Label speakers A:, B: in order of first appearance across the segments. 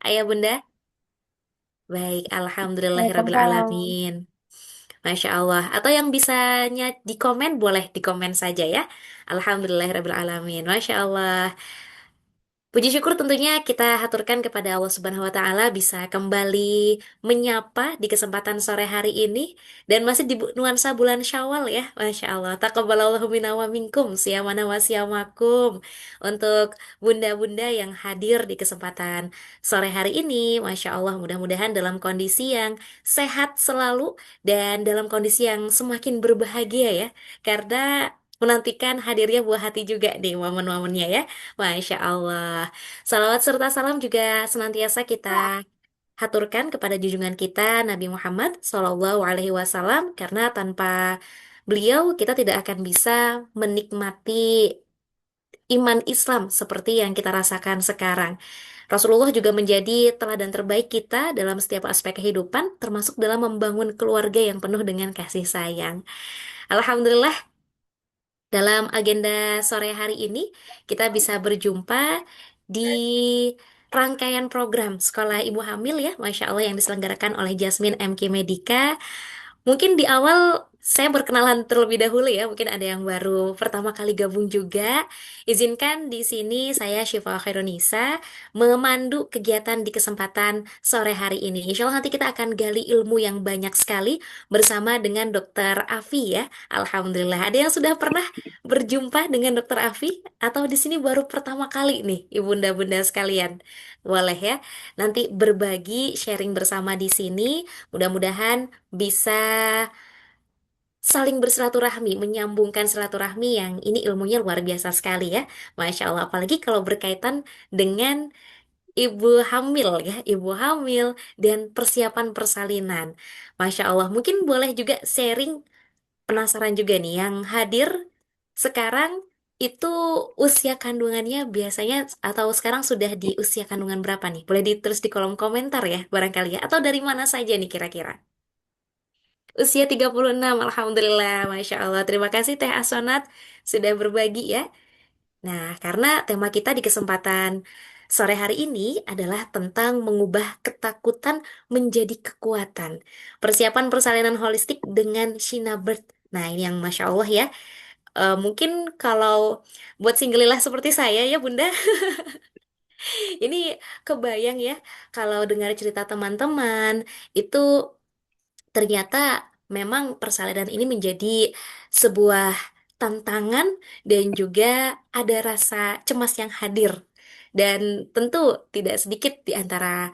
A: Ayah Bunda? Baik,
B: Waalaikumsalam.
A: alhamdulillahirrabbilalamin. Masya Allah. Atau yang bisanya di komen, boleh di komen saja ya. Alhamdulillahirrabbilalamin. Masya Allah. Puji syukur tentunya kita haturkan kepada Allah Subhanahu wa Ta'ala bisa kembali menyapa di kesempatan sore hari ini dan masih di nuansa bulan Syawal ya. Masya Allah. Taqabbalallahu minna wa minkum siyamana wa siyamakum. Untuk bunda-bunda yang hadir di kesempatan sore hari ini, Masya Allah, mudah-mudahan dalam kondisi yang sehat selalu dan dalam kondisi yang semakin berbahagia ya. Karena menantikan hadirnya buah hati juga nih momen-momennya ya. Masya Allah. Salawat serta salam juga senantiasa kita haturkan kepada junjungan kita Nabi Muhammad Shallallahu Alaihi Wasallam karena tanpa beliau kita tidak akan bisa menikmati iman Islam seperti yang kita rasakan sekarang. Rasulullah juga menjadi teladan terbaik kita dalam setiap aspek kehidupan, termasuk dalam membangun keluarga yang penuh dengan kasih sayang. Alhamdulillah, dalam agenda sore hari ini, kita bisa berjumpa di rangkaian program Sekolah Ibu Hamil ya, Masya Allah yang diselenggarakan oleh Jasmine MK Medika. Mungkin di awal saya berkenalan terlebih dahulu ya, mungkin ada yang baru pertama kali gabung juga. Izinkan di sini saya Syifa Khairunisa memandu kegiatan di kesempatan sore hari ini. Insya Allah nanti kita akan gali ilmu yang banyak sekali bersama dengan Dokter Afi ya. Alhamdulillah. Ada yang sudah pernah berjumpa dengan Dokter Afi atau di sini baru pertama kali nih, ibunda-bunda sekalian? Boleh ya. Nanti berbagi sharing bersama di sini. Mudah-mudahan bisa saling bersilaturahmi, menyambungkan silaturahmi yang ini ilmunya luar biasa sekali ya. Masya Allah, apalagi kalau berkaitan dengan ibu hamil ya, ibu hamil dan persiapan persalinan. Masya Allah, mungkin boleh juga sharing, penasaran juga nih yang hadir sekarang itu usia kandungannya biasanya atau sekarang sudah di usia kandungan berapa nih? Boleh ditulis di kolom komentar ya barangkali ya. Atau dari mana saja nih kira-kira? Usia 36, Alhamdulillah, Masya Allah. Terima kasih Teh Asonat sudah berbagi ya. Nah, karena tema kita di kesempatan sore hari ini adalah tentang mengubah ketakutan menjadi kekuatan. Persiapan persalinan holistik dengan Shina Bird. Nah, ini yang Masya Allah ya. Mungkin kalau buat singgelilah seperti saya ya Bunda, ini kebayang ya kalau dengar cerita teman-teman itu ternyata memang persalinan ini menjadi sebuah tantangan dan juga ada rasa cemas yang hadir. Dan tentu tidak sedikit di antara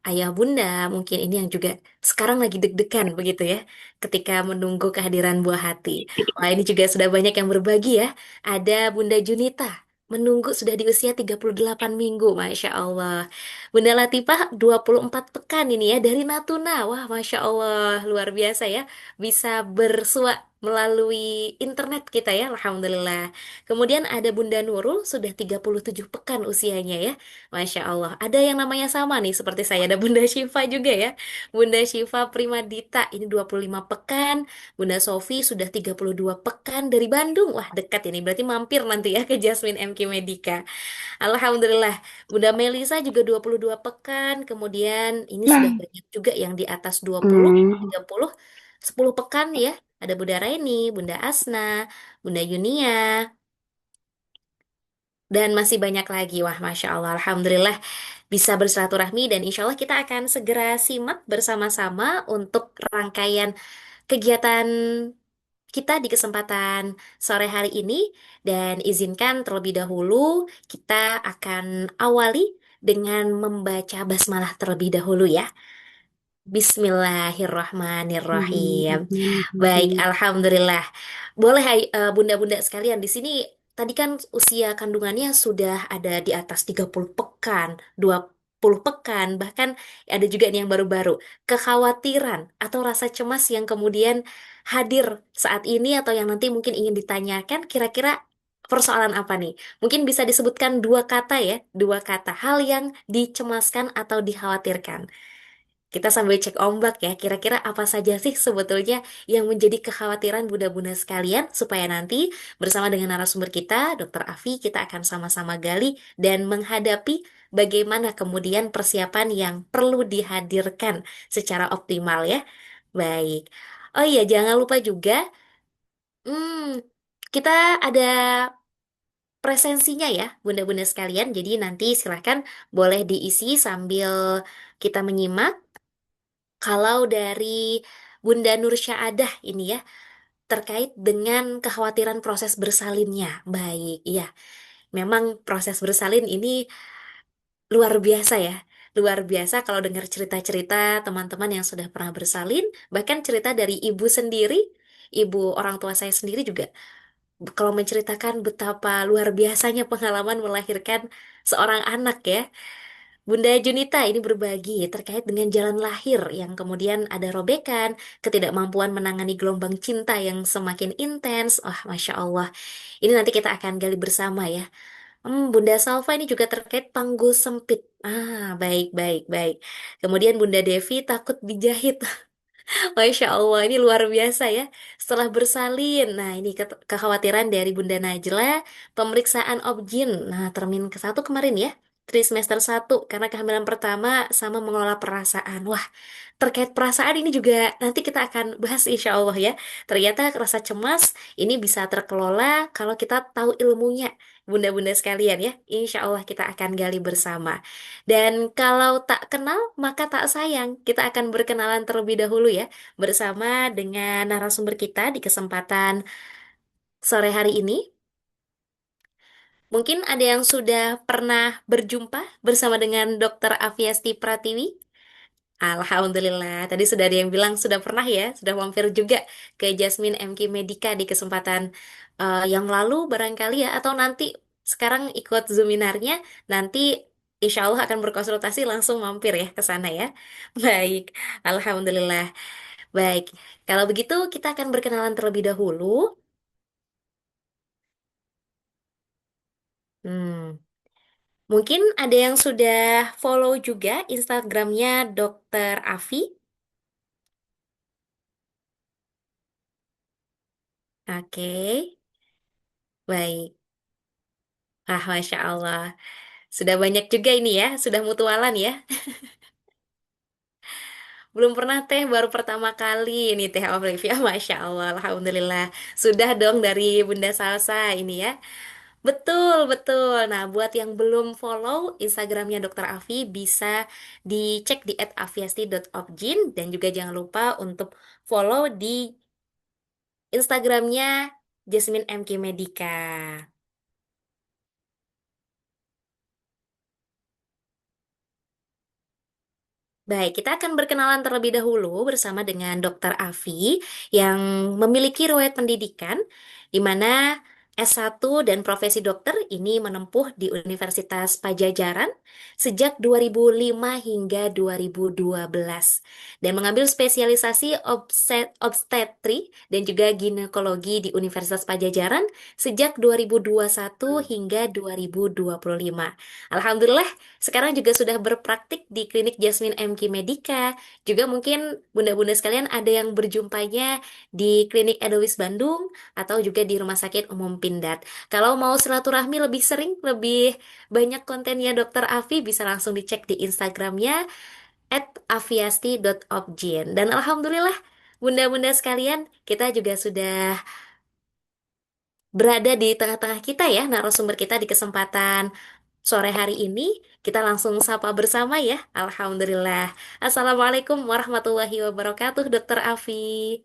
A: ayah bunda mungkin ini yang juga sekarang lagi deg-degan begitu ya ketika menunggu kehadiran buah hati. Wah, ini juga sudah banyak yang berbagi ya. Ada Bunda Junita menunggu sudah di usia 38 minggu, Masya Allah. Bunda Latifah 24 pekan ini ya dari Natuna. Wah, Masya Allah, luar biasa ya. Bisa bersua melalui internet kita ya, Alhamdulillah. Kemudian ada Bunda Nurul sudah 37 pekan usianya ya. Masya Allah. Ada yang namanya sama nih seperti saya. Ada Bunda Syifa juga ya. Bunda Syifa Primadita ini 25 pekan. Bunda Sofi sudah 32 pekan dari Bandung. Wah, dekat ini. Berarti mampir nanti ya ke Jasmine MK Medika. Alhamdulillah. Bunda Melisa juga 22 pekan. Kemudian ini sudah
B: Nah,
A: banyak juga yang di atas 20,
B: hmm,
A: 30, 10 pekan ya. Ada Bunda Reni, Bunda Asna, Bunda Yunia, dan masih banyak lagi. Wah, Masya Allah. Alhamdulillah bisa bersilaturahmi dan insya Allah kita akan segera simak bersama-sama untuk rangkaian kegiatan kita di kesempatan sore hari ini dan izinkan terlebih dahulu kita akan awali dengan membaca basmalah terlebih dahulu ya. Bismillahirrahmanirrahim. Baik,
B: Bismillahirrahmanirrahim.
A: alhamdulillah. Boleh bunda-bunda sekalian di sini tadi kan usia kandungannya sudah ada di atas 30 pekan, 20 pekan, bahkan ada juga nih yang baru-baru. Kekhawatiran atau rasa cemas yang kemudian hadir saat ini atau yang nanti mungkin ingin ditanyakan kira-kira persoalan apa nih? Mungkin bisa disebutkan dua kata ya, dua kata hal yang dicemaskan atau dikhawatirkan. Kita sambil cek ombak ya, kira-kira apa saja sih sebetulnya yang menjadi kekhawatiran bunda-bunda sekalian supaya nanti bersama dengan narasumber kita, Dokter Afi, kita akan sama-sama gali dan menghadapi bagaimana kemudian persiapan yang perlu dihadirkan secara optimal ya. Baik. Oh iya, jangan lupa juga, hmm, kita ada presensinya ya, bunda-bunda sekalian. Jadi nanti silahkan boleh diisi sambil kita menyimak. Kalau dari Bunda Nur Syaadah ini ya, terkait dengan kekhawatiran proses bersalinnya. Baik, iya. Memang proses bersalin ini luar biasa ya. Luar biasa kalau dengar cerita-cerita teman-teman yang sudah pernah bersalin, bahkan cerita dari ibu sendiri, ibu orang tua saya sendiri juga kalau menceritakan betapa luar biasanya pengalaman melahirkan seorang anak ya. Bunda Junita ini berbagi terkait dengan jalan lahir yang kemudian ada robekan, ketidakmampuan menangani gelombang cinta yang semakin intens. Wah, Masya Allah. Ini nanti kita akan gali bersama ya. Bunda Salva ini juga terkait panggul sempit. Baik, baik, baik. Kemudian Bunda Devi takut dijahit. Masya Allah, ini luar biasa ya. Setelah bersalin, nah ini kekhawatiran dari Bunda Najla, pemeriksaan objin. Nah, termin ke-1 kemarin ya, trimester 1, karena kehamilan pertama sama mengelola perasaan. Wah, terkait perasaan ini juga nanti kita akan bahas insya Allah ya. Ternyata rasa cemas ini bisa terkelola kalau kita tahu ilmunya. Bunda-bunda sekalian ya, insya Allah kita akan gali bersama. Dan kalau tak kenal, maka tak sayang. Kita akan berkenalan terlebih dahulu ya, bersama dengan narasumber kita di kesempatan sore hari ini. Mungkin ada yang sudah pernah berjumpa bersama dengan Dr. Aviasti Pratiwi. Alhamdulillah, tadi sudah ada yang bilang sudah pernah ya, sudah mampir juga ke Jasmine MK Medika di kesempatan yang lalu barangkali ya, atau nanti sekarang ikut Zoominarnya, nanti insya Allah akan berkonsultasi langsung mampir ya ke sana ya. Baik, Alhamdulillah. Baik, kalau begitu kita akan berkenalan terlebih dahulu. Hmm, Mungkin ada yang sudah follow juga Instagramnya Dokter Avi. Oke, baik. Masya Allah. Sudah banyak juga ini ya, sudah mutualan ya. Belum pernah teh, baru pertama kali ini teh Olivia, Masya Allah, Alhamdulillah. Sudah dong dari Bunda Salsa ini ya. Betul, betul. Nah, buat yang belum follow Instagramnya Dokter Avi, bisa dicek di @aviasti.opjin dan juga jangan lupa untuk follow di Instagramnya Jasmine MK Medika. Baik, kita akan berkenalan terlebih dahulu bersama dengan Dr. Avi yang memiliki riwayat pendidikan di mana S1 dan profesi dokter ini menempuh di Universitas Pajajaran sejak 2005 hingga 2012 dan mengambil spesialisasi obstetri dan juga ginekologi di Universitas Pajajaran sejak 2021 hingga 2025. Alhamdulillah sekarang juga sudah berpraktik di klinik Jasmine MK Medika. Juga mungkin bunda-bunda sekalian ada yang berjumpanya di klinik Edonis Bandung atau juga di Rumah Sakit Umum Pindad. Kalau mau silaturahmi lebih sering, lebih banyak kontennya Dokter Avi bisa langsung dicek di Instagramnya @aviasti.opjin. Dan alhamdulillah bunda-bunda sekalian, kita juga sudah berada di tengah-tengah kita ya, narasumber kita di kesempatan sore hari ini. Kita langsung sapa bersama ya. Alhamdulillah. Assalamualaikum warahmatullahi wabarakatuh, Dokter Afi.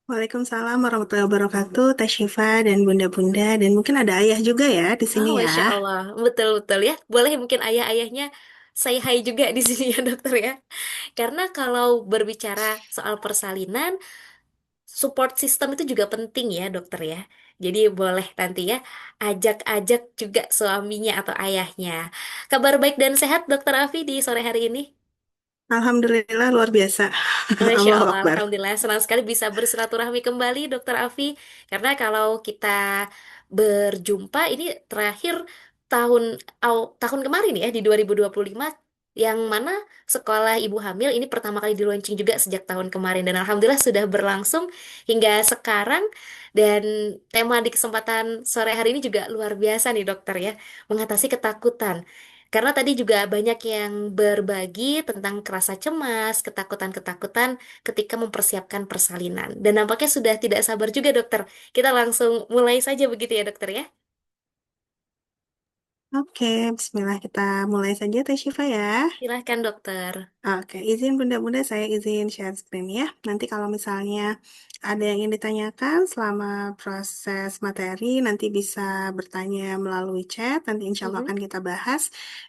B: Waalaikumsalam warahmatullahi wabarakatuh, Teh Syifa dan bunda-bunda, dan mungkin ada ayah juga ya di sini
A: Oh,
B: ya.
A: Masya Allah. Betul-betul ya. Boleh mungkin ayah-ayahnya saya hai juga di sini ya, dokter ya. Karena kalau berbicara soal persalinan, support system itu juga penting ya, dokter ya. Jadi boleh nanti ya, ajak-ajak juga suaminya atau ayahnya. Kabar baik dan sehat, Dokter Afi, di sore hari ini?
B: Alhamdulillah luar biasa.
A: Masya
B: Allahu
A: Allah,
B: Akbar.
A: Alhamdulillah senang sekali bisa bersilaturahmi kembali, Dokter Afi. Karena kalau kita berjumpa ini terakhir tahun tahun kemarin ya di 2025, yang mana sekolah ibu hamil ini pertama kali di launching juga sejak tahun kemarin dan alhamdulillah sudah berlangsung hingga sekarang. Dan tema di kesempatan sore hari ini juga luar biasa nih dokter ya, mengatasi ketakutan. Karena tadi juga banyak yang berbagi tentang rasa cemas, ketakutan-ketakutan ketika mempersiapkan persalinan. Dan nampaknya sudah tidak sabar juga, dokter. Kita langsung mulai saja begitu ya, dokter ya.
B: Oke, bismillah kita mulai saja Teh Syifa ya.
A: Silahkan, dokter.
B: Oke, izin bunda-bunda saya izin share screen ya. Nanti kalau misalnya ada yang ingin ditanyakan selama proses materi, nanti bisa bertanya melalui chat. Nanti insya Allah
A: Mhm.
B: akan kita bahas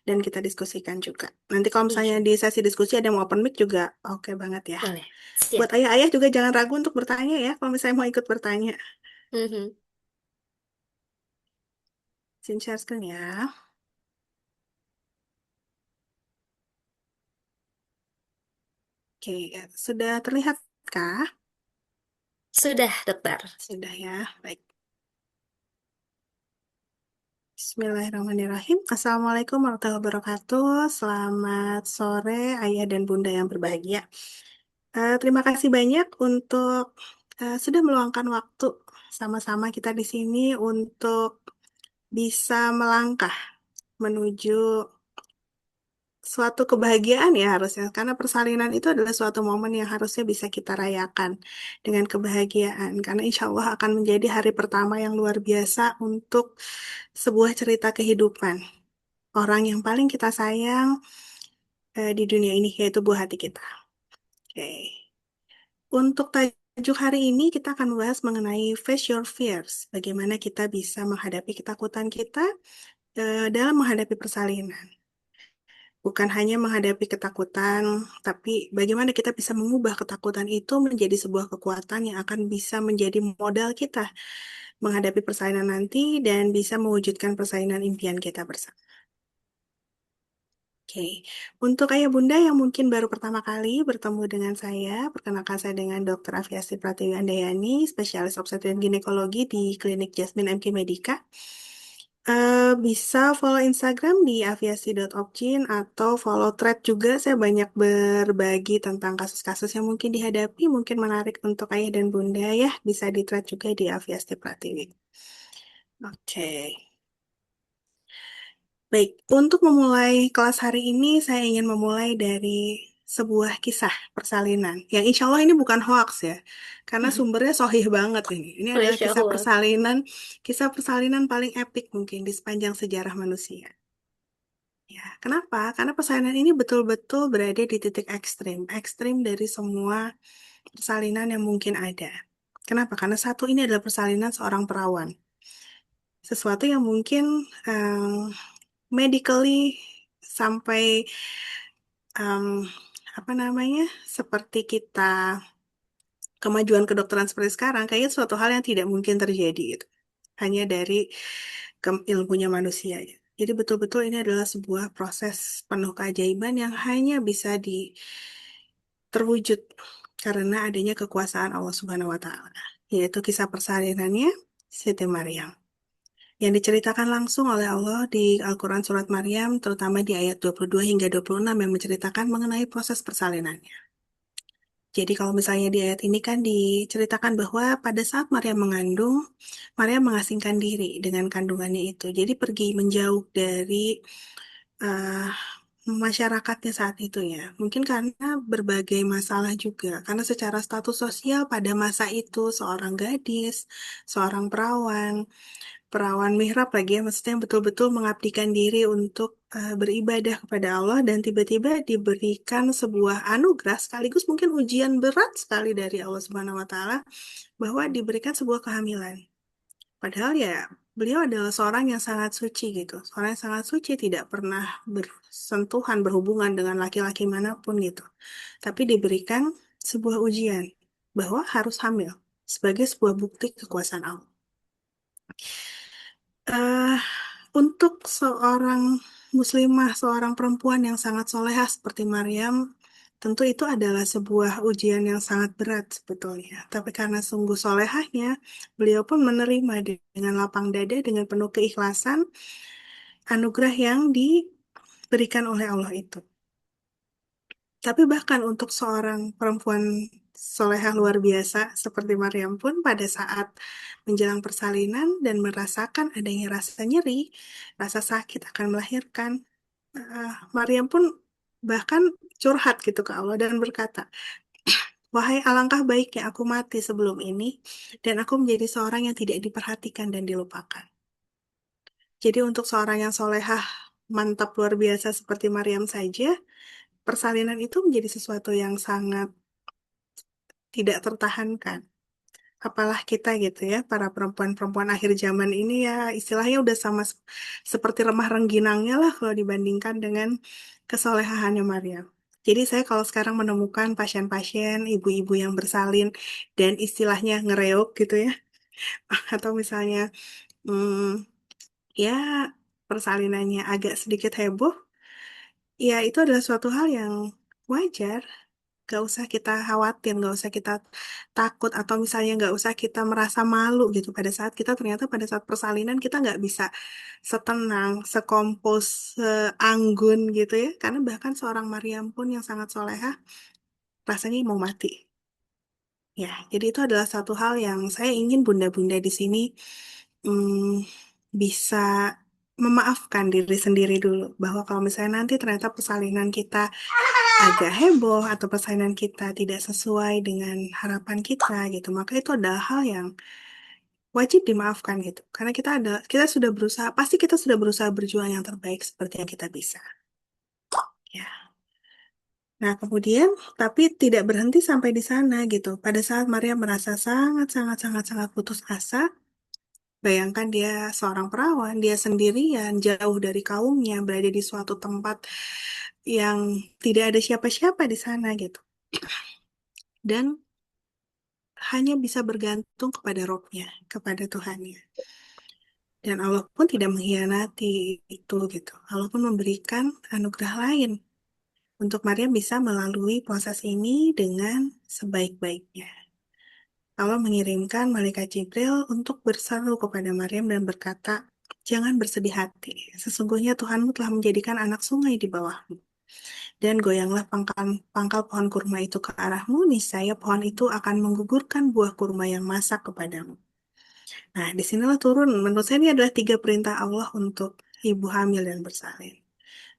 B: dan kita diskusikan juga. Nanti kalau misalnya
A: Insya
B: di
A: Allah.
B: sesi diskusi ada yang mau open mic juga, oke banget ya.
A: Boleh.
B: Buat
A: Siap.
B: ayah-ayah juga jangan ragu untuk bertanya ya, kalau misalnya mau ikut bertanya.
A: Mhm.
B: Izin share screen ya. Oke, sudah terlihatkah?
A: Sudah, dokter.
B: Sudah ya, baik. Bismillahirrahmanirrahim. Assalamualaikum warahmatullahi wabarakatuh. Selamat sore, ayah dan bunda yang berbahagia. Terima kasih banyak untuk sudah meluangkan waktu sama-sama kita di sini untuk bisa melangkah menuju suatu kebahagiaan ya harusnya. Karena persalinan itu adalah suatu momen yang harusnya bisa kita rayakan dengan kebahagiaan. Karena insya Allah akan menjadi hari pertama yang luar biasa untuk sebuah cerita kehidupan. Orang yang paling kita sayang di dunia ini, yaitu buah hati kita. Oke. Untuk tajuk hari ini, kita akan membahas mengenai Face Your Fears. Bagaimana kita bisa menghadapi ketakutan kita dalam menghadapi persalinan. Bukan hanya menghadapi ketakutan, tapi bagaimana kita bisa mengubah ketakutan itu menjadi sebuah kekuatan yang akan bisa menjadi modal kita menghadapi persalinan nanti dan bisa mewujudkan persalinan impian kita bersama. Oke, untuk ayah bunda yang mungkin baru pertama kali bertemu dengan saya, perkenalkan saya dengan Dr. Aviasi Pratiwi Andayani, spesialis obstetrik ginekologi di Klinik Jasmine MK Medika. Bisa follow Instagram di aviasi.opjin atau follow thread juga. Saya banyak berbagi tentang kasus-kasus yang mungkin dihadapi, mungkin menarik untuk ayah dan bunda ya. Bisa di thread juga di Aviasi Pratiwi. Oke. Baik, untuk memulai kelas hari ini, saya ingin memulai dari sebuah kisah persalinan. Yang insya Allah ini bukan hoax ya, karena sumbernya sohih banget ini. Ini adalah
A: Masya Allah.
B: kisah persalinan paling epik mungkin di sepanjang sejarah manusia. Ya, kenapa? Karena persalinan ini betul-betul berada di titik ekstrim, ekstrim dari semua persalinan yang mungkin ada. Kenapa? Karena satu ini adalah persalinan seorang perawan. Sesuatu yang mungkin medically sampai em, apa namanya seperti kita kemajuan kedokteran seperti sekarang kayaknya suatu hal yang tidak mungkin terjadi gitu hanya dari ilmunya manusia ya. Jadi betul-betul ini adalah sebuah proses penuh keajaiban yang hanya bisa terwujud karena adanya kekuasaan Allah Subhanahu wa Ta'ala, yaitu kisah persalinannya Siti Maryam yang diceritakan langsung oleh Allah di Al-Quran Surat Maryam, terutama di ayat 22 hingga 26 yang menceritakan mengenai proses persalinannya. Jadi kalau misalnya di ayat ini kan diceritakan bahwa pada saat Maryam mengandung, Maryam mengasingkan diri dengan kandungannya itu. Jadi pergi menjauh dari eh, masyarakatnya saat itu ya. Mungkin karena berbagai masalah juga. Karena secara status sosial pada masa itu seorang gadis, seorang perawan mihrab lagi ya, maksudnya yang betul-betul mengabdikan diri untuk beribadah kepada Allah dan tiba-tiba diberikan sebuah anugerah sekaligus mungkin ujian berat sekali dari Allah Subhanahu wa taala bahwa diberikan sebuah kehamilan. Padahal ya beliau adalah seorang yang sangat suci gitu. Seorang yang sangat suci tidak pernah bersentuhan berhubungan dengan laki-laki manapun gitu. Tapi diberikan sebuah ujian bahwa harus hamil sebagai sebuah bukti kekuasaan Allah. eh untuk seorang muslimah, seorang perempuan yang sangat solehah seperti Maryam, tentu itu adalah sebuah ujian yang sangat berat sebetulnya. Tapi karena sungguh solehahnya, beliau pun menerima dengan lapang dada, dengan penuh keikhlasan, anugerah yang diberikan oleh Allah itu. Tapi bahkan untuk seorang perempuan solehah luar biasa seperti Maryam pun pada saat menjelang persalinan dan merasakan adanya rasa nyeri, rasa sakit akan melahirkan, Maryam pun bahkan curhat gitu ke Allah dan berkata, wahai alangkah baiknya aku mati sebelum ini dan aku menjadi seorang yang tidak diperhatikan dan dilupakan. Jadi untuk seorang yang solehah, mantap luar biasa seperti Maryam saja, persalinan itu menjadi sesuatu yang sangat tidak tertahankan. Apalah kita gitu ya, para perempuan-perempuan akhir zaman ini ya istilahnya udah sama seperti remah rengginangnya lah kalau dibandingkan dengan kesolehaannya Maryam. Jadi saya kalau sekarang menemukan pasien-pasien, ibu-ibu yang bersalin dan istilahnya ngereok gitu ya, atau misalnya hmm, ya persalinannya agak sedikit heboh, ya itu adalah suatu hal yang wajar. Gak usah kita khawatir, gak usah kita takut, atau misalnya gak usah kita merasa malu gitu pada saat kita ternyata pada saat persalinan kita nggak bisa setenang, sekompos, seanggun gitu ya. Karena bahkan seorang Maryam pun yang sangat soleha rasanya mau mati. Ya, jadi itu adalah satu hal yang saya ingin bunda-bunda di sini bisa memaafkan diri sendiri dulu. Bahwa kalau misalnya nanti ternyata persalinan kita agak heboh atau persaingan kita tidak sesuai dengan harapan kita gitu, maka itu adalah hal yang wajib dimaafkan gitu. Karena kita sudah berusaha, pasti kita sudah berusaha berjuang yang terbaik seperti yang kita bisa. Ya. Nah, kemudian tapi tidak berhenti sampai di sana gitu. Pada saat Maria merasa sangat sangat sangat sangat putus asa, bayangkan dia seorang perawan, dia sendirian, jauh dari kaumnya, berada di suatu tempat yang tidak ada siapa-siapa di sana gitu. Dan hanya bisa bergantung kepada rohnya, kepada Tuhannya. Dan Allah pun tidak mengkhianati itu gitu. Allah pun memberikan anugerah lain untuk Maria bisa melalui proses ini dengan sebaik-baiknya. Allah mengirimkan malaikat Jibril untuk berseru kepada Maryam dan berkata, jangan bersedih hati. Sesungguhnya Tuhanmu telah menjadikan anak sungai di bawahmu. Dan goyanglah pangkal pohon kurma itu ke arahmu, niscaya pohon itu akan menggugurkan buah kurma yang masak kepadamu. Nah, disinilah turun. Menurut saya ini adalah tiga perintah Allah untuk ibu hamil dan bersalin.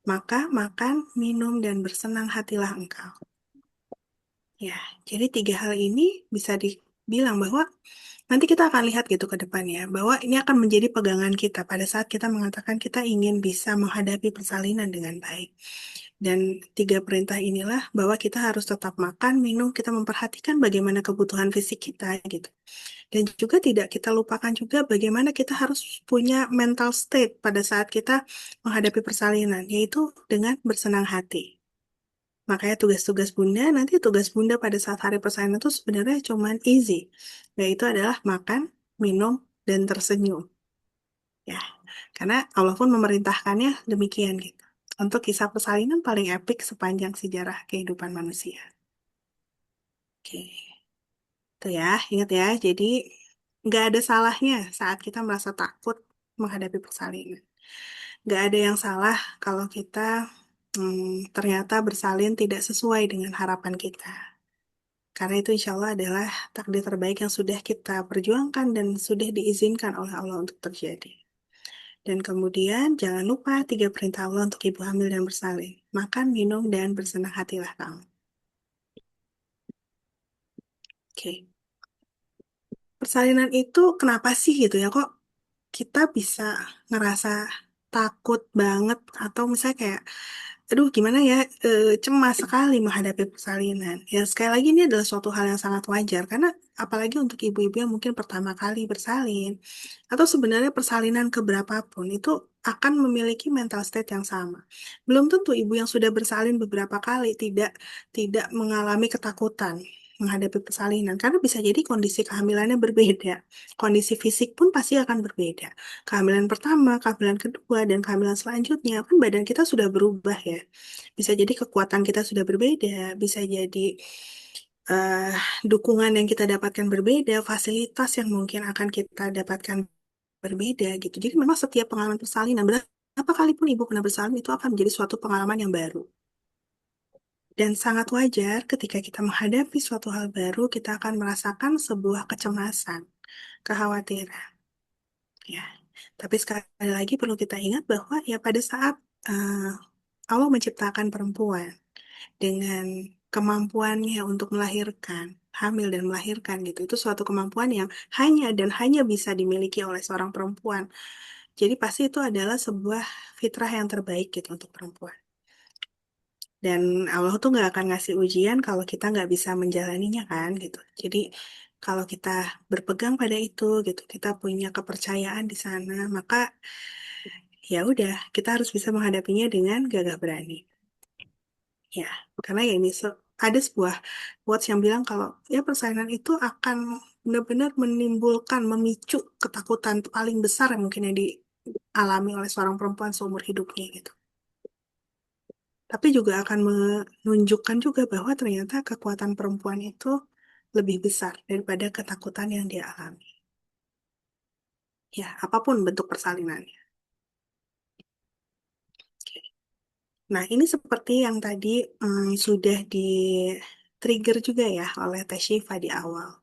B: Maka makan, minum, dan bersenang hatilah engkau. Ya, jadi tiga hal ini bisa dibilang bahwa nanti kita akan lihat gitu ke depannya, bahwa ini akan menjadi pegangan kita pada saat kita mengatakan kita ingin bisa menghadapi persalinan dengan baik. Dan tiga perintah inilah bahwa kita harus tetap makan, minum, kita memperhatikan bagaimana kebutuhan fisik kita gitu. Dan juga tidak kita lupakan juga bagaimana kita harus punya mental state pada saat kita menghadapi persalinan, yaitu dengan bersenang hati. Makanya tugas-tugas bunda, nanti tugas bunda pada saat hari persalinan itu sebenarnya cuman easy, yaitu adalah makan, minum, dan tersenyum. Ya, karena Allah pun memerintahkannya demikian gitu. Untuk kisah persalinan paling epik sepanjang sejarah kehidupan manusia. Oke. Itu ya, ingat ya. Jadi nggak ada salahnya saat kita merasa takut menghadapi persalinan. Nggak ada yang salah kalau kita ternyata bersalin tidak sesuai dengan harapan kita. Karena itu insya Allah adalah takdir terbaik yang sudah kita perjuangkan dan sudah diizinkan oleh Allah untuk terjadi. Dan kemudian jangan lupa tiga perintah Allah untuk ibu hamil dan bersalin. Makan, minum, dan bersenang hatilah kamu. Oke. Persalinan itu kenapa sih gitu ya kok kita bisa ngerasa takut banget atau misalnya kayak aduh gimana ya cemas sekali menghadapi persalinan. Ya sekali lagi ini adalah suatu hal yang sangat wajar karena apalagi untuk ibu-ibu yang mungkin pertama kali bersalin atau sebenarnya persalinan keberapapun itu akan memiliki mental state yang sama. Belum tentu ibu yang sudah bersalin beberapa kali tidak tidak mengalami ketakutan menghadapi persalinan karena bisa jadi kondisi kehamilannya berbeda. Kondisi fisik pun pasti akan berbeda. Kehamilan pertama, kehamilan kedua, dan kehamilan selanjutnya, kan badan kita sudah berubah ya. Bisa jadi kekuatan kita sudah berbeda, bisa jadi eh, dukungan yang kita dapatkan berbeda, fasilitas yang mungkin akan kita dapatkan berbeda gitu. Jadi memang setiap pengalaman persalinan, berapa kali pun ibu pernah bersalin, itu akan menjadi suatu pengalaman yang baru. Dan sangat wajar ketika kita menghadapi suatu hal baru, kita akan merasakan sebuah kecemasan, kekhawatiran. Ya, tapi sekali lagi perlu kita ingat bahwa ya pada saat Allah menciptakan perempuan dengan kemampuannya untuk melahirkan, hamil dan melahirkan gitu. Itu suatu kemampuan yang hanya dan hanya bisa dimiliki oleh seorang perempuan. Jadi pasti itu adalah sebuah fitrah yang terbaik gitu untuk perempuan. Dan Allah tuh nggak akan ngasih ujian kalau kita nggak bisa menjalaninya kan gitu. Jadi kalau kita berpegang pada itu gitu, kita punya kepercayaan di sana, maka ya udah kita harus bisa menghadapinya dengan gagah berani. Ya, karena ya ini ada sebuah quotes yang bilang kalau ya persaingan itu akan benar-benar menimbulkan, memicu ketakutan paling besar yang mungkin yang dialami oleh seorang perempuan seumur hidupnya gitu. Tapi juga akan menunjukkan juga bahwa ternyata kekuatan perempuan itu lebih besar daripada ketakutan yang dia alami. Ya, apapun bentuk persalinannya. Nah, ini seperti yang tadi sudah di-trigger juga ya oleh Teh Syifa di awal.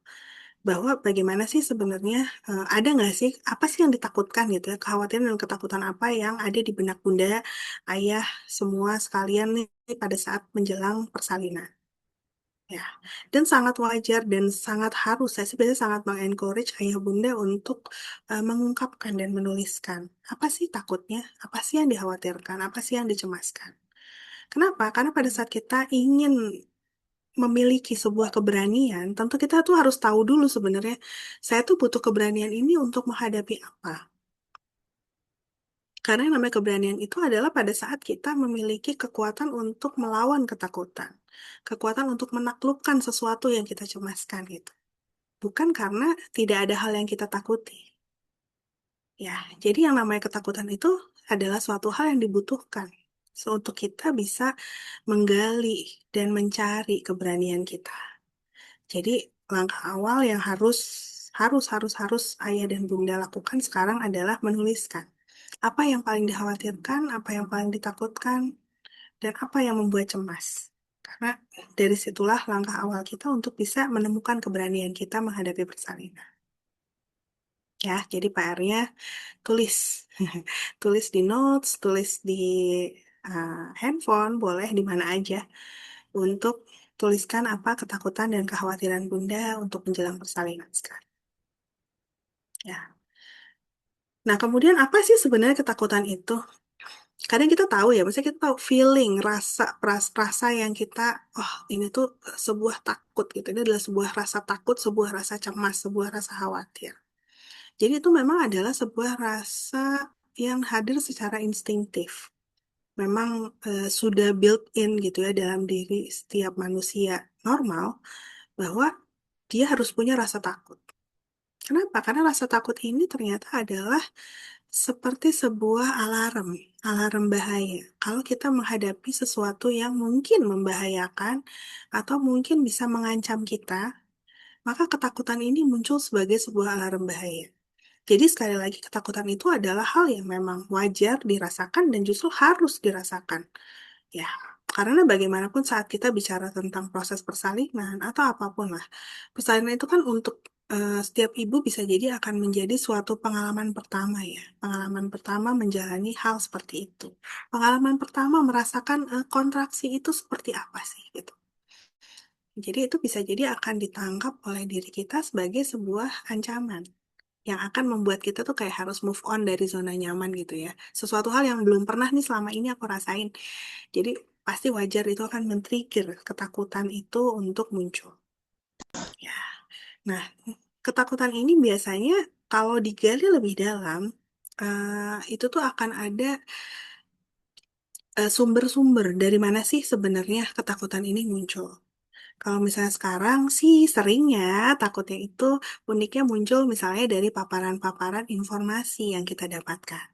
B: Bahwa bagaimana sih sebenarnya, ada nggak sih, apa sih yang ditakutkan gitu ya, kekhawatiran dan ketakutan apa yang ada di benak bunda, ayah, semua sekalian nih pada saat menjelang persalinan. Ya, dan sangat wajar dan sangat harus, saya sih biasanya sangat mengencourage ayah bunda untuk mengungkapkan dan menuliskan. Apa sih takutnya? Apa sih yang dikhawatirkan? Apa sih yang dicemaskan? Kenapa? Karena pada saat kita ingin memiliki sebuah keberanian, tentu kita tuh harus tahu dulu sebenarnya, saya tuh butuh keberanian ini untuk menghadapi apa. Karena yang namanya keberanian itu adalah pada saat kita memiliki kekuatan untuk melawan ketakutan. Kekuatan untuk menaklukkan sesuatu yang kita cemaskan gitu. Bukan karena tidak ada hal yang kita takuti. Ya, jadi yang namanya ketakutan itu adalah suatu hal yang dibutuhkan. So, untuk kita bisa menggali dan mencari keberanian kita. Jadi langkah awal yang harus ayah dan bunda lakukan sekarang adalah menuliskan apa yang paling dikhawatirkan, apa yang paling ditakutkan, dan apa yang membuat cemas. Karena dari situlah langkah awal kita untuk bisa menemukan keberanian kita menghadapi persalinan. Ya, jadi PR-nya tulis. Tulis di notes, tulis di handphone, boleh di mana aja. Untuk tuliskan apa ketakutan dan kekhawatiran Bunda untuk menjelang persalinan sekarang. Ya. Nah, kemudian apa sih sebenarnya ketakutan itu? Kadang kita tahu ya, misalnya kita tahu feeling, rasa yang kita, oh ini tuh sebuah takut gitu. Ini adalah sebuah rasa takut, sebuah rasa cemas, sebuah rasa khawatir. Jadi itu memang adalah sebuah rasa yang hadir secara instingtif. Memang sudah built-in gitu ya dalam diri setiap manusia normal bahwa dia harus punya rasa takut. Kenapa? Karena rasa takut ini ternyata adalah seperti sebuah alarm, alarm bahaya. Kalau kita menghadapi sesuatu yang mungkin membahayakan atau mungkin bisa mengancam kita, maka ketakutan ini muncul sebagai sebuah alarm bahaya. Jadi sekali lagi ketakutan itu adalah hal yang memang wajar dirasakan dan justru harus dirasakan. Ya, karena bagaimanapun saat kita bicara tentang proses persalinan atau apapun lah, persalinan itu kan untuk setiap ibu bisa jadi akan menjadi suatu pengalaman pertama ya. Pengalaman pertama menjalani hal seperti itu. Pengalaman pertama merasakan kontraksi itu seperti apa sih gitu. Jadi itu bisa jadi akan ditangkap oleh diri kita sebagai sebuah ancaman yang akan membuat kita tuh kayak harus move on dari zona nyaman gitu ya. Sesuatu hal yang belum pernah nih selama ini aku rasain. Jadi pasti wajar itu akan men-trigger ketakutan itu untuk muncul. Ya. Nah, ketakutan ini biasanya kalau digali lebih dalam, itu tuh akan ada sumber-sumber dari mana sih sebenarnya ketakutan ini muncul. Kalau misalnya sekarang sih seringnya takutnya itu uniknya muncul misalnya dari paparan-paparan informasi yang kita dapatkan.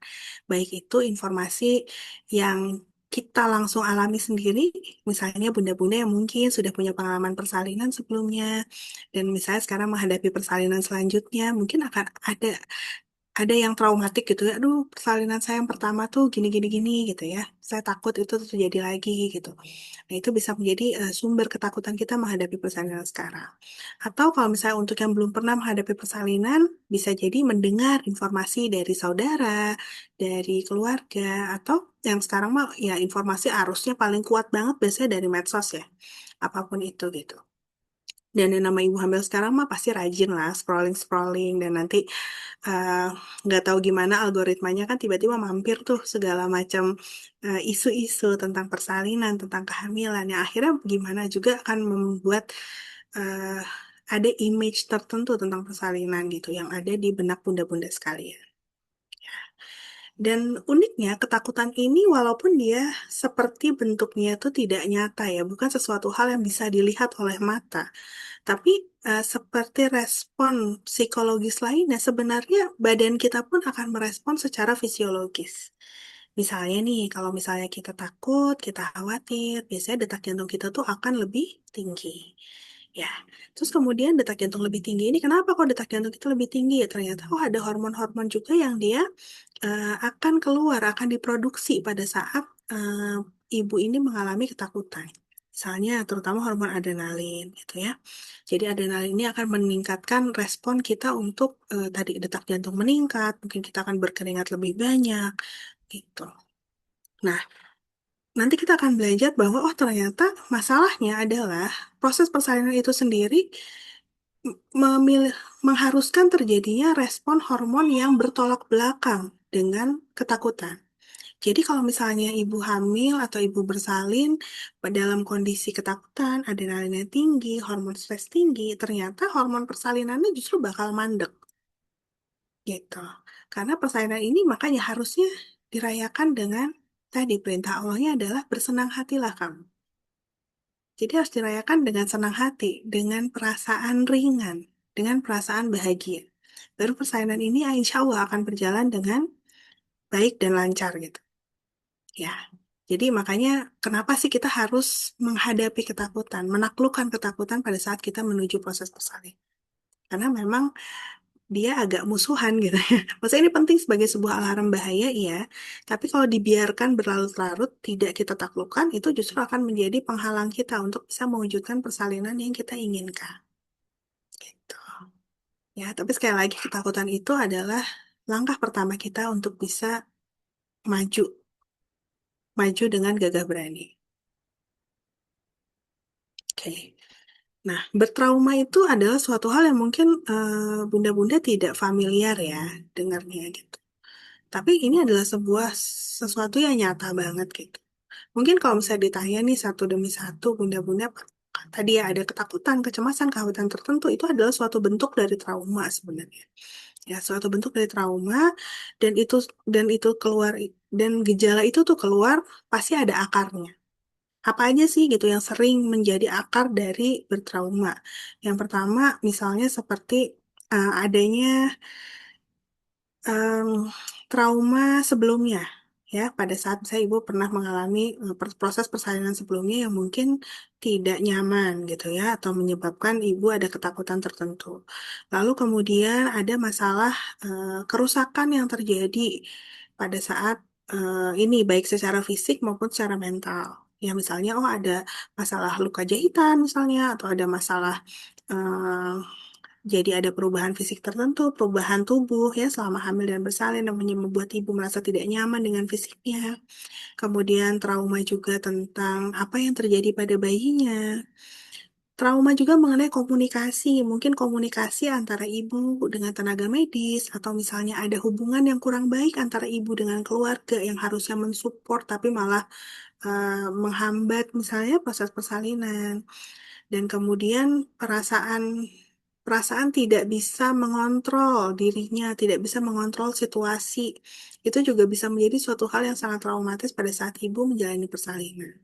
B: Baik itu informasi yang kita langsung alami sendiri, misalnya bunda-bunda yang mungkin sudah punya pengalaman persalinan sebelumnya, dan misalnya sekarang menghadapi persalinan selanjutnya, mungkin akan ada ada yang traumatik gitu ya, aduh persalinan saya yang pertama tuh gini gini gini gitu ya, saya takut itu terjadi lagi gitu. Nah itu bisa menjadi sumber ketakutan kita menghadapi persalinan sekarang. Atau kalau misalnya untuk yang belum pernah menghadapi persalinan, bisa jadi mendengar informasi dari saudara, dari keluarga, atau yang sekarang mah ya informasi arusnya paling kuat banget biasanya dari medsos ya, apapun itu gitu. Dan yang nama ibu hamil sekarang mah pasti rajin lah scrolling-scrolling dan nanti eh, nggak tahu gimana algoritmanya kan tiba-tiba mampir tuh segala macam isu-isu tentang persalinan, tentang kehamilan yang akhirnya gimana juga akan membuat eh, ada image tertentu tentang persalinan gitu yang ada di benak bunda-bunda sekalian. Dan uniknya ketakutan ini walaupun dia seperti bentuknya itu tidak nyata ya, bukan sesuatu hal yang bisa dilihat oleh mata. Tapi seperti respon psikologis lainnya, sebenarnya badan kita pun akan merespon secara fisiologis. Misalnya nih, kalau misalnya kita takut, kita khawatir, biasanya detak jantung kita tuh akan lebih tinggi. Ya, terus kemudian detak jantung lebih tinggi ini kenapa kok detak jantung kita lebih tinggi? Ya ternyata ada hormon-hormon juga yang dia akan keluar, akan diproduksi pada saat ibu ini mengalami ketakutan. Misalnya, terutama hormon adrenalin, gitu ya. Jadi adrenalin ini akan meningkatkan respon kita untuk tadi detak jantung meningkat, mungkin kita akan berkeringat lebih banyak, gitu. Nah, nanti kita akan belajar bahwa oh ternyata masalahnya adalah proses persalinan itu sendiri memilih mengharuskan terjadinya respon hormon yang bertolak belakang dengan ketakutan. Jadi kalau misalnya ibu hamil atau ibu bersalin dalam kondisi ketakutan, adrenalinnya tinggi, hormon stres tinggi, ternyata hormon persalinannya justru bakal mandek gitu. Karena persalinan ini makanya harusnya dirayakan dengan tadi perintah Allahnya adalah bersenang hatilah kamu. Jadi harus dirayakan dengan senang hati, dengan perasaan ringan, dengan perasaan bahagia. Baru persalinan ini insya Allah akan berjalan dengan baik dan lancar gitu. Ya, jadi makanya kenapa sih kita harus menghadapi ketakutan, menaklukkan ketakutan pada saat kita menuju proses bersalin? Karena memang dia agak musuhan gitu ya. Maksudnya ini penting sebagai sebuah alarm bahaya, iya. Tapi kalau dibiarkan berlarut-larut, tidak kita taklukkan, itu justru akan menjadi penghalang kita untuk bisa mewujudkan persalinan yang kita inginkan. Gitu. Ya, tapi sekali lagi ketakutan itu adalah langkah pertama kita untuk bisa maju, maju dengan gagah berani. Oke. Nah, bertrauma itu adalah suatu hal yang mungkin bunda-bunda tidak familiar ya dengarnya gitu. Tapi ini adalah sebuah sesuatu yang nyata banget gitu. Mungkin kalau misalnya ditanya nih satu demi satu bunda-bunda tadi ya ada ketakutan, kecemasan, kekhawatiran tertentu itu adalah suatu bentuk dari trauma sebenarnya. Ya, suatu bentuk dari trauma dan itu keluar dan gejala itu tuh keluar pasti ada akarnya. Apa aja sih gitu yang sering menjadi akar dari bertrauma? Yang pertama, misalnya seperti adanya em, trauma sebelumnya, ya, pada saat saya ibu pernah mengalami proses persalinan sebelumnya yang mungkin tidak nyaman gitu ya, atau menyebabkan ibu ada ketakutan tertentu. Lalu kemudian ada masalah kerusakan yang terjadi pada saat ini baik secara fisik maupun secara mental. Ya misalnya oh ada masalah luka jahitan misalnya atau ada masalah eh, jadi ada perubahan fisik tertentu, perubahan tubuh ya selama hamil dan bersalin yang membuat ibu merasa tidak nyaman dengan fisiknya. Kemudian trauma juga tentang apa yang terjadi pada bayinya. Trauma juga mengenai komunikasi, mungkin komunikasi antara ibu dengan tenaga medis, atau misalnya ada hubungan yang kurang baik antara ibu dengan keluarga yang harusnya mensupport tapi malah menghambat misalnya proses persalinan. Dan kemudian perasaan perasaan tidak bisa mengontrol dirinya, tidak bisa mengontrol situasi. Itu juga bisa menjadi suatu hal yang sangat traumatis pada saat ibu menjalani persalinan.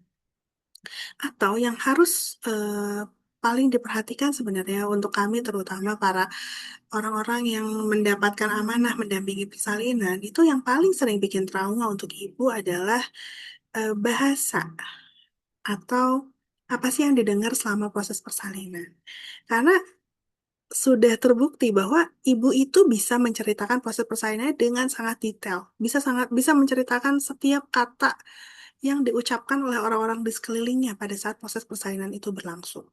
B: Atau yang harus paling diperhatikan sebenarnya untuk kami terutama para orang-orang yang mendapatkan amanah mendampingi persalinan, itu yang paling sering bikin trauma untuk ibu adalah bahasa atau apa sih yang didengar selama proses persalinan. Karena sudah terbukti bahwa ibu itu bisa menceritakan proses persalinannya dengan sangat detail, bisa menceritakan setiap kata yang diucapkan oleh orang-orang di sekelilingnya pada saat proses persalinan itu berlangsung.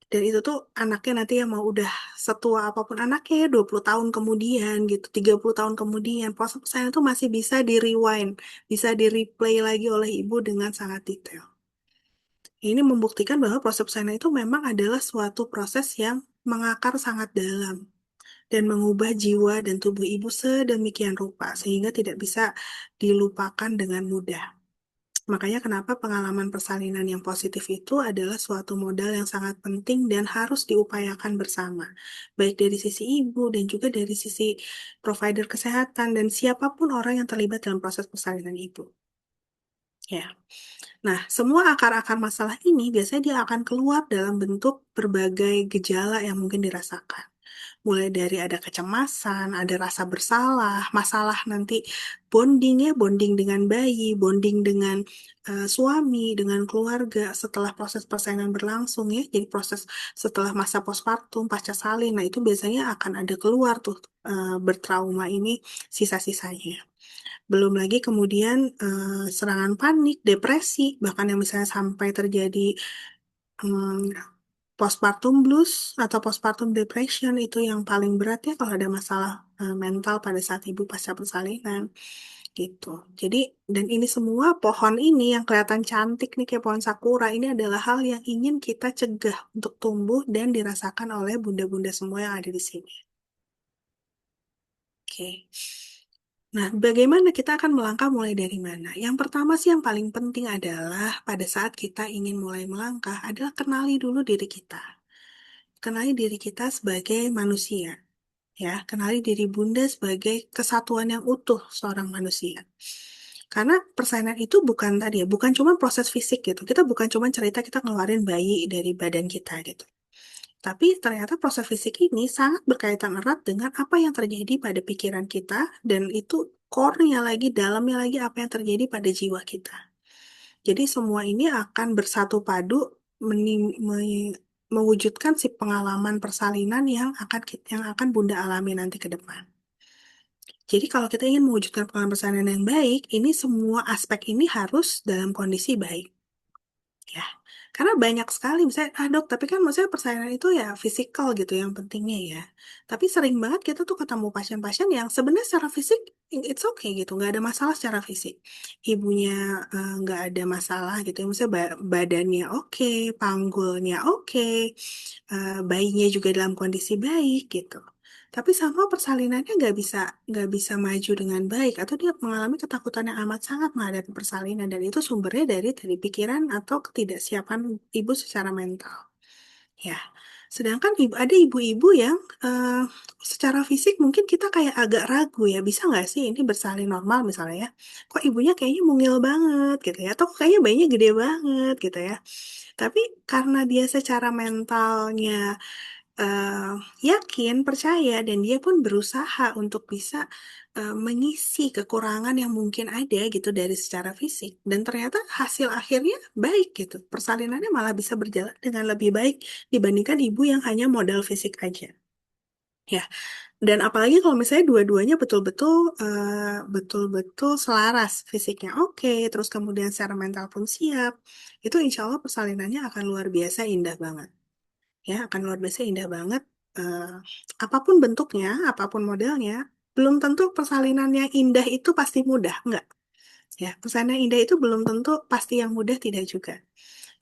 B: Dan itu tuh anaknya nanti yang mau udah setua apapun anaknya ya 20 tahun kemudian gitu, 30 tahun kemudian proses persalinan itu masih bisa di rewind, bisa di replay lagi oleh ibu dengan sangat detail. Ini membuktikan bahwa proses persalinan itu memang adalah suatu proses yang mengakar sangat dalam dan mengubah jiwa dan tubuh ibu sedemikian rupa sehingga tidak bisa dilupakan dengan mudah. Makanya kenapa pengalaman persalinan yang positif itu adalah suatu modal yang sangat penting dan harus diupayakan bersama. Baik dari sisi ibu dan juga dari sisi provider kesehatan dan siapapun orang yang terlibat dalam proses persalinan ibu. Ya. Nah, semua akar-akar masalah ini biasanya dia akan keluar dalam bentuk berbagai gejala yang mungkin dirasakan. Mulai dari ada kecemasan, ada rasa bersalah, masalah nanti bonding ya, bonding dengan bayi, bonding dengan suami, dengan keluarga setelah proses persalinan berlangsung ya. Jadi proses setelah masa postpartum, pasca salin, nah itu biasanya akan ada keluar tuh bertrauma ini sisa-sisanya. Belum lagi kemudian serangan panik, depresi, bahkan yang misalnya sampai terjadi postpartum blues atau postpartum depression itu yang paling berat ya kalau ada masalah mental pada saat ibu pasca persalinan gitu. Jadi dan ini semua pohon ini yang kelihatan cantik nih kayak pohon sakura ini adalah hal yang ingin kita cegah untuk tumbuh dan dirasakan oleh bunda-bunda semua yang ada di sini. Oke. Nah, bagaimana kita akan melangkah mulai dari mana? Yang pertama sih yang paling penting adalah pada saat kita ingin mulai melangkah adalah kenali dulu diri kita. Kenali diri kita sebagai manusia, ya. Kenali diri Bunda sebagai kesatuan yang utuh seorang manusia. Karena persalinan itu bukan tadi ya, bukan cuma proses fisik gitu. Kita bukan cuma cerita kita ngeluarin bayi dari badan kita gitu. Tapi ternyata proses fisik ini sangat berkaitan erat dengan apa yang terjadi pada pikiran kita dan itu core-nya lagi, dalamnya lagi apa yang terjadi pada jiwa kita. Jadi semua ini akan bersatu padu mewujudkan si pengalaman persalinan yang akan Bunda alami nanti ke depan. Jadi kalau kita ingin mewujudkan pengalaman persalinan yang baik, ini semua aspek ini harus dalam kondisi baik. Ya, karena banyak sekali misalnya, dok, tapi kan maksudnya persalinan itu ya fisikal gitu yang pentingnya ya. Tapi sering banget kita tuh ketemu pasien-pasien yang sebenarnya secara fisik it's okay gitu, nggak ada masalah secara fisik. Ibunya nggak ada masalah gitu, ya. Maksudnya badannya oke, panggulnya oke, bayinya juga dalam kondisi baik gitu. Tapi sama persalinannya nggak bisa maju dengan baik atau dia mengalami ketakutan yang amat sangat menghadapi persalinan dan itu sumbernya dari pikiran atau ketidaksiapan ibu secara mental. Ya, sedangkan ada ibu-ibu yang secara fisik mungkin kita kayak agak ragu ya, bisa nggak sih ini bersalin normal misalnya ya? Kok ibunya kayaknya mungil banget gitu ya? Atau kok kayaknya bayinya gede banget gitu ya? Tapi karena dia secara mentalnya eh, yakin, percaya, dan dia pun berusaha untuk bisa mengisi kekurangan yang mungkin ada gitu dari secara fisik. Dan ternyata hasil akhirnya baik gitu. Persalinannya malah bisa berjalan dengan lebih baik dibandingkan ibu yang hanya modal fisik aja. Ya, dan apalagi kalau misalnya dua-duanya betul-betul selaras fisiknya oke, terus kemudian secara mental pun siap, itu insya Allah persalinannya akan luar biasa indah banget ya akan luar biasa indah banget. Eh, Apapun bentuknya, apapun modelnya, belum tentu persalinan yang indah itu pasti mudah, enggak. Ya, persalinan yang indah itu belum tentu pasti yang mudah tidak juga.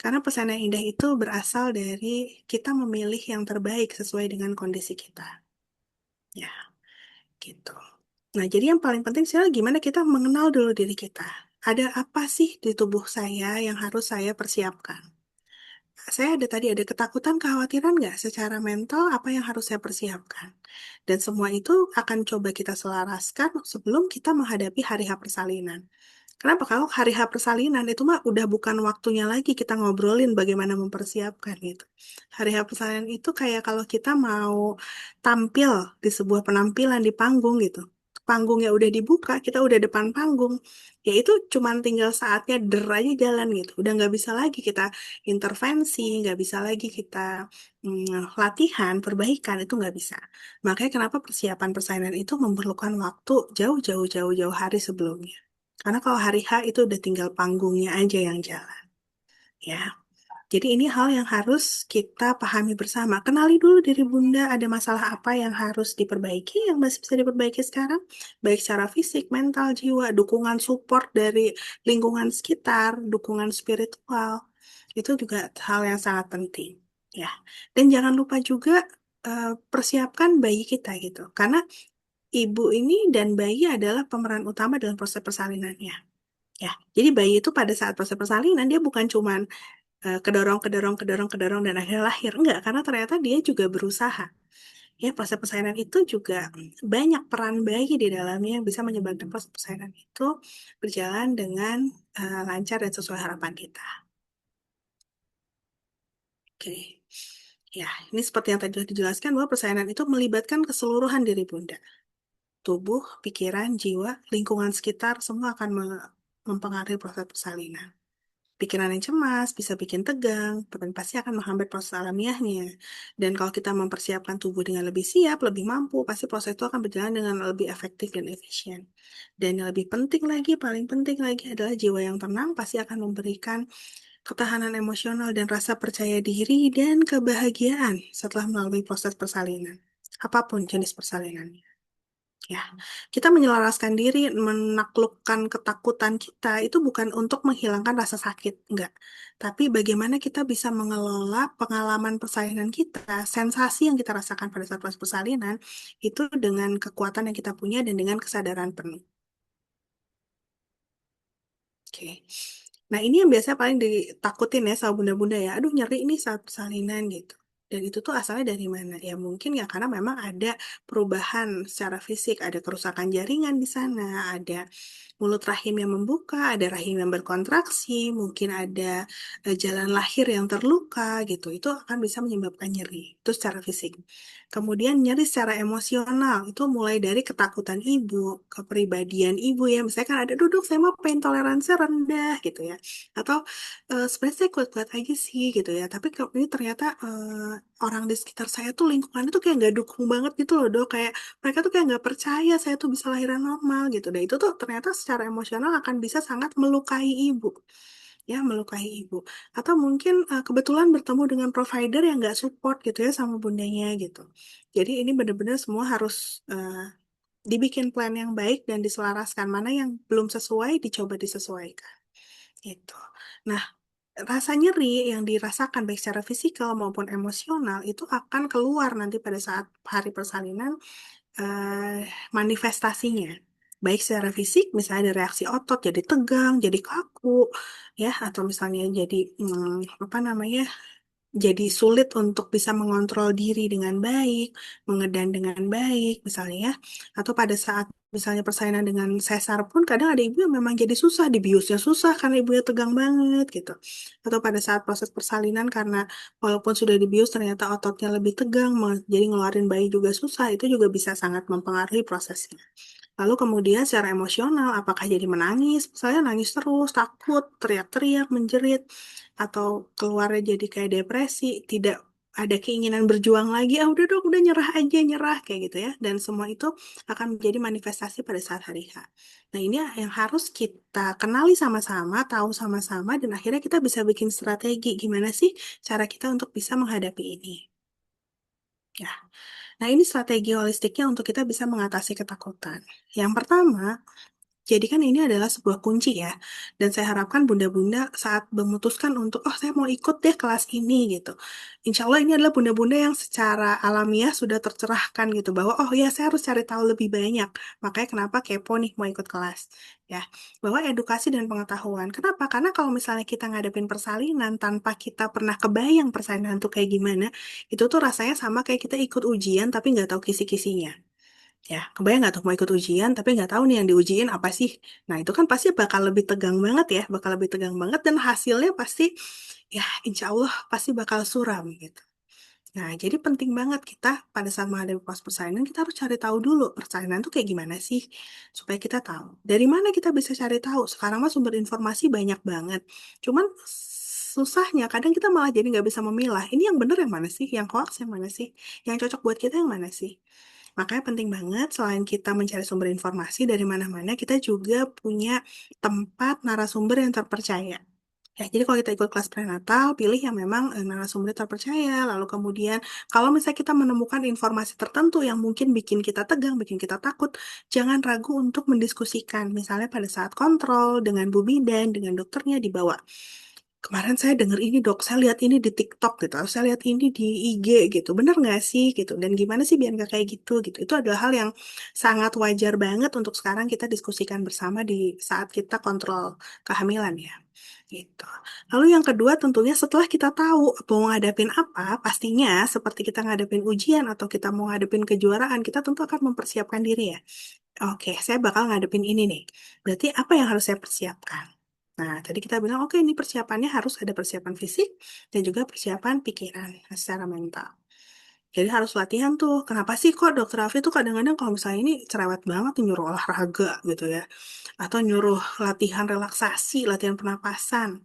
B: Karena persalinan yang indah itu berasal dari kita memilih yang terbaik sesuai dengan kondisi kita. Ya, gitu. Nah, jadi yang paling penting sih gimana kita mengenal dulu diri kita. Ada apa sih di tubuh saya yang harus saya persiapkan? Saya ada ketakutan, kekhawatiran nggak secara mental apa yang harus saya persiapkan. Dan semua itu akan coba kita selaraskan sebelum kita menghadapi hari H persalinan. Kenapa? Kalau hari H persalinan itu mah udah bukan waktunya lagi kita ngobrolin bagaimana mempersiapkan gitu. Hari H persalinan itu kayak kalau kita mau tampil di sebuah penampilan di panggung gitu. panggungnya udah dibuka, kita udah depan panggung, ya itu cuman tinggal saatnya der aja jalan gitu. Udah nggak bisa lagi kita intervensi, nggak bisa lagi kita latihan, perbaikan, itu nggak bisa. Makanya kenapa persiapan persaingan itu memerlukan waktu jauh-jauh jauh-jauh hari sebelumnya. Karena kalau hari H itu udah tinggal panggungnya aja yang jalan. Ya, jadi ini hal yang harus kita pahami bersama. Kenali dulu diri Bunda, ada masalah apa yang harus diperbaiki, yang masih bisa diperbaiki sekarang, baik secara fisik, mental, jiwa, dukungan support dari lingkungan sekitar, dukungan spiritual. Itu juga hal yang sangat penting. Ya, dan jangan lupa juga persiapkan bayi kita gitu. Karena ibu ini dan bayi adalah pemeran utama dalam proses persalinannya. Ya, jadi bayi itu pada saat proses persalinan dia bukan cuman kedorong, kedorong, kedorong, kedorong, dan akhirnya lahir. Enggak, karena ternyata dia juga berusaha. Ya, proses persalinan itu juga banyak peran bayi di dalamnya yang bisa menyebabkan proses persalinan itu berjalan dengan lancar dan sesuai harapan kita. Oke. Ya, ini seperti yang tadi sudah dijelaskan bahwa persalinan itu melibatkan keseluruhan diri Bunda. Tubuh, pikiran, jiwa, lingkungan sekitar, semua akan mempengaruhi proses persalinan. Pikiran yang cemas bisa bikin tegang, dan pasti akan menghambat proses alamiahnya. Dan kalau kita mempersiapkan tubuh dengan lebih siap, lebih mampu, pasti proses itu akan berjalan dengan lebih efektif dan efisien. Dan yang lebih penting lagi, paling penting lagi adalah jiwa yang tenang pasti akan memberikan ketahanan emosional dan rasa percaya diri dan kebahagiaan setelah melalui proses persalinan. Apapun jenis persalinannya. Ya, kita menyelaraskan diri, menaklukkan ketakutan kita itu bukan untuk menghilangkan rasa sakit, enggak. Tapi bagaimana kita bisa mengelola pengalaman persalinan kita, sensasi yang kita rasakan pada saat proses persalinan, itu dengan kekuatan yang kita punya dan dengan kesadaran penuh. Oke. Nah, ini yang biasanya paling ditakutin ya sama bunda-bunda ya. Aduh, nyeri nih saat persalinan gitu. Dan itu tuh asalnya dari mana? Ya mungkin ya karena memang ada perubahan secara fisik, ada kerusakan jaringan di sana, ada mulut rahim yang membuka, ada rahim yang berkontraksi, mungkin ada jalan lahir yang terluka gitu. Itu akan bisa menyebabkan nyeri. Itu secara fisik. Kemudian nyeri secara emosional itu mulai dari ketakutan ibu, kepribadian ibu ya. Misalnya kan ada duduk saya mau pain toleransi rendah gitu ya. Atau sebenarnya saya kuat-kuat aja sih gitu ya. Tapi kalau ini ternyata orang di sekitar saya tuh lingkungan itu kayak nggak dukung banget gitu loh dok. Kayak mereka tuh kayak nggak percaya saya tuh bisa lahiran normal gitu. Dan itu tuh ternyata secara emosional akan bisa sangat melukai ibu. Ya, melukai ibu. Atau mungkin kebetulan bertemu dengan provider yang nggak support gitu ya sama bundanya gitu. Jadi ini benar-benar semua harus dibikin plan yang baik dan diselaraskan. Mana yang belum sesuai, dicoba disesuaikan. Gitu. Nah, rasa nyeri yang dirasakan baik secara fisikal maupun emosional itu akan keluar nanti pada saat hari persalinan manifestasinya. Baik secara fisik, misalnya ada reaksi otot jadi tegang, jadi kaku, ya, atau misalnya jadi apa namanya, jadi sulit untuk bisa mengontrol diri dengan baik, mengedan dengan baik, misalnya ya. Atau pada saat misalnya persalinan dengan sesar pun kadang ada ibu yang memang jadi susah, dibiusnya susah karena ibunya tegang banget gitu. Atau pada saat proses persalinan karena walaupun sudah dibius ternyata ototnya lebih tegang, jadi ngeluarin bayi juga susah, itu juga bisa sangat mempengaruhi prosesnya. Lalu kemudian secara emosional, apakah jadi menangis, misalnya nangis terus, takut, teriak-teriak, menjerit, atau keluarnya jadi kayak depresi, tidak ada keinginan berjuang lagi, ah udah dong, udah nyerah aja, nyerah, kayak gitu ya. Dan semua itu akan menjadi manifestasi pada saat hari H. Nah ini yang harus kita kenali sama-sama, tahu sama-sama, dan akhirnya kita bisa bikin strategi gimana sih cara kita untuk bisa menghadapi ini. Ya. Nah, ini strategi holistiknya untuk kita bisa mengatasi ketakutan. Yang pertama, jadi kan ini adalah sebuah kunci ya. Dan saya harapkan bunda-bunda saat memutuskan untuk, oh saya mau ikut deh kelas ini gitu. Insya Allah ini adalah bunda-bunda yang secara alamiah sudah tercerahkan gitu. Bahwa, oh ya saya harus cari tahu lebih banyak. Makanya kenapa kepo nih mau ikut kelas. Ya, bahwa edukasi dan pengetahuan. Kenapa? Karena kalau misalnya kita ngadepin persalinan tanpa kita pernah kebayang persalinan itu kayak gimana, itu tuh rasanya sama kayak kita ikut ujian tapi nggak tahu kisi-kisinya. Ya, kebayang nggak tuh mau ikut ujian, tapi nggak tahu nih yang diujiin apa sih. Nah, itu kan pasti bakal lebih tegang banget ya, bakal lebih tegang banget dan hasilnya pasti, ya insya Allah pasti bakal suram gitu. Nah, jadi penting banget kita pada saat menghadapi pos persalinan, kita harus cari tahu dulu persalinan itu kayak gimana sih, supaya kita tahu. Dari mana kita bisa cari tahu? Sekarang mah sumber informasi banyak banget. Cuman susahnya, kadang kita malah jadi nggak bisa memilah. Ini yang bener yang mana sih? Yang hoax yang mana sih? Yang cocok buat kita yang mana sih? Makanya penting banget selain kita mencari sumber informasi dari mana-mana, kita juga punya tempat narasumber yang terpercaya. Ya, jadi kalau kita ikut kelas prenatal, pilih yang memang narasumbernya terpercaya. Lalu kemudian, kalau misalnya kita menemukan informasi tertentu yang mungkin bikin kita tegang, bikin kita takut, jangan ragu untuk mendiskusikan. Misalnya pada saat kontrol dengan Bu Bidan, dengan dokternya dibawa. Kemarin saya dengar ini dok, saya lihat ini di TikTok gitu, atau saya lihat ini di IG gitu, bener nggak sih gitu, dan gimana sih biar nggak kayak gitu gitu. Itu adalah hal yang sangat wajar banget untuk sekarang kita diskusikan bersama di saat kita kontrol kehamilan ya. Gitu. Lalu yang kedua tentunya setelah kita tahu mau ngadepin apa, pastinya seperti kita ngadepin ujian atau kita mau ngadepin kejuaraan, kita tentu akan mempersiapkan diri ya. Oke, saya bakal ngadepin ini nih. Berarti apa yang harus saya persiapkan? Nah, tadi kita bilang, oke ini persiapannya harus ada persiapan fisik dan juga persiapan pikiran secara mental. Jadi harus latihan tuh. Kenapa sih kok dokter Afi tuh kadang-kadang kalau misalnya ini cerewet banget nyuruh olahraga gitu ya. Atau nyuruh latihan relaksasi, latihan pernapasan.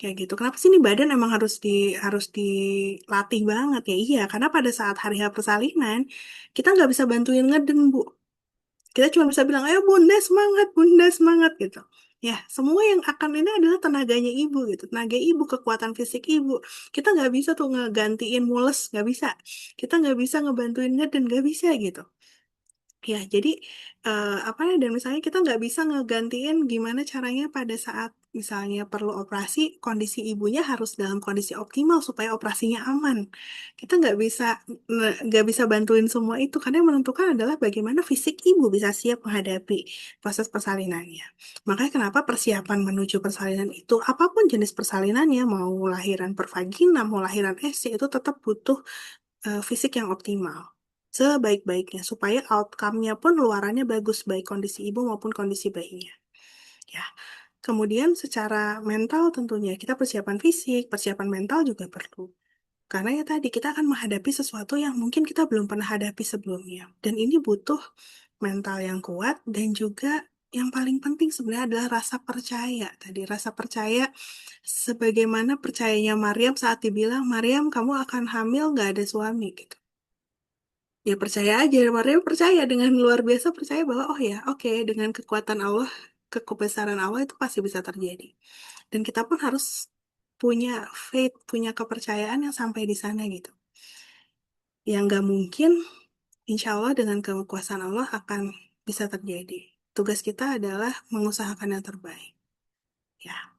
B: Kayak gitu. Kenapa sih ini badan emang harus dilatih banget ya? Iya, karena pada saat hari H persalinan, kita nggak bisa bantuin ngeden, Bu. Kita cuma bisa bilang, ayo bunda semangat gitu. Ya, semua yang akan ini adalah tenaganya ibu gitu. Tenaga ibu, kekuatan fisik ibu. Kita nggak bisa tuh ngegantiin mules, nggak bisa. Kita nggak bisa ngebantuin ngeden, nggak bisa gitu. Ya, jadi apa ya, dan misalnya kita nggak bisa ngegantiin gimana caranya pada saat misalnya perlu operasi, kondisi ibunya harus dalam kondisi optimal supaya operasinya aman. Kita nggak bisa bantuin semua itu karena yang menentukan adalah bagaimana fisik ibu bisa siap menghadapi proses persalinannya. Makanya kenapa persiapan menuju persalinan itu apapun jenis persalinannya, mau lahiran per vagina, mau lahiran SC itu tetap butuh fisik yang optimal sebaik-baiknya supaya outcome-nya pun luarannya bagus baik kondisi ibu maupun kondisi bayinya ya. Kemudian secara mental tentunya kita persiapan fisik, persiapan mental juga perlu. Karena ya tadi kita akan menghadapi sesuatu yang mungkin kita belum pernah hadapi sebelumnya. Dan ini butuh mental yang kuat dan juga yang paling penting sebenarnya adalah rasa percaya. Tadi rasa percaya sebagaimana percayanya Maryam saat dibilang, Maryam kamu akan hamil gak ada suami gitu. Ya percaya aja, Maria percaya dengan luar biasa percaya bahwa oh ya oke dengan kekuatan Allah, kebesaran Allah itu pasti bisa terjadi. Dan kita pun harus punya faith, punya kepercayaan yang sampai di sana gitu. Yang nggak mungkin, insya Allah dengan kekuasaan Allah akan bisa terjadi. Tugas kita adalah mengusahakan yang terbaik. Ya.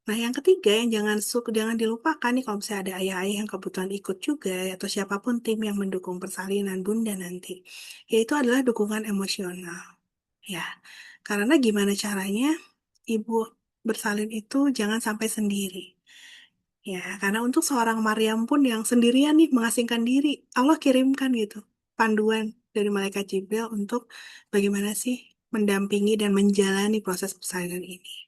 B: Nah, yang ketiga yang jangan dilupakan nih kalau misalnya ada ayah-ayah yang kebetulan ikut juga atau siapapun tim yang mendukung persalinan bunda nanti, yaitu adalah dukungan emosional. Ya, karena gimana caranya ibu bersalin itu jangan sampai sendiri. Ya, karena untuk seorang Maryam pun yang sendirian nih mengasingkan diri, Allah kirimkan gitu panduan dari malaikat Jibril untuk bagaimana sih mendampingi dan menjalani proses persalinan ini.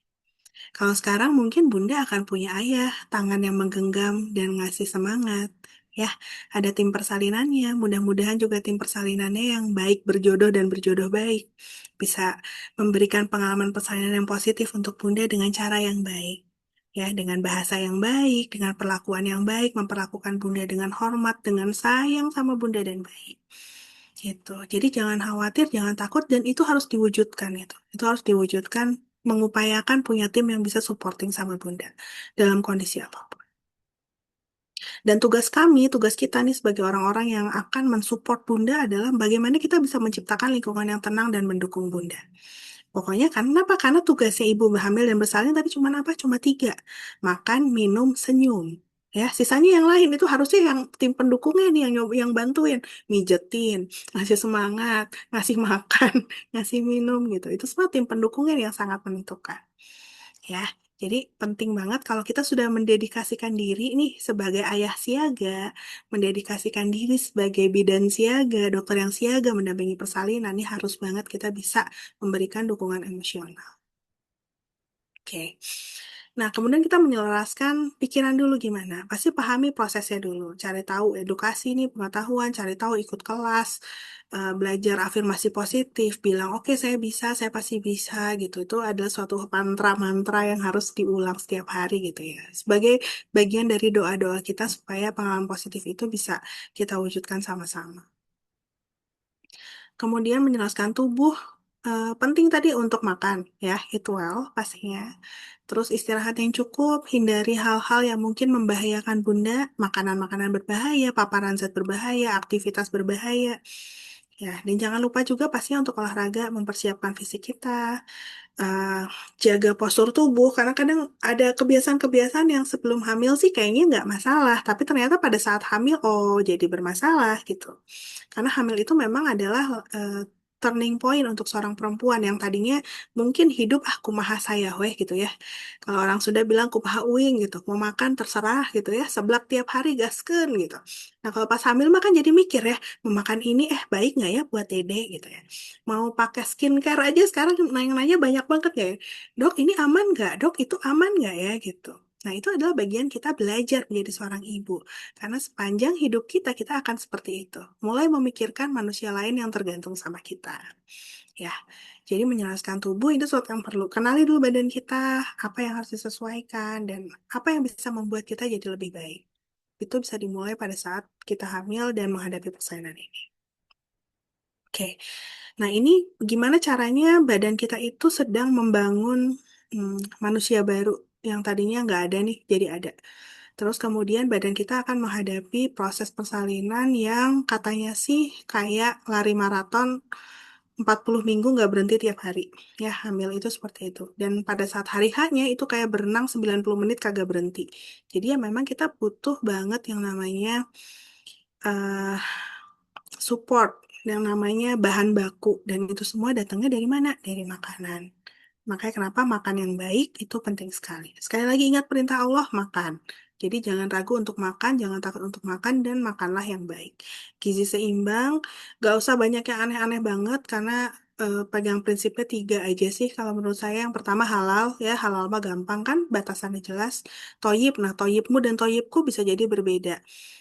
B: Kalau sekarang mungkin Bunda akan punya ayah, tangan yang menggenggam dan ngasih semangat. Ya, ada tim persalinannya. Mudah-mudahan juga tim persalinannya yang baik berjodoh dan berjodoh baik. Bisa memberikan pengalaman persalinan yang positif untuk Bunda dengan cara yang baik. Ya, dengan bahasa yang baik, dengan perlakuan yang baik, memperlakukan Bunda dengan hormat, dengan sayang sama Bunda dan baik. Gitu. Jadi jangan khawatir, jangan takut, dan itu harus diwujudkan itu. Itu harus diwujudkan, mengupayakan punya tim yang bisa supporting sama Bunda dalam kondisi apapun. Dan tugas kita nih sebagai orang-orang yang akan mensupport Bunda adalah bagaimana kita bisa menciptakan lingkungan yang tenang dan mendukung Bunda. Pokoknya kenapa? Karena tugasnya ibu hamil dan bersalin tadi cuma apa? Cuma tiga. Makan, minum, senyum. Ya, sisanya yang lain itu harusnya yang tim pendukungnya nih yang bantuin, mijetin, ngasih semangat, ngasih makan, ngasih minum gitu. Itu semua tim pendukungnya yang sangat menentukan. Ya, jadi penting banget kalau kita sudah mendedikasikan diri nih sebagai ayah siaga, mendedikasikan diri sebagai bidan siaga, dokter yang siaga mendampingi persalinan, ini harus banget kita bisa memberikan dukungan emosional. Oke. Nah, kemudian kita menyelaraskan pikiran dulu gimana. Pasti pahami prosesnya dulu. Cari tahu edukasi nih, pengetahuan, cari tahu ikut kelas, belajar afirmasi positif, bilang oke saya bisa, saya pasti bisa gitu. Itu adalah suatu mantra-mantra yang harus diulang setiap hari gitu ya. Sebagai bagian dari doa-doa kita supaya pengalaman positif itu bisa kita wujudkan sama-sama. Kemudian menjelaskan tubuh penting tadi untuk makan ya, eat well pastinya. Terus istirahat yang cukup, hindari hal-hal yang mungkin membahayakan Bunda, makanan-makanan berbahaya, paparan zat berbahaya, aktivitas berbahaya. Ya, dan jangan lupa juga pastinya untuk olahraga, mempersiapkan fisik kita, eh, jaga postur tubuh, karena kadang ada kebiasaan-kebiasaan yang sebelum hamil sih kayaknya nggak masalah, tapi ternyata pada saat hamil, oh jadi bermasalah gitu. Karena hamil itu memang adalah turning point untuk seorang perempuan yang tadinya mungkin hidup kumaha saya weh gitu ya. Kalau orang sudah bilang kumaha uing gitu, mau makan terserah gitu ya, seblak tiap hari gaskeun gitu. Nah kalau pas hamil mah kan jadi mikir ya, mau makan ini baik nggak ya buat dede gitu ya. Mau pakai skincare aja sekarang nanya-nanya banyak banget ya. Dok ini aman nggak? Dok itu aman nggak ya gitu. Nah itu adalah bagian kita belajar menjadi seorang ibu. Karena sepanjang hidup kita, kita akan seperti itu. Mulai memikirkan manusia lain yang tergantung sama kita. Ya, jadi menjelaskan tubuh itu sesuatu yang perlu. Kenali dulu badan kita, apa yang harus disesuaikan, dan apa yang bisa membuat kita jadi lebih baik. Itu bisa dimulai pada saat kita hamil dan menghadapi persalinan ini. Oke, nah ini gimana caranya badan kita itu sedang membangun manusia baru yang tadinya nggak ada nih, jadi ada. Terus kemudian badan kita akan menghadapi proses persalinan yang katanya sih kayak lari maraton 40 minggu nggak berhenti tiap hari. Ya, hamil itu seperti itu. Dan pada saat hari H-nya itu kayak berenang 90 menit kagak berhenti. Jadi ya memang kita butuh banget yang namanya eh, support, yang namanya bahan baku. Dan itu semua datangnya dari mana? Dari makanan. Makanya kenapa makan yang baik itu penting sekali. Sekali lagi ingat perintah Allah, makan. Jadi jangan ragu untuk makan, jangan takut untuk makan, dan makanlah yang baik. Gizi seimbang, gak usah banyak yang aneh-aneh banget, karena pegang prinsipnya tiga aja sih kalau menurut saya. Yang pertama halal, ya halal mah gampang kan, batasannya jelas. Toyib, nah toyibmu dan toyibku bisa jadi berbeda.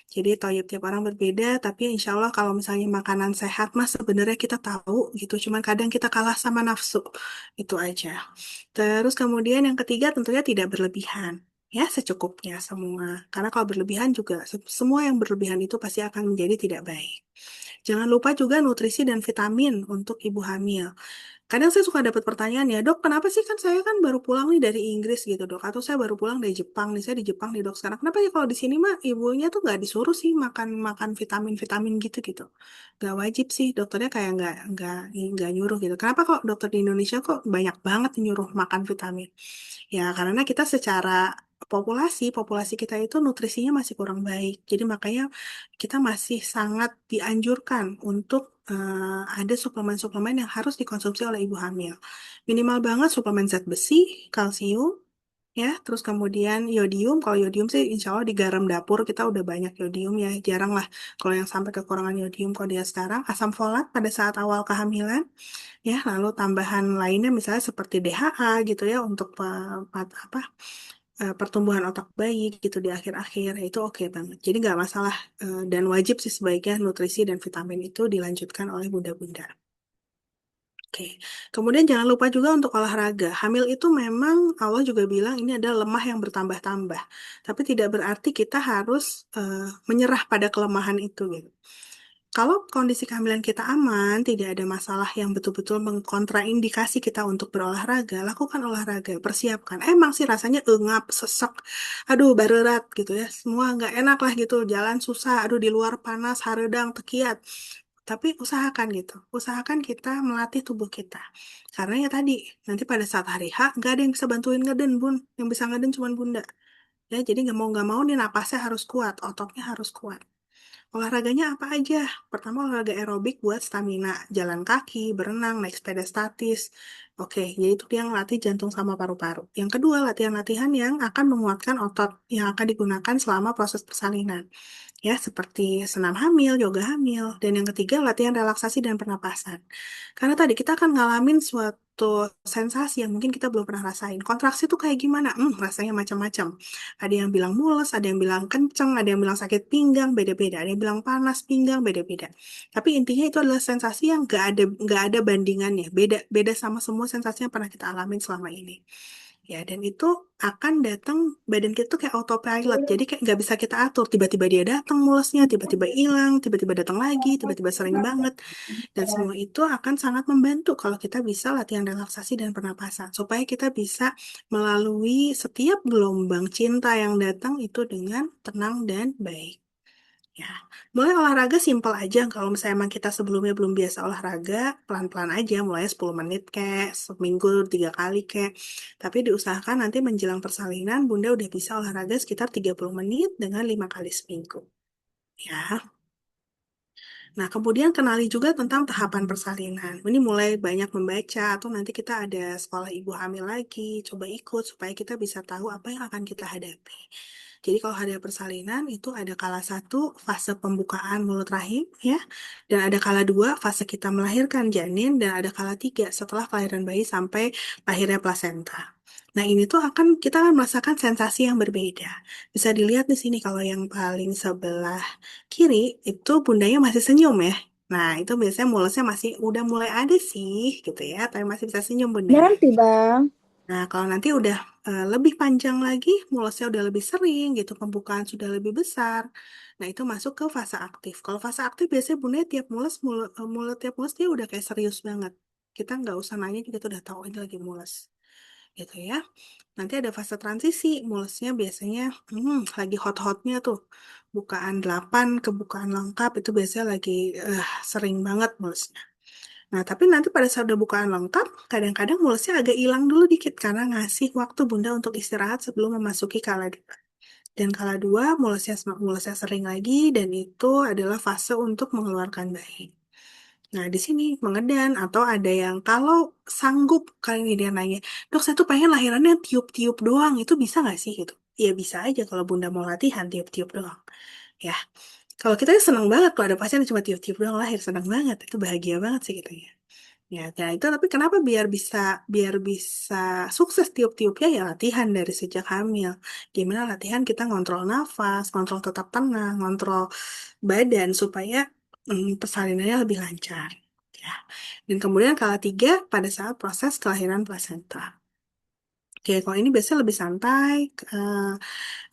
B: Jadi toyib tiap orang berbeda, tapi insya Allah kalau misalnya makanan sehat mah sebenarnya kita tahu gitu, cuman kadang kita kalah sama nafsu. Itu aja. Terus kemudian yang ketiga tentunya tidak berlebihan. Ya, secukupnya semua. Karena kalau berlebihan juga, semua yang berlebihan itu pasti akan menjadi tidak baik. Jangan lupa juga nutrisi dan vitamin untuk ibu hamil. Kadang saya suka dapat pertanyaan ya, dok, kenapa sih kan saya kan baru pulang nih dari Inggris gitu dok, atau saya baru pulang dari Jepang nih, saya di Jepang nih dok sekarang. Kenapa ya kalau di sini mah ibunya tuh nggak disuruh sih makan makan vitamin-vitamin gitu gitu, nggak wajib sih dokternya kayak nggak nyuruh gitu. Kenapa kok dokter di Indonesia kok banyak banget nyuruh makan vitamin? Ya karena kita secara populasi kita itu nutrisinya masih kurang baik. Jadi makanya kita masih sangat dianjurkan untuk ada suplemen-suplemen yang harus dikonsumsi oleh ibu hamil. Minimal banget suplemen zat besi, kalsium, ya, terus kemudian yodium. Kalau yodium sih insya Allah di garam dapur kita udah banyak yodium ya. Jarang lah kalau yang sampai kekurangan yodium kalau dia sekarang. Asam folat pada saat awal kehamilan, ya. Lalu tambahan lainnya misalnya seperti DHA gitu ya untuk pertumbuhan otak bayi gitu di akhir-akhir itu oke banget. Jadi nggak masalah dan wajib sih sebaiknya nutrisi dan vitamin itu dilanjutkan oleh bunda-bunda. Oke, kemudian jangan lupa juga untuk olahraga. Hamil itu memang Allah juga bilang ini adalah lemah yang bertambah-tambah. Tapi tidak berarti kita harus menyerah pada kelemahan itu gitu. Kalau kondisi kehamilan kita aman, tidak ada masalah yang betul-betul mengkontraindikasi kita untuk berolahraga, lakukan olahraga, persiapkan. Emang sih rasanya engap, sesek, aduh barerat gitu ya, semua nggak enak lah gitu, jalan susah, aduh di luar panas, haredang, tekiat. Tapi usahakan gitu, usahakan kita melatih tubuh kita. Karena ya tadi, nanti pada saat hari H, nggak ada yang bisa bantuin ngeden, Bun. Yang bisa ngeden cuma Bunda. Ya, jadi nggak mau nih napasnya harus kuat, ototnya harus kuat. Olahraganya apa aja? Pertama olahraga aerobik buat stamina, jalan kaki, berenang, naik sepeda statis. Oke, yaitu dia ngelatih jantung sama paru-paru. Yang kedua, latihan-latihan yang akan menguatkan otot yang akan digunakan selama proses persalinan. Ya, seperti senam hamil, yoga hamil. Dan yang ketiga, latihan relaksasi dan pernapasan. Karena tadi kita akan ngalamin suatu sensasi yang mungkin kita belum pernah rasain. Kontraksi itu kayak gimana? Rasanya macam-macam. Ada yang bilang mules, ada yang bilang kenceng, ada yang bilang sakit pinggang, beda-beda. Ada yang bilang panas pinggang, beda-beda. Tapi intinya itu adalah sensasi yang gak ada bandingannya. Beda, beda sama semua sensasi yang pernah kita alamin selama ini. Ya, dan itu akan datang, badan kita tuh kayak autopilot. Jadi kayak nggak bisa kita atur. Tiba-tiba dia datang mulusnya, tiba-tiba hilang, tiba-tiba datang lagi, tiba-tiba sering banget. Dan semua itu akan sangat membantu kalau kita bisa latihan relaksasi dan pernapasan. Supaya kita bisa melalui setiap gelombang cinta yang datang itu dengan tenang dan baik. Ya, mulai olahraga simpel aja. Kalau misalnya emang kita sebelumnya belum biasa olahraga, pelan-pelan aja. Mulai 10 menit kek, seminggu 3 kali kek. Tapi diusahakan nanti menjelang persalinan, Bunda udah bisa olahraga sekitar 30 menit dengan 5 kali seminggu. Ya, nah, kemudian kenali juga tentang tahapan persalinan. Ini mulai banyak membaca, atau nanti kita ada sekolah ibu hamil lagi, coba ikut supaya kita bisa tahu apa yang akan kita hadapi. Jadi kalau hari persalinan itu ada kala satu fase pembukaan mulut rahim ya, dan ada kala dua fase kita melahirkan janin, dan ada kala tiga setelah kelahiran bayi sampai lahirnya plasenta. Nah ini tuh kita akan merasakan sensasi yang berbeda. Bisa dilihat di sini kalau yang paling sebelah kiri itu bundanya masih senyum ya. Nah itu biasanya mulusnya masih udah mulai ada sih gitu ya, tapi masih bisa senyum bundanya.
C: Nanti bang,
B: Nah, kalau nanti udah lebih panjang lagi, mulusnya udah lebih sering gitu, pembukaan sudah lebih besar. Nah, itu masuk ke fase aktif. Kalau fase aktif biasanya bunda tiap mulut tiap mulus dia udah kayak serius banget. Kita nggak usah nanya juga tuh udah tahu ini lagi mules. Gitu ya. Nanti ada fase transisi, mulusnya biasanya lagi hot-hotnya tuh. Bukaan 8 ke bukaan lengkap itu biasanya lagi sering banget mulusnya. Nah, tapi nanti pada saat udah bukaan lengkap, kadang-kadang mulusnya agak hilang dulu dikit karena ngasih waktu Bunda untuk istirahat sebelum memasuki kala dua. Dan kala dua mulusnya sering lagi dan itu adalah fase untuk mengeluarkan bayi. Nah, di sini mengedan atau ada yang kalau sanggup kali ini dia nanya, dok saya tuh pengen lahirannya tiup-tiup doang, itu bisa nggak sih gitu? Ya bisa aja kalau Bunda mau latihan tiup-tiup doang. Ya, kalau kita seneng banget kalau ada pasien yang cuma tiup-tiup doang lahir, seneng banget, itu bahagia banget sih gitu ya. Ya, nah itu tapi kenapa biar bisa sukses tiup-tiupnya ya latihan dari sejak hamil. Gimana latihan kita ngontrol nafas, ngontrol tetap tenang, ngontrol badan supaya persalinannya lebih lancar. Ya. Dan kemudian kala tiga pada saat proses kelahiran plasenta. Oke, kalau ini biasanya lebih santai,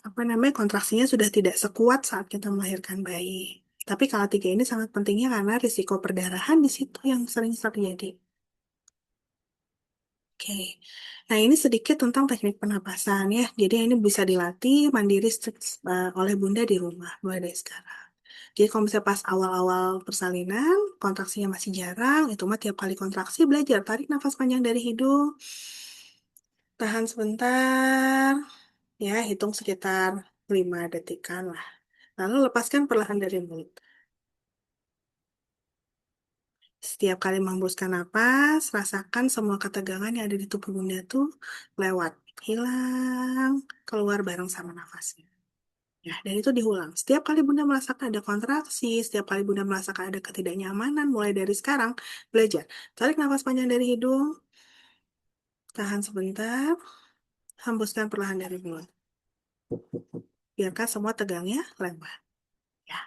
B: apa namanya kontraksinya sudah tidak sekuat saat kita melahirkan bayi. Tapi kala tiga ini sangat pentingnya karena risiko perdarahan di situ yang sering terjadi. Oke, nah ini sedikit tentang teknik pernapasan ya. Jadi ini bisa dilatih mandiri oleh Bunda di rumah mulai dari sekarang. Jadi kalau misalnya pas awal-awal persalinan, kontraksinya masih jarang, itu mah tiap kali kontraksi belajar tarik nafas panjang dari hidung, tahan sebentar, ya hitung sekitar 5 detikan lah. Lalu lepaskan perlahan dari mulut. Setiap kali menghembuskan napas, rasakan semua ketegangan yang ada di tubuh Bunda tuh lewat, hilang, keluar bareng sama nafasnya. Ya, dan itu diulang. Setiap kali Bunda merasakan ada kontraksi, setiap kali Bunda merasakan ada ketidaknyamanan, mulai dari sekarang, belajar. Tarik nafas panjang dari hidung, tahan sebentar, hembuskan perlahan dari mulut. Biarkan semua tegangnya lewat. Ya.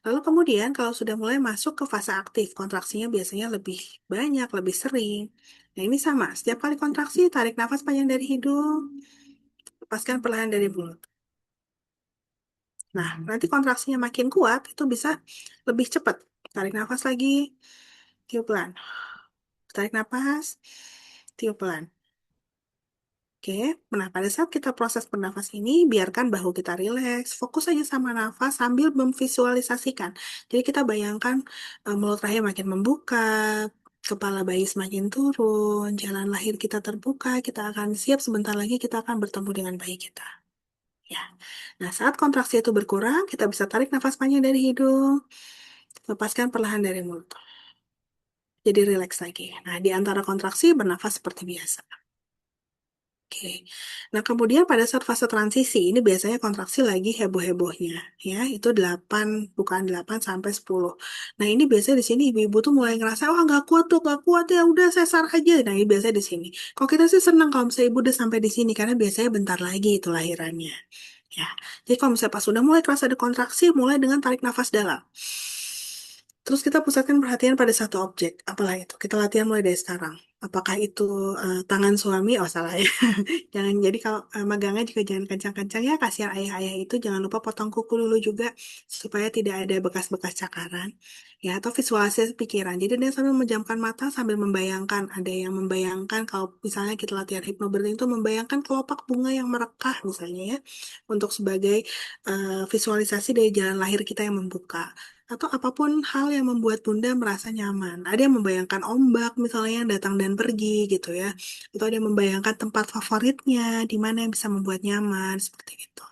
B: Lalu kemudian kalau sudah mulai masuk ke fase aktif, kontraksinya biasanya lebih banyak, lebih sering. Nah ini sama, setiap kali kontraksi tarik nafas panjang dari hidung, lepaskan perlahan dari mulut. Nah, nanti kontraksinya makin kuat, itu bisa lebih cepat. Tarik nafas lagi, tiup pelan. Tarik nafas, tiup pelan. Oke, nah pada saat kita proses bernafas ini, biarkan bahu kita rileks, fokus aja sama nafas sambil memvisualisasikan. Jadi kita bayangkan mulut rahim makin membuka, kepala bayi semakin turun, jalan lahir kita terbuka, kita akan siap sebentar lagi kita akan bertemu dengan bayi kita. Ya. Nah, saat kontraksi itu berkurang, kita bisa tarik nafas panjang dari hidung, lepaskan perlahan dari mulut. jadi rileks lagi. Nah, di antara kontraksi bernafas seperti biasa. Oke. Nah, kemudian pada saat fase transisi, ini biasanya kontraksi lagi heboh-hebohnya, ya. Itu 8 bukan 8 sampai 10. Nah, ini biasanya di sini ibu-ibu tuh mulai ngerasa, wah nggak kuat tuh, nggak kuat ya, udah sesar aja. Nah, ini biasanya di sini. Kalau kita sih senang kalau misalnya ibu udah sampai di sini, karena biasanya bentar lagi itu lahirannya. Ya. Jadi kalau misalnya pas udah mulai kerasa ada kontraksi, mulai dengan tarik nafas dalam. Terus kita pusatkan perhatian pada satu objek. Apalah itu? Kita latihan mulai dari sekarang. Apakah itu tangan suami? Oh, salah ya. Jangan, jadi kalau megangnya juga jangan kencang-kencang ya. Kasihan ayah-ayah itu. Jangan lupa potong kuku dulu juga supaya tidak ada bekas-bekas cakaran. Ya, atau visualisasi pikiran. Jadi dia sambil menjamkan mata sambil membayangkan. Ada yang membayangkan kalau misalnya kita latihan hypnobirthing itu membayangkan kelopak bunga yang merekah misalnya ya. Untuk sebagai visualisasi dari jalan lahir kita yang membuka atau apapun hal yang membuat Bunda merasa nyaman. Ada yang membayangkan ombak misalnya yang datang dan pergi gitu ya. Atau ada yang membayangkan tempat favoritnya di mana yang bisa membuat nyaman seperti itu.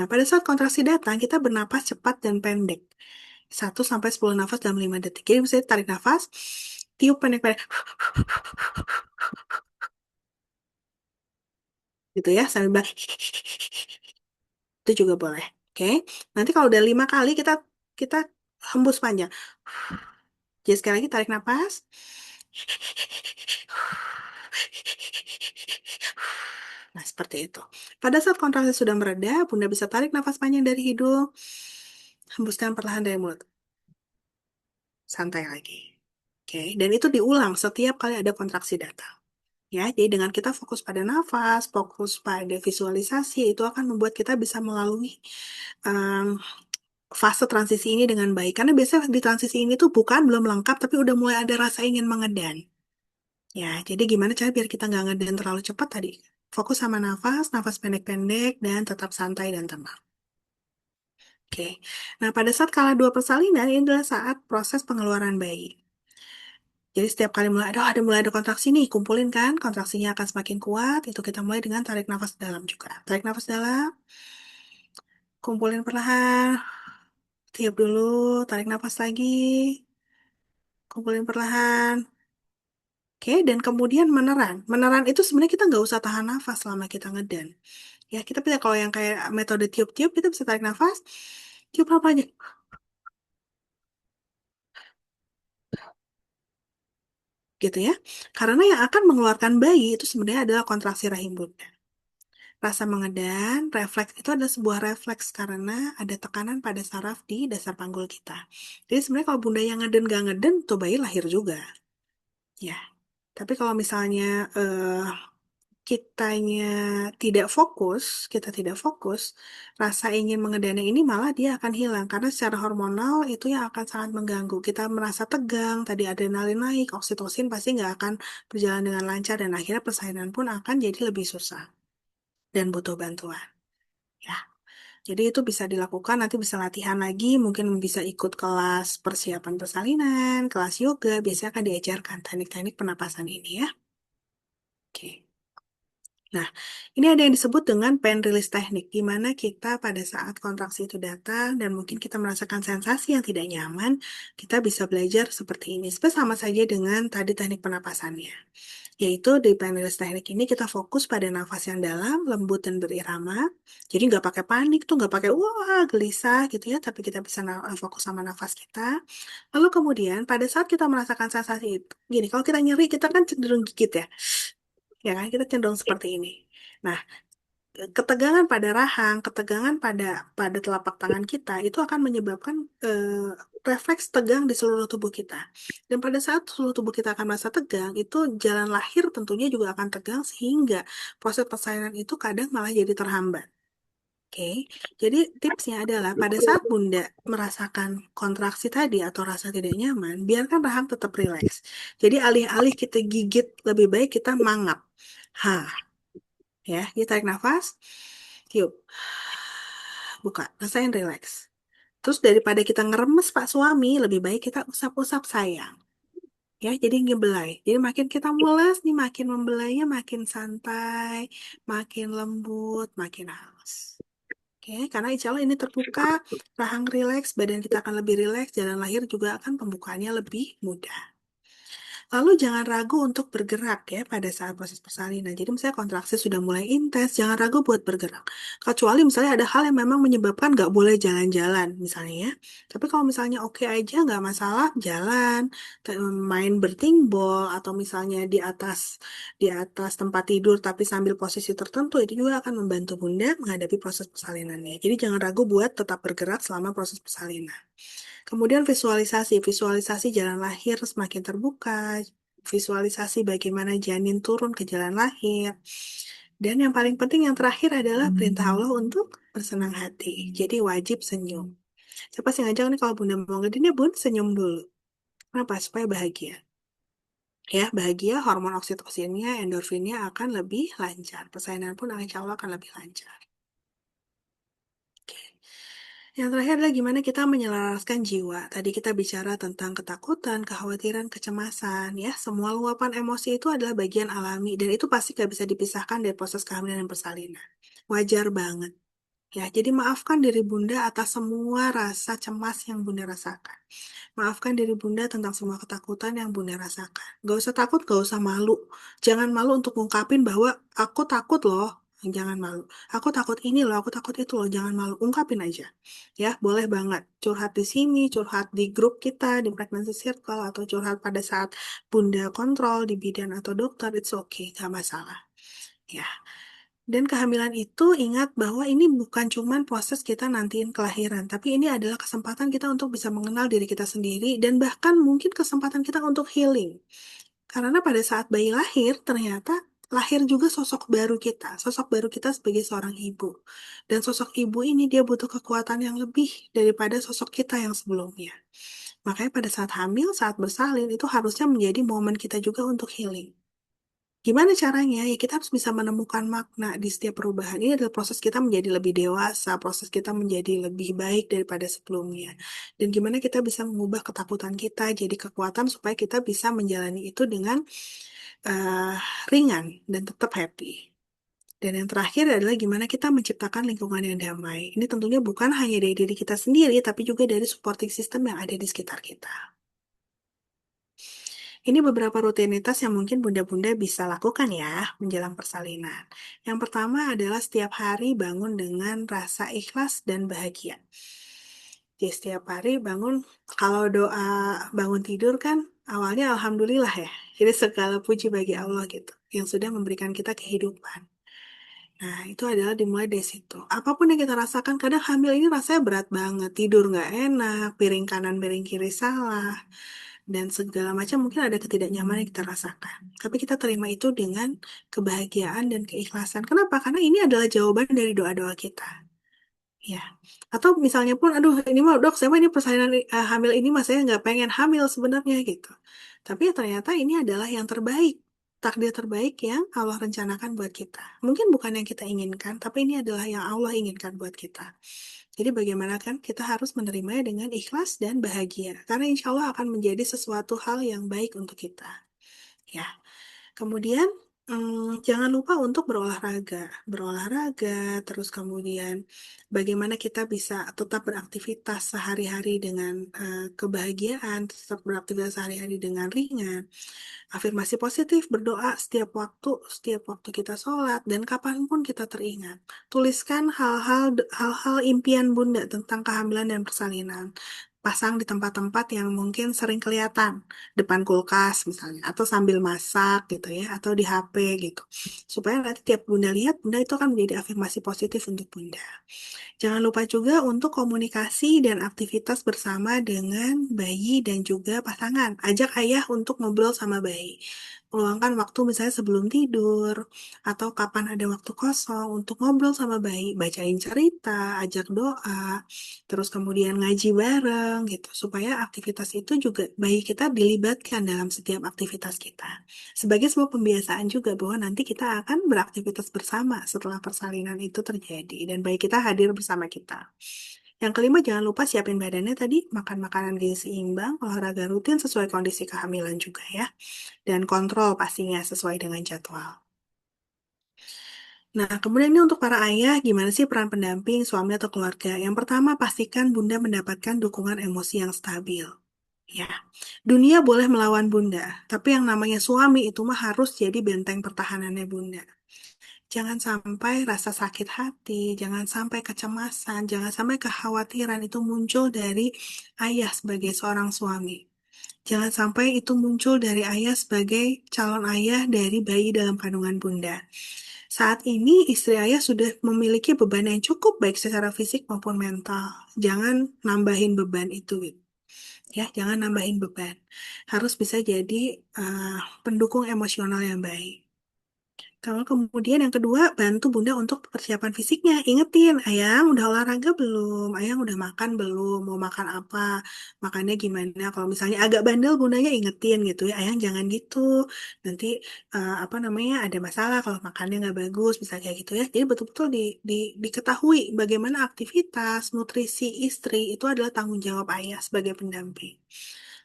B: Nah, pada saat kontraksi datang, kita bernapas cepat dan pendek. 1 sampai 10 nafas dalam 5 detik. Jadi misalnya tarik nafas, tiup pendek-pendek gitu ya, sambil bilang itu juga boleh. Oke. Nanti kalau udah 5 kali kita kita hembus panjang. Jadi sekali lagi tarik nafas. Nah, seperti itu. Pada saat kontraksi sudah mereda, Bunda bisa tarik nafas panjang dari hidung, hembuskan perlahan dari mulut. Santai lagi. Oke, dan itu diulang setiap kali ada kontraksi datang. Ya, jadi dengan kita fokus pada nafas, fokus pada visualisasi, itu akan membuat kita bisa melalui em, fase transisi ini dengan baik. Karena biasanya di transisi ini tuh bukan belum lengkap, tapi udah mulai ada rasa ingin mengedan. Ya, jadi gimana cara biar kita nggak ngedan terlalu cepat tadi? Fokus sama nafas, nafas pendek-pendek, dan tetap santai dan tenang. Oke. Nah, pada saat kala dua persalinan, ini adalah saat proses pengeluaran bayi. Jadi setiap kali mulai ada kontraksi nih, kumpulin kan, kontraksinya akan semakin kuat. Itu kita mulai dengan tarik nafas dalam juga. Tarik nafas dalam, kumpulin perlahan, tiup dulu, tarik nafas lagi, kumpulin perlahan. Oke, dan kemudian meneran. Meneran itu sebenarnya kita nggak usah tahan nafas selama kita ngedan. Ya, kita bisa kalau yang kayak metode tiup-tiup, kita bisa tarik nafas, tiup apa aja, gitu ya. Karena yang akan mengeluarkan bayi itu sebenarnya adalah kontraksi rahim bunda. Rasa mengedan, refleks itu adalah sebuah refleks karena ada tekanan pada saraf di dasar panggul kita. Jadi sebenarnya kalau bunda yang ngeden gak ngeden, tuh bayi lahir juga. Ya, tapi kalau misalnya eh, kitanya kita tidak fokus, rasa ingin mengedannya ini malah dia akan hilang karena secara hormonal itu yang akan sangat mengganggu. Kita merasa tegang, tadi adrenalin naik, oksitosin pasti nggak akan berjalan dengan lancar dan akhirnya persalinan pun akan jadi lebih susah dan butuh bantuan. Ya, jadi itu bisa dilakukan, nanti bisa latihan lagi, mungkin bisa ikut kelas persiapan persalinan, kelas yoga, biasanya akan diajarkan teknik-teknik pernapasan ini ya. Oke. Nah, ini ada yang disebut dengan pain release teknik, di mana kita pada saat kontraksi itu datang dan mungkin kita merasakan sensasi yang tidak nyaman, kita bisa belajar seperti ini. Sebenarnya sama saja dengan tadi teknik penapasannya. Yaitu di pain release teknik ini kita fokus pada nafas yang dalam, lembut dan berirama. Jadi nggak pakai panik tuh, nggak pakai wah gelisah gitu ya, tapi kita bisa fokus sama nafas kita. Lalu kemudian pada saat kita merasakan sensasi itu, gini, kalau kita nyeri kita kan cenderung gigit ya. Ya kan, kita cenderung seperti ini. Nah, ketegangan pada rahang, ketegangan pada telapak tangan kita itu akan menyebabkan refleks tegang di seluruh tubuh kita. Dan pada saat seluruh tubuh kita akan merasa tegang, itu jalan lahir tentunya juga akan tegang sehingga proses persalinan itu kadang malah jadi terhambat. Oke, jadi tipsnya adalah pada saat Bunda merasakan kontraksi tadi atau rasa tidak nyaman, biarkan rahang tetap rileks. Jadi alih-alih kita gigit, lebih baik kita mangap. Hah, ya, kita tarik nafas, tiup, buka, rasain rileks. Terus daripada kita ngeremes Pak Suami, lebih baik kita usap-usap sayang. Ya, jadi ngebelai. Jadi makin kita mules nih, makin membelainya makin santai, makin lembut, makin halus. Oke, karena insya Allah ini terbuka, rahang rileks, badan kita akan lebih rileks, jalan lahir juga akan pembukaannya lebih mudah. Lalu jangan ragu untuk bergerak ya pada saat proses persalinan. Jadi misalnya kontraksi sudah mulai intens, jangan ragu buat bergerak. Kecuali misalnya ada hal yang memang menyebabkan nggak boleh jalan-jalan misalnya ya. Tapi kalau misalnya oke aja nggak masalah, jalan, main bertimbol atau misalnya di atas tempat tidur tapi sambil posisi tertentu itu juga akan membantu Bunda menghadapi proses persalinannya. Jadi jangan ragu buat tetap bergerak selama proses persalinan. Kemudian visualisasi, visualisasi jalan lahir semakin terbuka, visualisasi bagaimana janin turun ke jalan lahir. Dan yang paling penting yang terakhir adalah perintah Allah untuk bersenang hati. Jadi wajib senyum. Siapa sih ngajak nih kalau Bunda mau ngedin ya Bun, senyum dulu. Kenapa? Supaya bahagia. Ya, bahagia hormon oksitosinnya, endorfinnya akan lebih lancar. Persalinan pun insya Allah akan lebih lancar. Oke. Yang terakhir adalah gimana kita menyelaraskan jiwa. Tadi kita bicara tentang ketakutan, kekhawatiran, kecemasan, ya. Semua luapan emosi itu adalah bagian alami dan itu pasti gak bisa dipisahkan dari proses kehamilan dan persalinan. Wajar banget. Ya, jadi maafkan diri Bunda atas semua rasa cemas yang Bunda rasakan. Maafkan diri Bunda tentang semua ketakutan yang Bunda rasakan. Gak usah takut, gak usah malu. Jangan malu untuk ngungkapin bahwa aku takut loh. Jangan malu. Aku takut ini loh, aku takut itu loh. Jangan malu. Ungkapin aja. Ya, boleh banget. Curhat di sini, curhat di grup kita, di pregnancy circle, atau curhat pada saat Bunda kontrol di bidan atau dokter. It's okay, gak masalah. Ya, dan kehamilan itu ingat bahwa ini bukan cuman proses kita nantiin kelahiran, tapi ini adalah kesempatan kita untuk bisa mengenal diri kita sendiri dan bahkan mungkin kesempatan kita untuk healing. Karena pada saat bayi lahir, ternyata lahir juga sosok baru kita, sosok baru kita sebagai seorang ibu. Dan sosok ibu ini dia butuh kekuatan yang lebih daripada sosok kita yang sebelumnya. Makanya pada saat hamil, saat bersalin, itu harusnya menjadi momen kita juga untuk healing. Gimana caranya? Ya kita harus bisa menemukan makna di setiap perubahan. Ini adalah proses kita menjadi lebih dewasa, proses kita menjadi lebih baik daripada sebelumnya. Dan gimana kita bisa mengubah ketakutan kita jadi kekuatan supaya kita bisa menjalani itu dengan eh, ringan dan tetap happy. Dan yang terakhir adalah gimana kita menciptakan lingkungan yang damai. Ini tentunya bukan hanya dari diri kita sendiri, tapi juga dari supporting system yang ada di sekitar kita. Ini beberapa rutinitas yang mungkin bunda-bunda bisa lakukan ya menjelang persalinan. Yang pertama adalah setiap hari bangun dengan rasa ikhlas dan bahagia. Jadi setiap hari bangun, kalau doa bangun tidur kan awalnya Alhamdulillah ya. Jadi segala puji bagi Allah gitu, yang sudah memberikan kita kehidupan. Nah, itu adalah dimulai dari situ. Apapun yang kita rasakan, kadang hamil ini rasanya berat banget. Tidur nggak enak, piring kanan, piring kiri salah, dan segala macam mungkin ada ketidaknyamanan yang kita rasakan. Tapi kita terima itu dengan kebahagiaan dan keikhlasan. Kenapa? Karena ini adalah jawaban dari doa-doa kita. Ya, atau misalnya pun, aduh ini mah dok, saya mah ini persalinan hamil ini mas saya nggak pengen hamil sebenarnya gitu. Tapi ya ternyata ini adalah yang terbaik, takdir terbaik yang Allah rencanakan buat kita. Mungkin bukan yang kita inginkan, tapi ini adalah yang Allah inginkan buat kita. Jadi bagaimana kan kita harus menerimanya dengan ikhlas dan bahagia, karena insya Allah akan menjadi sesuatu hal yang baik untuk kita. Ya. Kemudian, jangan lupa untuk berolahraga. Berolahraga, terus kemudian bagaimana kita bisa tetap beraktivitas sehari-hari dengan kebahagiaan, tetap beraktivitas sehari-hari dengan ringan. Afirmasi positif, berdoa setiap waktu kita sholat, dan kapanpun kita teringat. Tuliskan hal-hal impian Bunda tentang kehamilan dan persalinan. Pasang di tempat-tempat yang mungkin sering kelihatan, depan kulkas misalnya, atau sambil masak gitu ya, atau di HP gitu. Supaya nanti tiap Bunda lihat, Bunda itu akan menjadi afirmasi positif untuk Bunda. Jangan lupa juga untuk komunikasi dan aktivitas bersama dengan bayi dan juga pasangan. Ajak ayah untuk ngobrol sama bayi. Meluangkan waktu misalnya sebelum tidur, atau kapan ada waktu kosong untuk ngobrol sama bayi, bacain cerita, ajak doa, terus kemudian ngaji bareng gitu, supaya aktivitas itu juga bayi kita dilibatkan dalam setiap aktivitas kita. Sebagai sebuah pembiasaan juga bahwa nanti kita akan beraktivitas bersama setelah persalinan itu terjadi dan bayi kita hadir bersama kita. Yang kelima, jangan lupa siapin badannya tadi, makan makanan gizi seimbang, olahraga rutin sesuai kondisi kehamilan juga ya, dan kontrol pastinya sesuai dengan jadwal. Nah, kemudian ini untuk para ayah, gimana sih peran pendamping, suami atau keluarga? Yang pertama, pastikan Bunda mendapatkan dukungan emosi yang stabil. Ya, dunia boleh melawan Bunda, tapi yang namanya suami itu mah harus jadi benteng pertahanannya Bunda. Jangan sampai rasa sakit hati, jangan sampai kecemasan, jangan sampai kekhawatiran itu muncul dari ayah sebagai seorang suami. Jangan sampai itu muncul dari ayah sebagai calon ayah dari bayi dalam kandungan Bunda. Saat ini istri ayah sudah memiliki beban yang cukup baik secara fisik maupun mental. Jangan nambahin beban itu, gitu. Ya, jangan nambahin beban. Harus bisa jadi eh, pendukung emosional yang baik. Kalau kemudian yang kedua, bantu Bunda untuk persiapan fisiknya. Ingetin, Ayang udah olahraga belum? Ayang udah makan belum? Mau makan apa? Makannya gimana? Kalau misalnya agak bandel, Bundanya ingetin gitu ya. Ayang jangan gitu. Nanti apa namanya ada masalah kalau makannya nggak bagus, bisa kayak gitu ya. Jadi betul-betul diketahui bagaimana aktivitas, nutrisi istri itu adalah tanggung jawab ayah sebagai pendamping.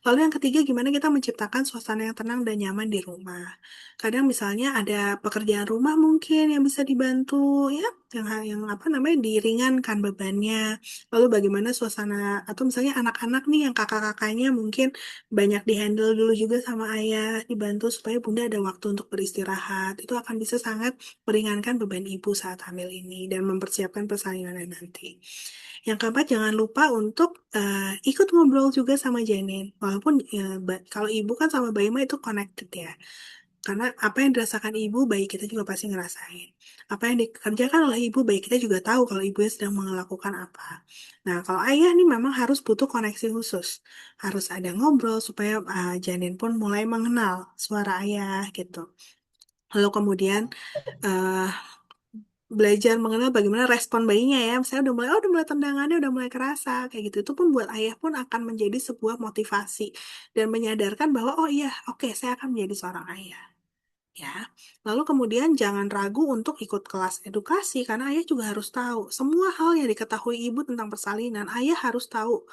B: Lalu yang ketiga, gimana kita menciptakan suasana yang tenang dan nyaman di rumah. Kadang misalnya ada pekerjaan rumah mungkin yang bisa dibantu ya, yang apa namanya diringankan bebannya. Lalu bagaimana suasana atau misalnya anak-anak nih yang kakak-kakaknya mungkin banyak dihandle dulu juga sama ayah, dibantu supaya Bunda ada waktu untuk beristirahat. Itu akan bisa sangat meringankan beban ibu saat hamil ini dan mempersiapkan persalinannya nanti. Yang keempat, jangan lupa untuk ikut ngobrol juga sama janin. Walaupun kalau ibu kan sama bayi mah itu connected ya. Karena apa yang dirasakan ibu, bayi kita juga pasti ngerasain. Apa yang dikerjakan oleh ibu, bayi kita juga tahu kalau ibunya sedang melakukan apa. Nah, kalau ayah nih memang harus butuh koneksi khusus. Harus ada ngobrol supaya janin pun mulai mengenal suara ayah gitu. Lalu kemudian eh, belajar mengenal bagaimana respon bayinya ya. Misalnya udah mulai tendangannya udah mulai kerasa kayak gitu. Itu pun buat ayah pun akan menjadi sebuah motivasi dan menyadarkan bahwa oh iya, oke, saya akan menjadi seorang ayah. Ya, lalu kemudian jangan ragu untuk ikut kelas edukasi karena ayah juga harus tahu semua hal yang diketahui ibu tentang persalinan, ayah harus tahu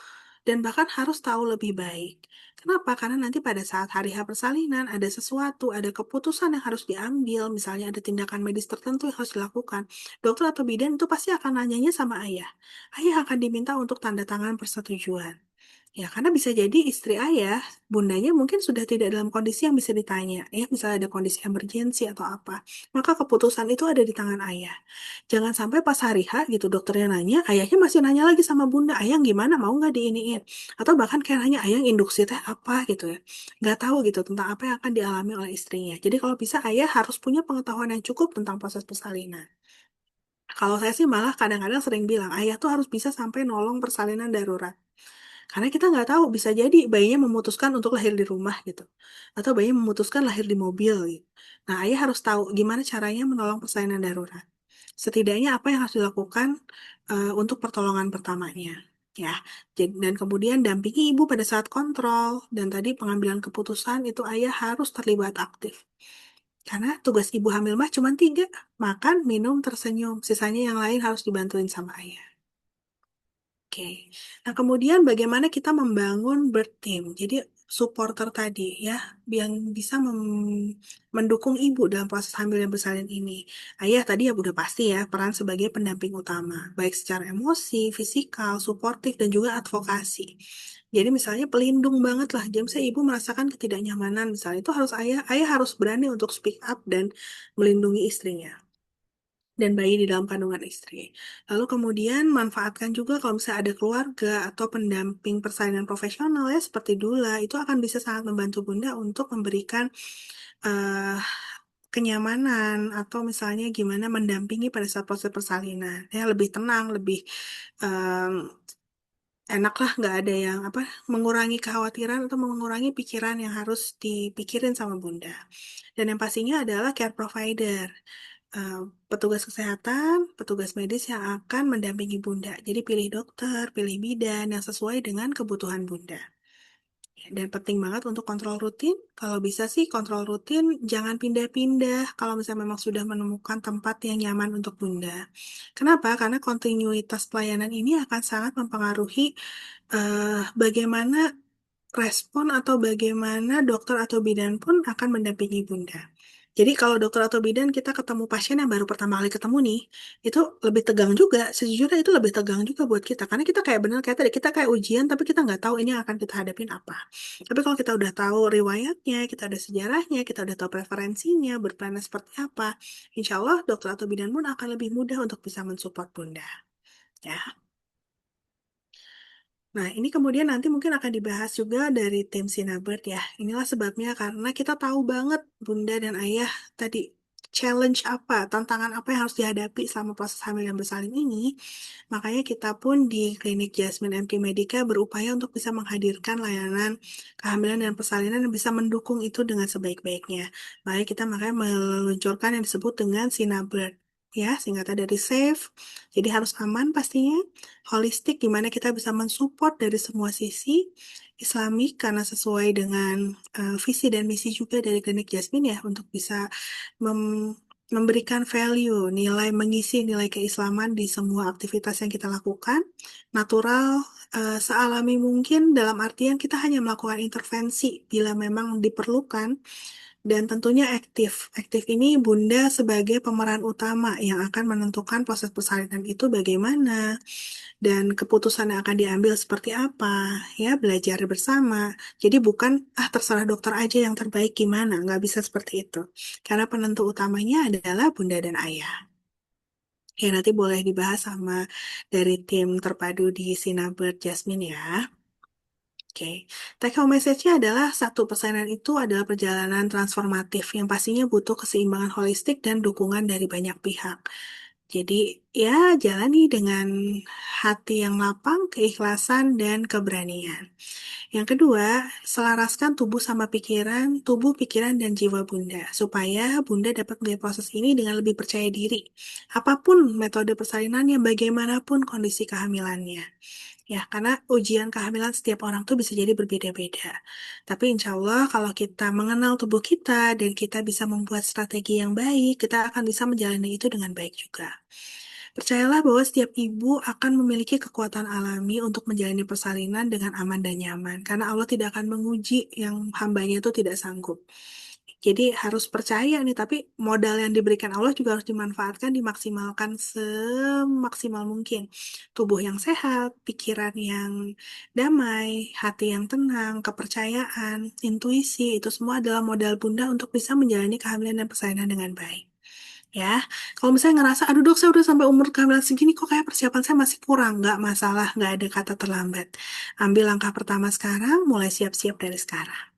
B: dan bahkan harus tahu lebih baik. Kenapa? Karena nanti pada saat hari H persalinan ada sesuatu, ada keputusan yang harus diambil, misalnya ada tindakan medis tertentu yang harus dilakukan. Dokter atau bidan itu pasti akan nanyanya sama ayah. Ayah akan diminta untuk tanda tangan persetujuan. Ya, karena bisa jadi istri ayah, bundanya mungkin sudah tidak dalam kondisi yang bisa ditanya. Ya, misalnya ada kondisi emergensi atau apa. Maka keputusan itu ada di tangan ayah. Jangan sampai pas hari H gitu dokternya nanya, ayahnya masih nanya lagi sama bunda, ayang gimana mau nggak diiniin? Atau bahkan kayak nanya, ayang induksi teh apa gitu ya. Nggak tahu gitu tentang apa yang akan dialami oleh istrinya. Jadi kalau bisa ayah harus punya pengetahuan yang cukup tentang proses persalinan. Kalau saya sih malah kadang-kadang sering bilang, ayah tuh harus bisa sampai nolong persalinan darurat. Karena kita nggak tahu, bisa jadi bayinya memutuskan untuk lahir di rumah gitu. Atau bayinya memutuskan lahir di mobil gitu. Nah, ayah harus tahu gimana caranya menolong persalinan darurat. Setidaknya apa yang harus dilakukan untuk pertolongan pertamanya. Ya, dan kemudian dampingi ibu pada saat kontrol dan tadi pengambilan keputusan itu ayah harus terlibat aktif. Karena tugas ibu hamil mah cuma tiga, makan, minum, tersenyum. Sisanya yang lain harus dibantuin sama ayah. Oke. Nah, kemudian bagaimana kita membangun birth team? Jadi supporter tadi ya, yang bisa mendukung ibu dalam proses hamil dan bersalin ini. Ayah tadi ya udah pasti ya peran sebagai pendamping utama, baik secara emosi, fisikal, suportif dan juga advokasi. Jadi misalnya pelindung banget lah. Jadi misalnya ibu merasakan ketidaknyamanan, misalnya itu harus ayah harus berani untuk speak up dan melindungi istrinya dan bayi di dalam kandungan istri. Lalu kemudian manfaatkan juga kalau misalnya ada keluarga atau pendamping persalinan profesional ya seperti doula, itu akan bisa sangat membantu Bunda untuk memberikan eh, kenyamanan atau misalnya gimana mendampingi pada saat proses persalinan. Ya lebih tenang, lebih em, enak lah nggak ada yang apa mengurangi kekhawatiran atau mengurangi pikiran yang harus dipikirin sama Bunda. Dan yang pastinya adalah care provider, eh, petugas kesehatan, petugas medis yang akan mendampingi Bunda. Jadi pilih dokter, pilih bidan yang sesuai dengan kebutuhan Bunda. Dan penting banget untuk kontrol rutin. Kalau bisa sih kontrol rutin, jangan pindah-pindah kalau misalnya memang sudah menemukan tempat yang nyaman untuk Bunda. Kenapa? Karena kontinuitas pelayanan ini akan sangat mempengaruhi bagaimana respon atau bagaimana dokter atau bidan pun akan mendampingi Bunda. Jadi kalau dokter atau bidan kita ketemu pasien yang baru pertama kali ketemu nih, itu lebih tegang juga. Sejujurnya itu lebih tegang juga buat kita. Karena kita kayak bener kayak tadi, kita kayak ujian tapi kita nggak tahu ini yang akan kita hadapin apa. Tapi kalau kita udah tahu riwayatnya, kita ada sejarahnya, kita udah tahu preferensinya, berplannya seperti apa, insya Allah dokter atau bidan pun akan lebih mudah untuk bisa mensupport Bunda. Ya. Nah, ini kemudian nanti mungkin akan dibahas juga dari tim Sinabert ya. Inilah sebabnya karena kita tahu banget Bunda dan Ayah tadi challenge apa, tantangan apa yang harus dihadapi selama proses hamil dan bersalin ini. Makanya kita pun di klinik Jasmine MK Medica berupaya untuk bisa menghadirkan layanan kehamilan dan persalinan yang bisa mendukung itu dengan sebaik-baiknya. Makanya meluncurkan yang disebut dengan Sinabert. Ya, singkatan dari SAFE. Jadi harus aman pastinya, holistik di mana kita bisa mensupport dari semua sisi, Islamik karena sesuai dengan visi dan misi juga dari klinik Jasmine ya untuk bisa memberikan value, nilai mengisi nilai keislaman di semua aktivitas yang kita lakukan, natural, sealami mungkin dalam artian kita hanya melakukan intervensi bila memang diperlukan dan tentunya aktif. Aktif ini Bunda sebagai pemeran utama yang akan menentukan proses persalinan itu bagaimana dan keputusan yang akan diambil seperti apa, ya belajar bersama. Jadi bukan terserah dokter aja yang terbaik gimana, nggak bisa seperti itu. Karena penentu utamanya adalah Bunda dan Ayah. Ya nanti boleh dibahas sama dari tim terpadu di Sinabert Jasmine ya. Oke, take home message-nya adalah satu persaingan itu adalah perjalanan transformatif yang pastinya butuh keseimbangan holistik dan dukungan dari banyak pihak. Jadi ya jalani dengan hati yang lapang, keikhlasan, dan keberanian. Yang kedua, selaraskan tubuh sama pikiran, tubuh, pikiran, dan jiwa Bunda, supaya Bunda dapat melihat proses ini dengan lebih percaya diri. Apapun metode persalinannya, bagaimanapun kondisi kehamilannya. Ya, karena ujian kehamilan setiap orang tuh bisa jadi berbeda-beda. Tapi insya Allah kalau kita mengenal tubuh kita dan kita bisa membuat strategi yang baik, kita akan bisa menjalani itu dengan baik juga. Percayalah bahwa setiap ibu akan memiliki kekuatan alami untuk menjalani persalinan dengan aman dan nyaman, karena Allah tidak akan menguji yang hambanya itu tidak sanggup. Jadi harus percaya nih, tapi modal yang diberikan Allah juga harus dimanfaatkan, dimaksimalkan semaksimal mungkin. Tubuh yang sehat, pikiran yang damai, hati yang tenang, kepercayaan, intuisi, itu semua adalah modal Bunda untuk bisa menjalani kehamilan dan persalinan dengan baik. Ya, kalau misalnya ngerasa, aduh dok, saya udah sampai umur kehamilan segini, kok kayak persiapan saya masih kurang. Nggak masalah, nggak ada kata terlambat. Ambil langkah pertama sekarang, mulai siap-siap dari sekarang.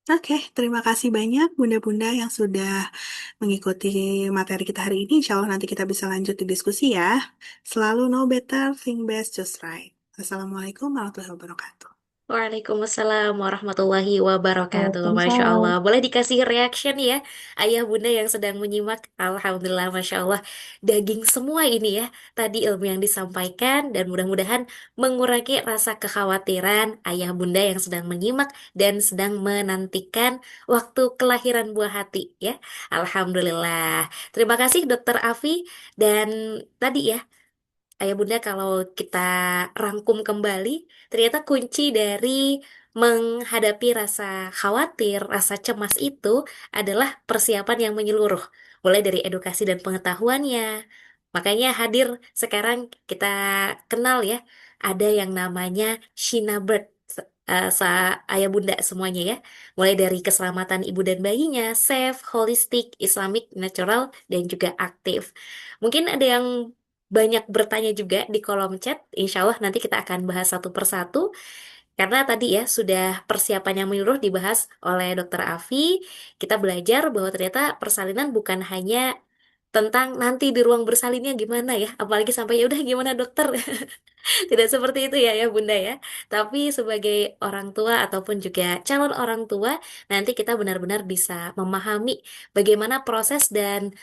B: Oke, terima kasih banyak Bunda-Bunda yang sudah mengikuti materi kita hari ini. Insya Allah nanti kita bisa lanjut di diskusi ya. Selalu know better, think best, just right. Assalamualaikum warahmatullahi wabarakatuh.
A: Waalaikumsalam warahmatullahi wabarakatuh. Masya Allah.
B: Waalaikumsalam.
A: Boleh dikasih reaction ya, ayah bunda yang sedang menyimak. Alhamdulillah, Masya Allah. Daging semua ini ya. Tadi ilmu yang disampaikan dan mudah-mudahan mengurangi rasa kekhawatiran ayah bunda yang sedang menyimak dan sedang menantikan waktu kelahiran buah hati ya. Alhamdulillah. Terima kasih Dokter Afi dan tadi ya. Ayah Bunda, kalau kita rangkum kembali, ternyata kunci dari menghadapi rasa khawatir, rasa cemas itu adalah persiapan yang menyeluruh, mulai dari edukasi dan pengetahuannya. Makanya hadir sekarang kita kenal ya, ada yang namanya Shina Bird. Ayah bunda semuanya ya, mulai dari keselamatan ibu dan bayinya, safe, holistik, Islamic, natural, dan juga aktif. Mungkin ada yang banyak bertanya juga di kolom chat. Insya Allah nanti kita akan bahas satu persatu. Karena tadi ya sudah persiapan yang menyeluruh dibahas oleh Dokter Afi. Kita belajar bahwa ternyata persalinan bukan hanya tentang nanti di ruang bersalinnya gimana ya. Apalagi sampai ya udah gimana dokter. Tidak seperti itu ya ya Bunda ya. Tapi sebagai orang tua ataupun juga calon orang tua, nanti kita benar-benar bisa memahami bagaimana proses dan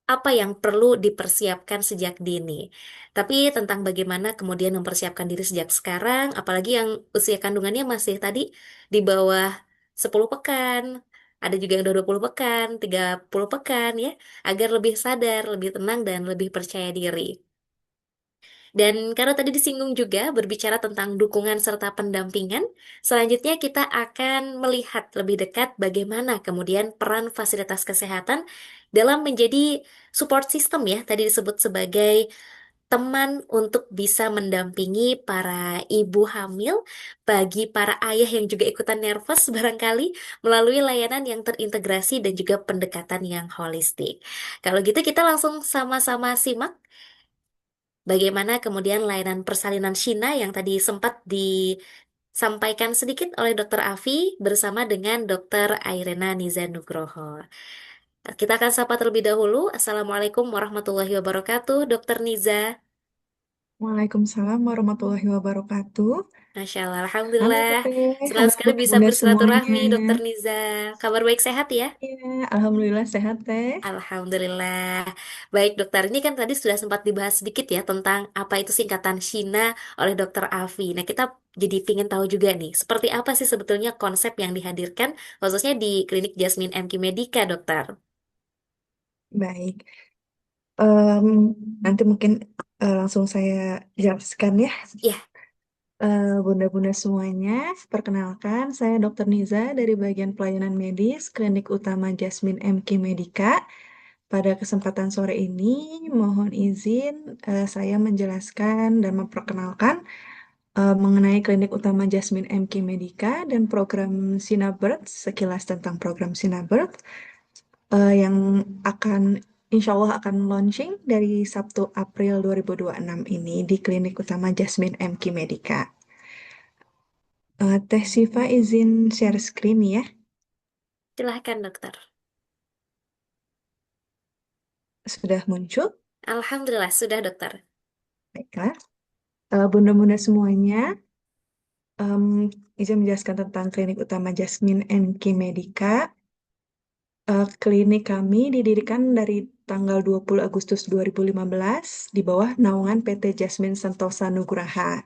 A: apa yang perlu dipersiapkan sejak dini. Tapi tentang bagaimana kemudian mempersiapkan diri sejak sekarang, apalagi yang usia kandungannya masih tadi di bawah 10 pekan, ada juga yang udah 20 pekan, 30 pekan ya, agar lebih sadar, lebih tenang dan lebih percaya diri. Dan karena tadi disinggung juga berbicara tentang dukungan serta pendampingan, selanjutnya kita akan melihat lebih dekat bagaimana kemudian peran fasilitas kesehatan dalam menjadi support system ya, tadi disebut sebagai teman untuk bisa mendampingi para ibu hamil, bagi para ayah yang juga ikutan nervous barangkali, melalui layanan yang terintegrasi dan juga pendekatan yang holistik. Kalau gitu kita langsung sama-sama simak bagaimana kemudian layanan persalinan Shina yang tadi sempat disampaikan sedikit oleh Dr. Afi bersama dengan Dr. Airena Niza Nugroho. Kita akan sapa terlebih dahulu. Assalamualaikum warahmatullahi wabarakatuh, Dr. Niza.
B: Waalaikumsalam warahmatullahi wabarakatuh.
A: Masya Allah,
B: Halo
A: Alhamdulillah.
B: Teteh,
A: Senang
B: halo
A: sekali bisa
B: bunda-bunda semuanya.
A: bersilaturahmi, Dokter Niza. Kabar baik sehat ya?
B: Ya, alhamdulillah sehat Teh.
A: Alhamdulillah. Baik, dokter. Ini kan tadi sudah sempat dibahas sedikit ya tentang apa itu singkatan Shina oleh Dokter Afi. Nah, kita jadi pingin tahu juga nih, seperti apa sih sebetulnya konsep yang dihadirkan, khususnya di klinik Jasmine MQ Medica, dokter?
B: Baik. Em, Nanti mungkin langsung saya jelaskan ya.
A: Ya,
B: Bunda-bunda semuanya, perkenalkan saya Dr. Niza dari bagian pelayanan medis Klinik Utama Jasmine MQ Medica. Pada kesempatan sore ini, mohon izin saya menjelaskan dan memperkenalkan mengenai Klinik Utama Jasmine MQ Medica dan program Sinabirth, sekilas tentang program Sinabirth yang akan insya Allah akan launching dari Sabtu April 2026 ini di Klinik Utama Jasmine MQ Medica. Teh Siva izin share screen ya.
A: silahkan dokter.
B: Sudah muncul.
A: Alhamdulillah, sudah dokter.
B: Baiklah. Bunda-bunda semuanya, em, izin menjelaskan tentang Klinik Utama Jasmine MQ Medica. Klinik kami didirikan dari tanggal 20 Agustus 2015 di bawah naungan PT Jasmine Sentosa Nugraha.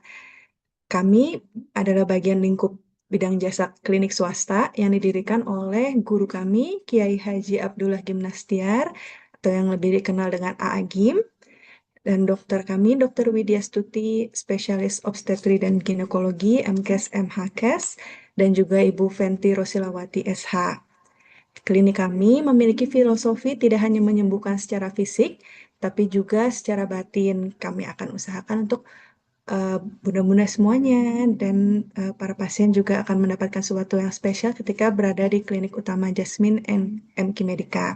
B: Kami adalah bagian lingkup bidang jasa klinik swasta yang didirikan oleh guru kami, Kiai Haji Abdullah Gimnastiar, atau yang lebih dikenal dengan A.A. Gim, dan dokter kami, Dokter Widya Stuti, spesialis obstetri dan ginekologi, MKes MHKes, dan juga Ibu Fenty Rosilawati SH. Klinik kami memiliki filosofi tidak hanya menyembuhkan secara fisik, tapi juga secara batin. Kami akan usahakan untuk bunda-bunda semuanya dan para pasien juga akan mendapatkan sesuatu yang spesial ketika berada di klinik utama Jasmine MQ Medica.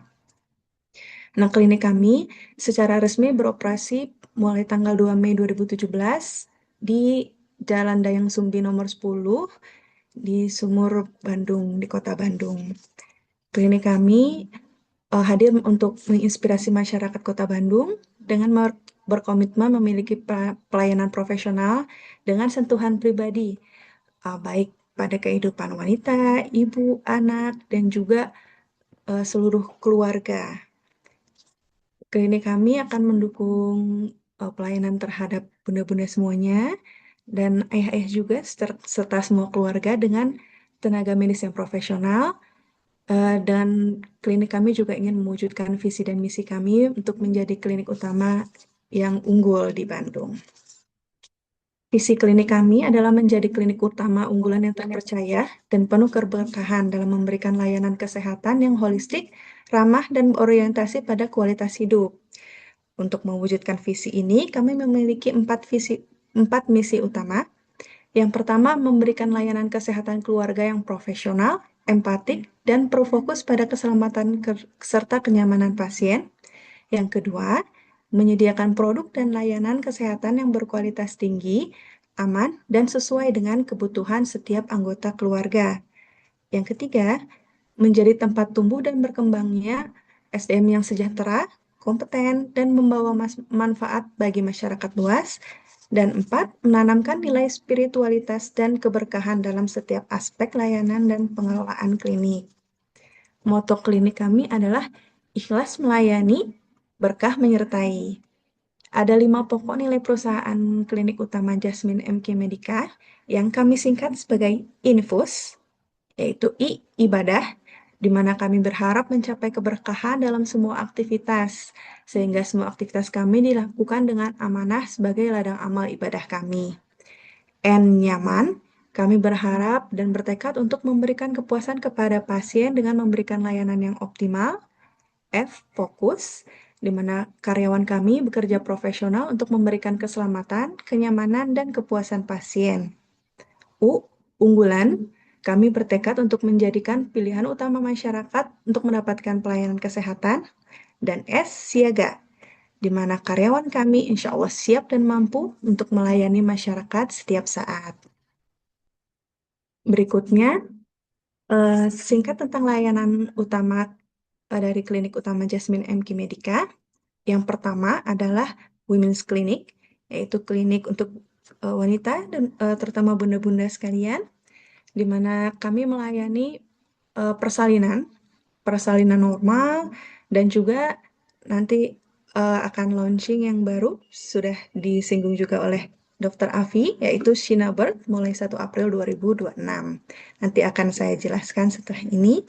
B: Nah, klinik kami secara resmi beroperasi mulai tanggal 2 Mei 2017 di Jalan Dayang Sumbi nomor 10 di Sumur, Bandung, di Kota Bandung. Klinik kami hadir untuk menginspirasi masyarakat Kota Bandung dengan berkomitmen memiliki pelayanan profesional dengan sentuhan pribadi, baik pada kehidupan wanita, ibu, anak, dan juga seluruh keluarga. Klinik kami akan mendukung pelayanan terhadap bunda-bunda semuanya dan ayah-ayah juga serta semua keluarga dengan tenaga medis yang profesional. Dan klinik kami juga ingin mewujudkan visi dan misi kami untuk menjadi klinik utama yang unggul di Bandung. Visi klinik kami adalah menjadi klinik utama unggulan yang terpercaya dan penuh keberkahan dalam memberikan layanan kesehatan yang holistik, ramah, dan berorientasi pada kualitas hidup. Untuk mewujudkan visi ini, kami memiliki empat misi utama. Yang pertama, memberikan layanan kesehatan keluarga yang profesional, empatik, dan berfokus pada keselamatan serta kenyamanan pasien. Yang kedua, menyediakan produk dan layanan kesehatan yang berkualitas tinggi, aman, dan sesuai dengan kebutuhan setiap anggota keluarga. Yang ketiga, menjadi tempat tumbuh dan berkembangnya SDM yang sejahtera, kompeten, dan membawa manfaat bagi masyarakat luas. Dan empat, menanamkan nilai spiritualitas dan keberkahan dalam setiap aspek layanan dan pengelolaan klinik. Moto klinik kami adalah ikhlas melayani, berkah menyertai. Ada 5 pokok nilai perusahaan klinik utama Jasmine MQ Medica yang kami singkat sebagai INFUS, yaitu I, ibadah,
C: di mana kami berharap mencapai keberkahan dalam semua aktivitas, sehingga semua aktivitas kami dilakukan dengan amanah sebagai ladang amal ibadah kami. N. Nyaman, kami berharap dan bertekad untuk memberikan kepuasan kepada pasien dengan memberikan layanan yang optimal. F. Fokus, di mana karyawan kami bekerja profesional untuk memberikan keselamatan, kenyamanan, dan kepuasan pasien. U. Unggulan, kami bertekad untuk menjadikan pilihan utama masyarakat untuk mendapatkan pelayanan kesehatan. Dan S. Siaga, di mana karyawan kami insya Allah siap dan mampu untuk melayani masyarakat setiap saat. Berikutnya, singkat tentang layanan utama dari klinik utama Jasmine MQ Medica. Yang pertama adalah Women's Clinic, yaitu klinik untuk wanita dan terutama bunda-bunda sekalian, di mana kami melayani persalinan, persalinan normal, dan juga nanti akan launching yang baru, sudah disinggung juga oleh Dr. Afi, yaitu Shina Birth mulai 1 April 2026. Nanti akan saya jelaskan setelah ini.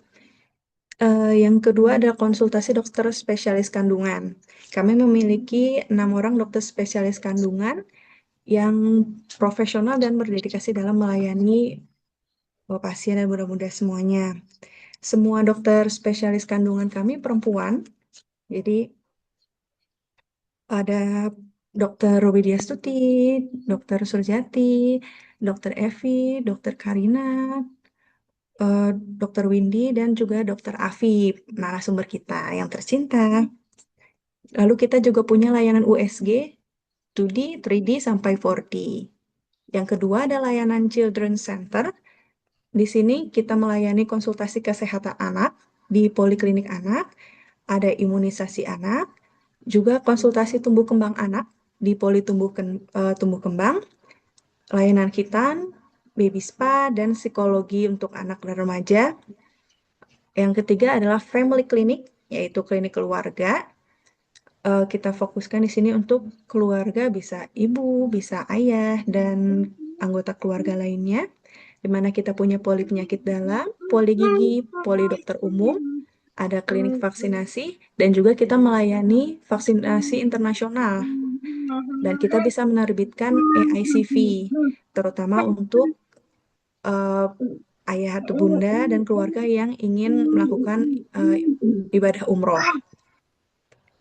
C: Yang kedua adalah konsultasi dokter spesialis kandungan. Kami memiliki 6 orang dokter spesialis kandungan yang profesional dan berdedikasi dalam melayani pasien dan muda-muda semuanya. Semua dokter spesialis kandungan kami perempuan, jadi ada Dokter Robi Diastuti, Dokter Surjati, Dokter Evi, Dokter Karina, eh, Dokter Windy, dan juga Dokter Afi, narasumber kita yang tercinta. Lalu kita juga punya layanan USG, 2D, 3D, sampai 4D. Yang kedua ada layanan Children Center. Di sini kita melayani konsultasi kesehatan anak di poliklinik anak, ada imunisasi anak, juga konsultasi tumbuh kembang anak di poli tumbuh kembang, layanan hitan, baby spa, dan psikologi untuk anak dan remaja. Yang ketiga adalah family clinic, yaitu klinik keluarga. Kita fokuskan di sini untuk keluarga, bisa ibu, bisa ayah, dan anggota keluarga lainnya, di mana kita punya poli penyakit dalam, poli gigi, poli dokter umum, ada klinik vaksinasi, dan juga kita melayani vaksinasi internasional. Dan kita bisa menerbitkan AICV, terutama untuk eh, ayah atau bunda dan keluarga yang ingin melakukan ibadah umroh.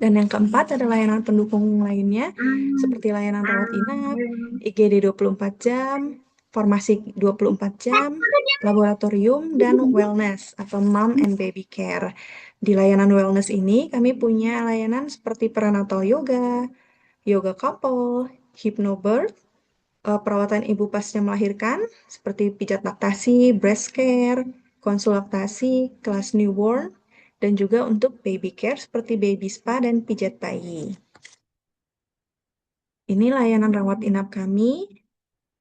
C: Dan yang keempat ada layanan pendukung lainnya, seperti layanan rawat inap, IGD 24 jam, farmasi 24 jam, laboratorium, dan wellness atau mom and baby care. Di layanan wellness ini kami punya layanan seperti prenatal yoga, yoga couple, hypnobirth, perawatan ibu pasca melahirkan, seperti pijat laktasi, breast care, konsul laktasi, kelas newborn, dan juga untuk baby care seperti baby spa dan pijat bayi. Ini layanan rawat inap kami.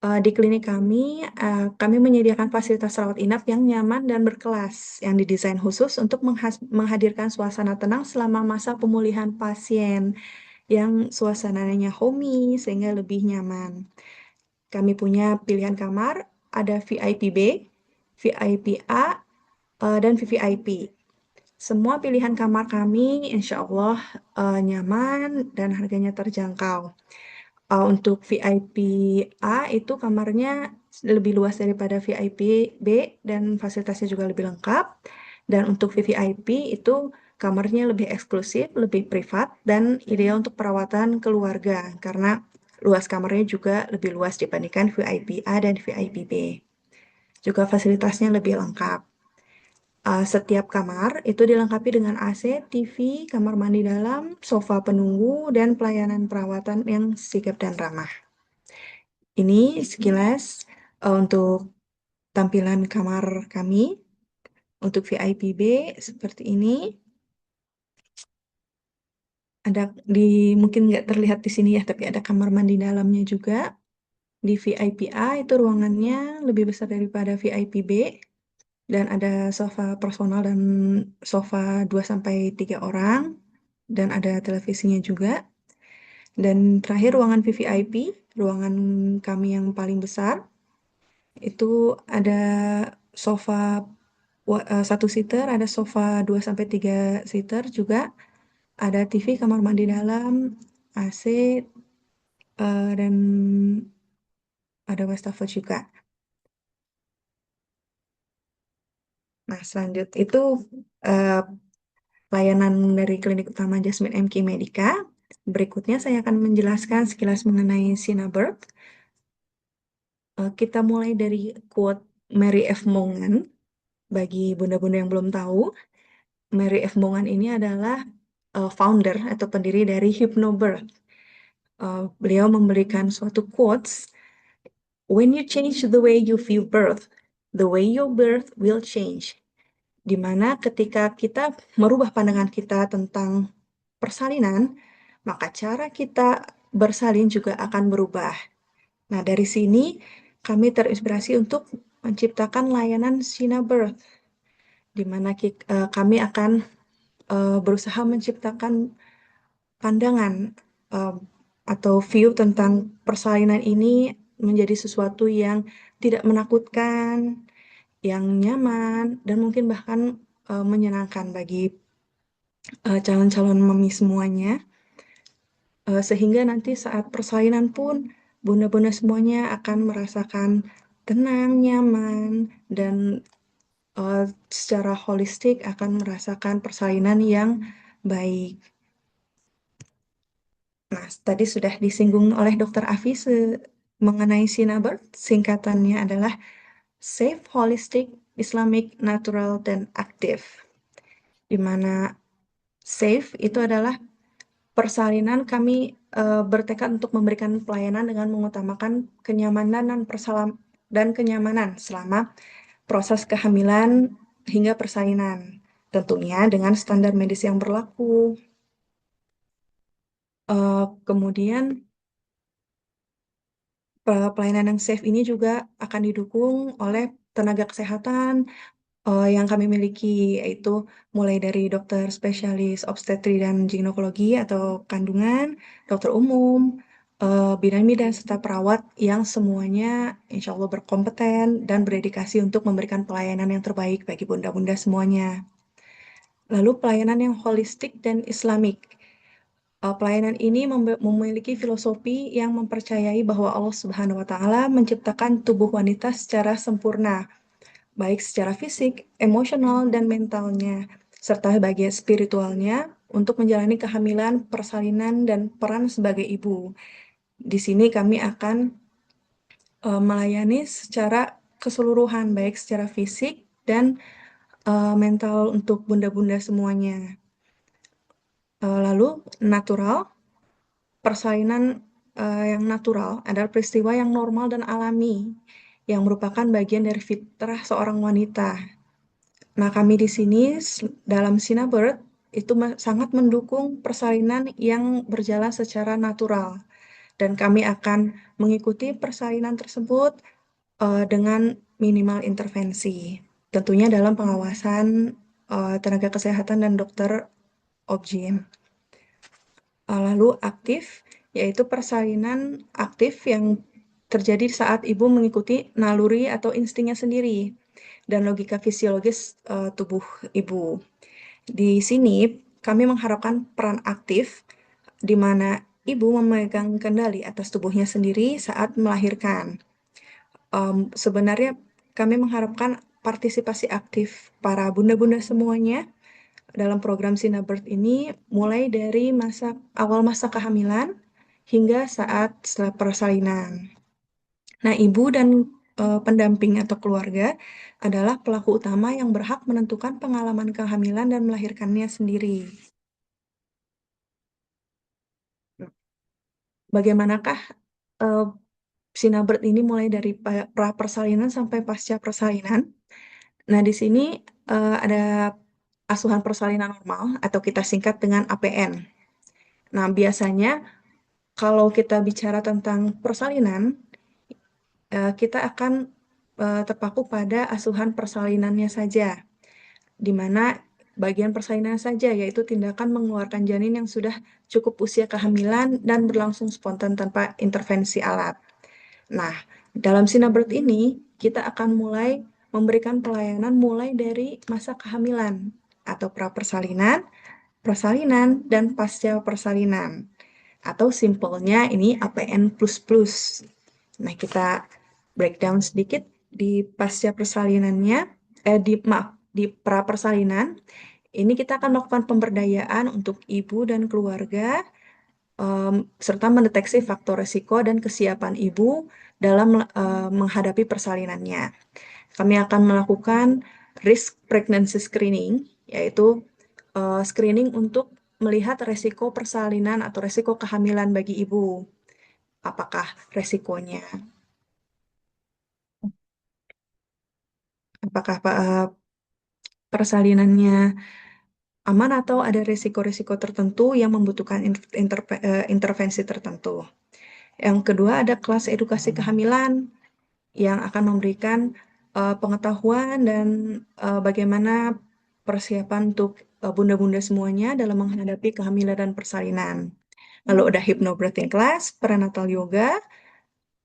C: Di klinik kami, kami menyediakan fasilitas rawat inap yang nyaman dan berkelas, yang didesain khusus untuk menghadirkan suasana tenang selama masa pemulihan pasien, yang suasananya homey sehingga lebih nyaman. Kami punya pilihan kamar, ada VIP B, VIP A, dan VVIP. Semua pilihan kamar kami insya Allah nyaman dan harganya terjangkau. Untuk VIP A itu kamarnya lebih luas daripada VIP B dan fasilitasnya juga lebih lengkap. Dan untuk VVIP itu kamarnya lebih eksklusif, lebih privat, dan ideal untuk perawatan keluarga karena luas kamarnya juga lebih luas dibandingkan VIP A dan VIP B. Juga fasilitasnya lebih lengkap. Setiap kamar itu dilengkapi dengan AC, TV, kamar mandi dalam, sofa penunggu, dan pelayanan perawatan yang sigap dan ramah. Ini sekilas untuk tampilan kamar kami. Untuk VIP B seperti ini. Ada mungkin nggak terlihat di sini ya, tapi ada kamar mandi dalamnya juga. Di VIP A itu ruangannya lebih besar daripada VIP B. Dan ada sofa personal dan sofa 2 sampai 3 orang. Dan ada televisinya juga. Dan terakhir ruangan VVIP, ruangan kami yang paling besar, itu ada sofa satu seater, ada sofa 2 sampai 3 seater juga, ada TV kamar mandi dalam, AC, dan ada wastafel juga. Nah, selanjutnya itu eh, layanan dari Klinik Utama Jasmine MK Medica. Berikutnya saya akan menjelaskan sekilas mengenai Sinabirth. Kita mulai dari quote Mary F. Mongan. Bagi bunda-bunda yang belum tahu, Mary F. Mongan ini adalah founder atau pendiri dari Hypnobirth. Beliau memberikan suatu quotes, "When you change the way you view birth, the way your birth will change." Di mana ketika kita merubah pandangan kita tentang persalinan, maka cara kita bersalin juga akan berubah. Nah, dari sini kami terinspirasi untuk menciptakan layanan Sina Birth, di mana kami akan berusaha menciptakan pandangan eh, atau view tentang persalinan ini menjadi sesuatu yang tidak menakutkan, yang nyaman, dan mungkin bahkan menyenangkan bagi calon-calon mami semuanya. Sehingga nanti saat persalinan pun bunda-bunda semuanya akan merasakan tenang, nyaman, dan secara holistik akan merasakan persalinan yang baik. Nah, tadi sudah disinggung oleh Dr. Afi mengenai Sinabirth, singkatannya adalah Safe, Holistic, Islamic, Natural, dan Aktif. Di mana safe itu adalah persalinan kami bertekad untuk memberikan pelayanan dengan mengutamakan kenyamanan dan kenyamanan selama proses kehamilan hingga persalinan. Tentunya dengan standar medis yang berlaku. Kemudian pelayanan yang safe ini juga akan didukung oleh tenaga kesehatan yang kami miliki, yaitu mulai dari dokter spesialis obstetri dan ginekologi atau kandungan, dokter umum, bidan-bidan, serta perawat yang semuanya insya Allah berkompeten dan berdedikasi untuk memberikan pelayanan yang terbaik bagi bunda-bunda semuanya. Lalu pelayanan yang holistik dan islamik. Pelayanan ini memiliki filosofi yang mempercayai bahwa Allah Subhanahu wa Ta'ala menciptakan tubuh wanita secara sempurna, baik secara fisik, emosional, dan mentalnya, serta bagian spiritualnya untuk menjalani kehamilan, persalinan, dan peran sebagai ibu. Di sini kami akan melayani secara keseluruhan, baik secara fisik dan mental untuk bunda-bunda semuanya. Lalu natural, persalinan yang natural adalah peristiwa yang normal dan alami, yang merupakan bagian dari fitrah seorang wanita. Nah, kami di sini dalam Sinabirth itu sangat mendukung persalinan yang berjalan secara natural. Dan kami akan mengikuti persalinan tersebut dengan minimal intervensi. Tentunya dalam pengawasan tenaga kesehatan dan dokter OBGYN. Lalu aktif, yaitu persalinan aktif yang terjadi saat ibu mengikuti naluri atau instingnya sendiri dan logika fisiologis tubuh ibu. Di sini kami mengharapkan peran aktif di mana ibu memegang kendali atas tubuhnya sendiri saat melahirkan. Sebenarnya kami mengharapkan partisipasi aktif para bunda-bunda semuanya dalam program Sinabirth ini mulai dari awal masa kehamilan hingga saat setelah persalinan. Nah, ibu dan pendamping atau keluarga adalah pelaku utama yang berhak menentukan pengalaman kehamilan dan melahirkannya sendiri. Bagaimanakah uh, Sinabirth ini mulai dari pra persalinan sampai pasca persalinan? Nah, di sini ada asuhan persalinan normal atau kita singkat dengan APN. Nah, biasanya kalau kita bicara tentang persalinan, kita akan terpaku pada asuhan persalinannya saja, di mana bagian persalinan saja, yaitu tindakan mengeluarkan janin yang sudah cukup usia kehamilan dan berlangsung spontan tanpa intervensi alat. Nah, dalam Sinabirth ini, kita akan mulai memberikan pelayanan mulai dari masa kehamilan atau prapersalinan, persalinan, dan pasca persalinan. Atau simpelnya ini APN++. Nah, kita breakdown sedikit di pasca persalinannya, di prapersalinan, ini kita akan melakukan pemberdayaan untuk ibu dan keluarga, serta mendeteksi faktor risiko dan kesiapan ibu dalam menghadapi persalinannya. Kami akan melakukan risk pregnancy screening, yaitu screening untuk melihat resiko persalinan atau resiko kehamilan bagi ibu. Apakah resikonya, apakah persalinannya aman atau ada resiko-resiko tertentu yang membutuhkan intervensi tertentu. Yang kedua ada kelas edukasi kehamilan yang akan memberikan pengetahuan dan bagaimana persiapan untuk bunda-bunda semuanya dalam menghadapi kehamilan dan persalinan. Lalu ada hypnobirthing class, prenatal yoga,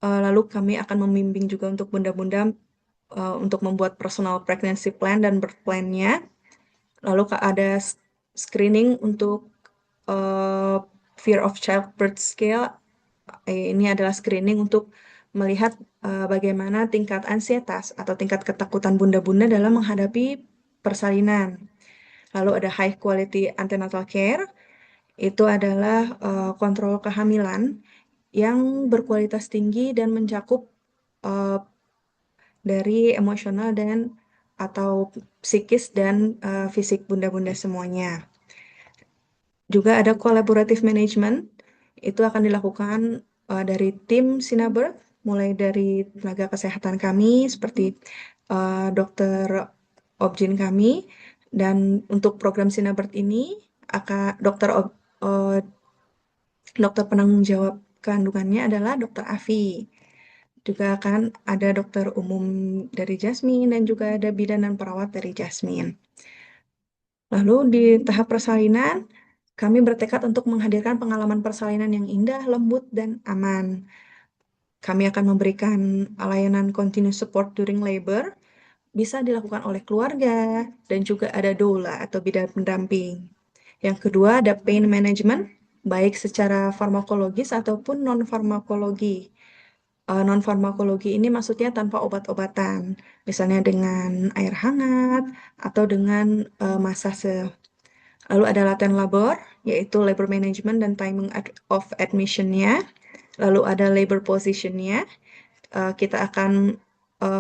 C: lalu kami akan membimbing juga untuk bunda-bunda untuk membuat personal pregnancy plan dan birth plan-nya. Lalu ada screening untuk uh, fear of childbirth scale. Ini adalah screening untuk melihat bagaimana tingkat ansietas atau tingkat ketakutan bunda-bunda dalam menghadapi persalinan. Lalu ada high quality antenatal care, itu adalah kontrol kehamilan yang berkualitas tinggi dan mencakup uh, dari emosional dan atau psikis dan fisik bunda-bunda semuanya. Juga ada collaborative management, itu akan dilakukan dari tim Sinabirth, mulai dari tenaga kesehatan kami seperti dokter Objin kami, dan untuk program Sinabirth ini akan dokter penanggung jawab kandungannya adalah dokter Afi. Juga akan ada dokter umum dari Jasmine dan juga ada bidan dan perawat dari Jasmine. Lalu di tahap persalinan, kami bertekad untuk menghadirkan pengalaman persalinan yang indah, lembut, dan aman. Kami akan memberikan layanan continuous support during labor, bisa dilakukan oleh keluarga, dan juga ada doula atau bidan pendamping. Yang kedua ada pain management, baik secara farmakologis ataupun non-farmakologi. Non-farmakologi ini maksudnya tanpa obat-obatan, misalnya dengan air hangat atau dengan masase. Lalu ada latihan labor, yaitu labor management dan timing of admission-nya. Lalu ada labor position-nya. Kita akan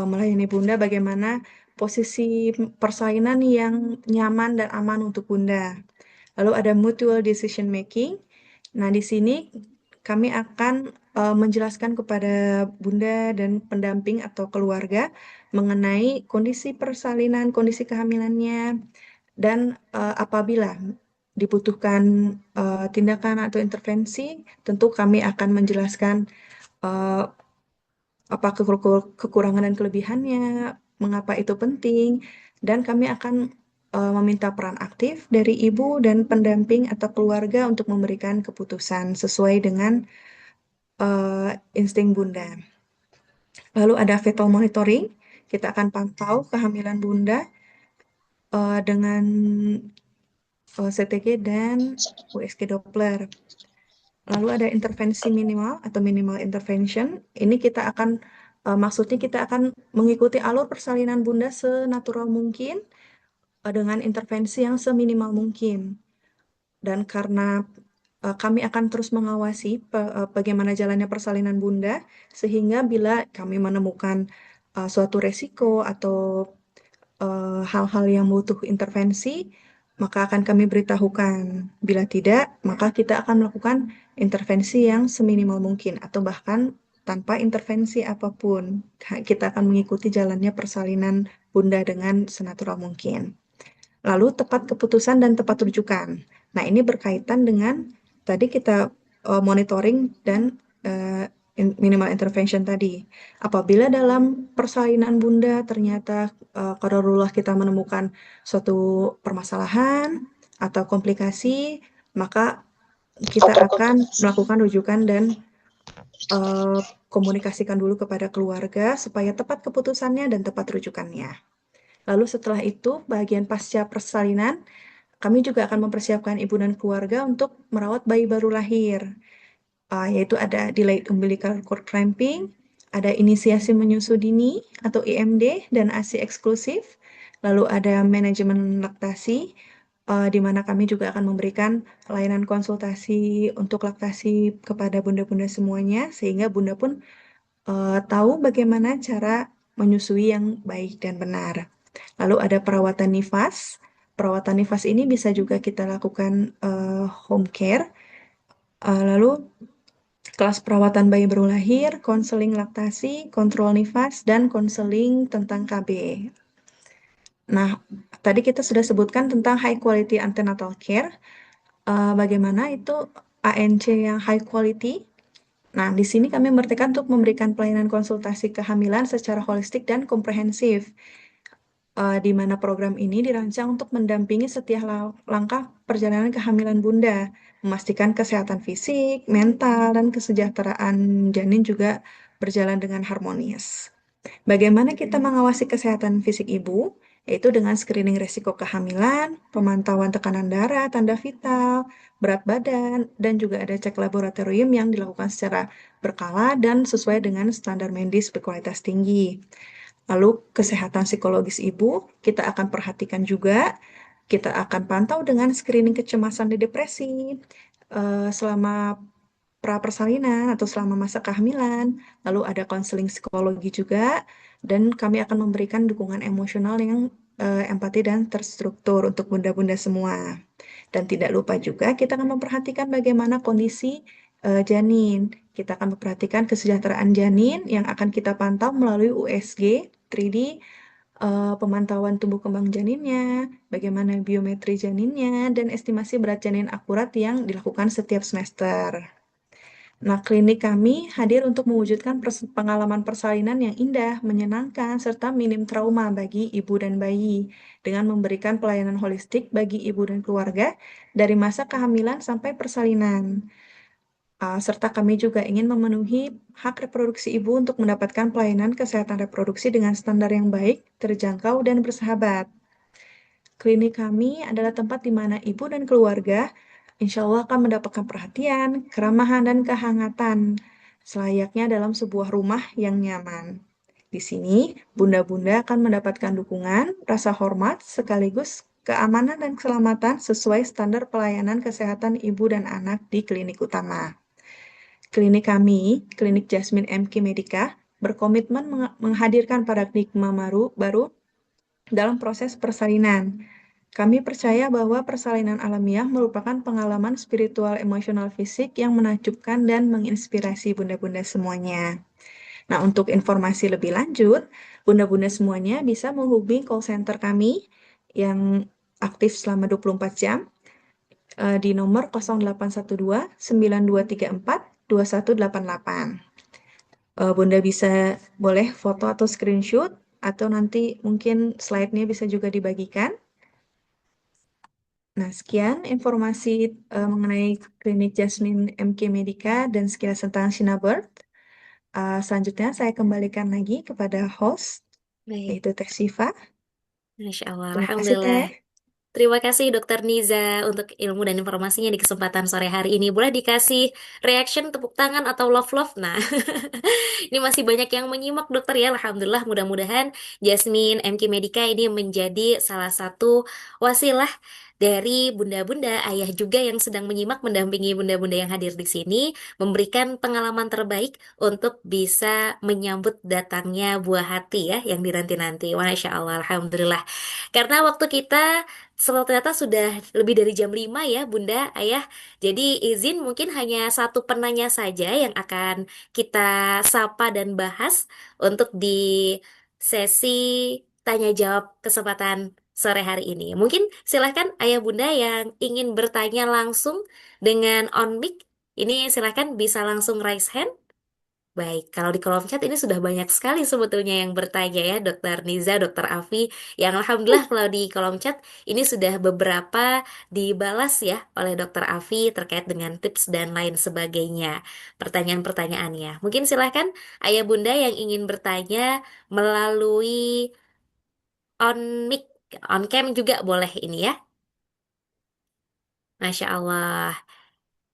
C: melayani Bunda bagaimana posisi persalinan yang nyaman dan aman untuk Bunda. Lalu ada mutual decision making. Nah, di sini kami akan menjelaskan kepada Bunda dan pendamping atau keluarga mengenai kondisi persalinan, kondisi kehamilannya, dan apabila dibutuhkan tindakan atau intervensi, tentu kami akan menjelaskan uh, apa kekurangan dan kelebihannya, mengapa itu penting, dan kami akan meminta peran aktif dari ibu dan pendamping atau keluarga untuk memberikan keputusan sesuai dengan insting Bunda. Lalu ada fetal monitoring, kita akan pantau kehamilan Bunda dengan CTG dan USG Doppler. Lalu ada intervensi minimal atau minimal intervention. Ini kita akan maksudnya kita akan mengikuti alur persalinan Bunda senatural mungkin dengan intervensi yang seminimal mungkin. Dan karena kami akan terus mengawasi bagaimana jalannya persalinan Bunda, sehingga bila kami menemukan suatu resiko atau hal-hal yang butuh intervensi, maka akan kami beritahukan. Bila tidak, maka kita akan melakukan intervensi yang seminimal mungkin atau bahkan tanpa intervensi apapun. Kita akan mengikuti jalannya persalinan Bunda dengan senatural mungkin. Lalu tepat keputusan dan tepat rujukan. Nah, ini berkaitan dengan tadi kita monitoring dan minimal intervention tadi. Apabila dalam persalinan Bunda ternyata qadarullah kita menemukan suatu permasalahan atau komplikasi, maka kita akan melakukan rujukan dan komunikasikan dulu kepada keluarga supaya tepat keputusannya dan tepat rujukannya. Lalu setelah itu, bagian pasca persalinan, kami juga akan mempersiapkan ibu dan keluarga untuk merawat bayi baru lahir, yaitu ada delayed umbilical cord clamping, ada inisiasi menyusu dini atau IMD dan ASI eksklusif, lalu ada manajemen laktasi, di mana kami juga akan memberikan layanan konsultasi untuk laktasi kepada bunda-bunda semuanya, sehingga bunda pun tahu bagaimana cara menyusui yang baik dan benar. Lalu ada perawatan nifas. Perawatan nifas ini bisa juga kita lakukan home care. Lalu kelas perawatan bayi baru lahir, konseling laktasi, kontrol nifas, dan konseling tentang KB. Nah, tadi kita sudah sebutkan tentang high quality antenatal care. Bagaimana itu ANC yang high quality? Nah, di sini kami memberitakan untuk memberikan pelayanan konsultasi kehamilan secara holistik dan komprehensif, di mana program ini dirancang untuk mendampingi setiap langkah perjalanan kehamilan bunda, memastikan kesehatan fisik, mental, dan kesejahteraan janin juga berjalan dengan harmonis. Bagaimana kita mengawasi kesehatan fisik ibu? Yaitu dengan screening risiko kehamilan, pemantauan tekanan darah, tanda vital, berat badan, dan juga ada cek laboratorium yang dilakukan secara berkala dan sesuai dengan standar medis berkualitas tinggi. Lalu kesehatan psikologis ibu kita akan perhatikan juga. Kita akan pantau dengan screening kecemasan dan depresi selama pra persalinan atau selama masa kehamilan. Lalu ada konseling psikologi juga, dan kami akan memberikan dukungan emosional yang empati dan terstruktur untuk bunda-bunda semua. Dan tidak lupa juga kita akan memperhatikan bagaimana kondisi janin. Kita akan memperhatikan kesejahteraan janin yang akan kita pantau melalui USG, 3D, pemantauan tumbuh kembang janinnya, bagaimana biometri janinnya, dan estimasi berat janin akurat yang dilakukan setiap semester. Nah, klinik kami hadir untuk mewujudkan pengalaman persalinan yang indah, menyenangkan, serta minim trauma bagi ibu dan bayi, dengan memberikan pelayanan holistik bagi ibu dan keluarga dari masa kehamilan sampai persalinan. Serta kami juga ingin memenuhi hak reproduksi ibu untuk mendapatkan pelayanan kesehatan reproduksi dengan standar yang baik, terjangkau, dan bersahabat. Klinik kami adalah tempat di mana ibu dan keluarga insya Allah akan mendapatkan perhatian, keramahan, dan kehangatan selayaknya dalam sebuah rumah yang nyaman. Di sini, bunda-bunda akan mendapatkan dukungan, rasa hormat, sekaligus keamanan dan keselamatan sesuai standar pelayanan kesehatan ibu dan anak di klinik utama. Klinik kami, Klinik Jasmine MK Medica, berkomitmen menghadirkan paradigma baru dalam proses persalinan. Kami percaya bahwa persalinan alamiah merupakan pengalaman spiritual, emosional, fisik yang menakjubkan dan menginspirasi bunda-bunda semuanya. Nah, untuk informasi lebih lanjut, bunda-bunda semuanya bisa menghubungi call center kami yang aktif selama 24 jam di nomor 0812 9234 2188. Bunda bisa boleh foto atau screenshot, atau nanti mungkin slide-nya bisa juga dibagikan. Nah, sekian informasi mengenai klinik Jasmine MK Medica dan sekilas tentang Shinabird. Selanjutnya saya kembalikan lagi kepada host,
A: Baik,
C: yaitu Teh Siva.
A: Masya Allah,
C: Terima kasih,
A: Alhamdulillah.
C: Teh.
A: Terima kasih Dokter Niza untuk ilmu dan informasinya di kesempatan sore hari ini. Boleh dikasih reaction, tepuk tangan atau love-love? Nah, ini masih banyak yang menyimak dokter ya. Alhamdulillah, mudah-mudahan Jasmine MK Medica ini menjadi salah satu wasilah dari bunda-bunda, ayah juga yang sedang menyimak, mendampingi bunda-bunda yang hadir di sini, memberikan pengalaman terbaik untuk bisa menyambut datangnya buah hati ya, yang dinanti-nanti. Masya Allah, Alhamdulillah. Karena waktu kita ternyata sudah lebih dari jam 5 ya Bunda, Ayah. Jadi izin mungkin hanya satu penanya saja yang akan kita sapa dan bahas untuk di sesi tanya jawab kesempatan sore hari ini. Mungkin silahkan Ayah Bunda yang ingin bertanya langsung dengan on mic. Ini silahkan bisa langsung raise hand. Baik, kalau di kolom chat ini sudah banyak sekali sebetulnya yang bertanya ya, Dokter Niza, Dokter Afi, yang alhamdulillah kalau di kolom chat ini sudah beberapa dibalas ya oleh Dokter Afi terkait dengan tips dan lain sebagainya, pertanyaan-pertanyaannya. Mungkin silahkan Ayah Bunda yang ingin bertanya melalui on mic, on cam juga boleh ini ya. Masya Allah.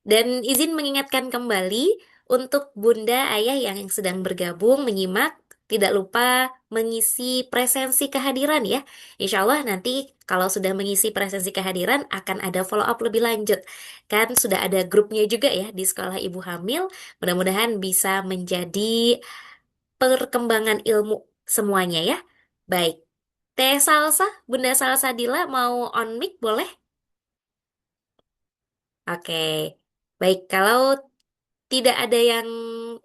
A: Dan izin mengingatkan kembali untuk Bunda Ayah yang sedang bergabung menyimak, tidak lupa mengisi presensi kehadiran ya. Insya Allah nanti kalau sudah mengisi presensi kehadiran akan ada follow up lebih lanjut. Kan sudah ada grupnya juga ya di Sekolah Ibu Hamil. Mudah-mudahan bisa menjadi perkembangan ilmu semuanya ya. Baik. Teh Salsa, Bunda Salsa Dila mau on mic boleh? Oke. Baik, kalau tidak ada yang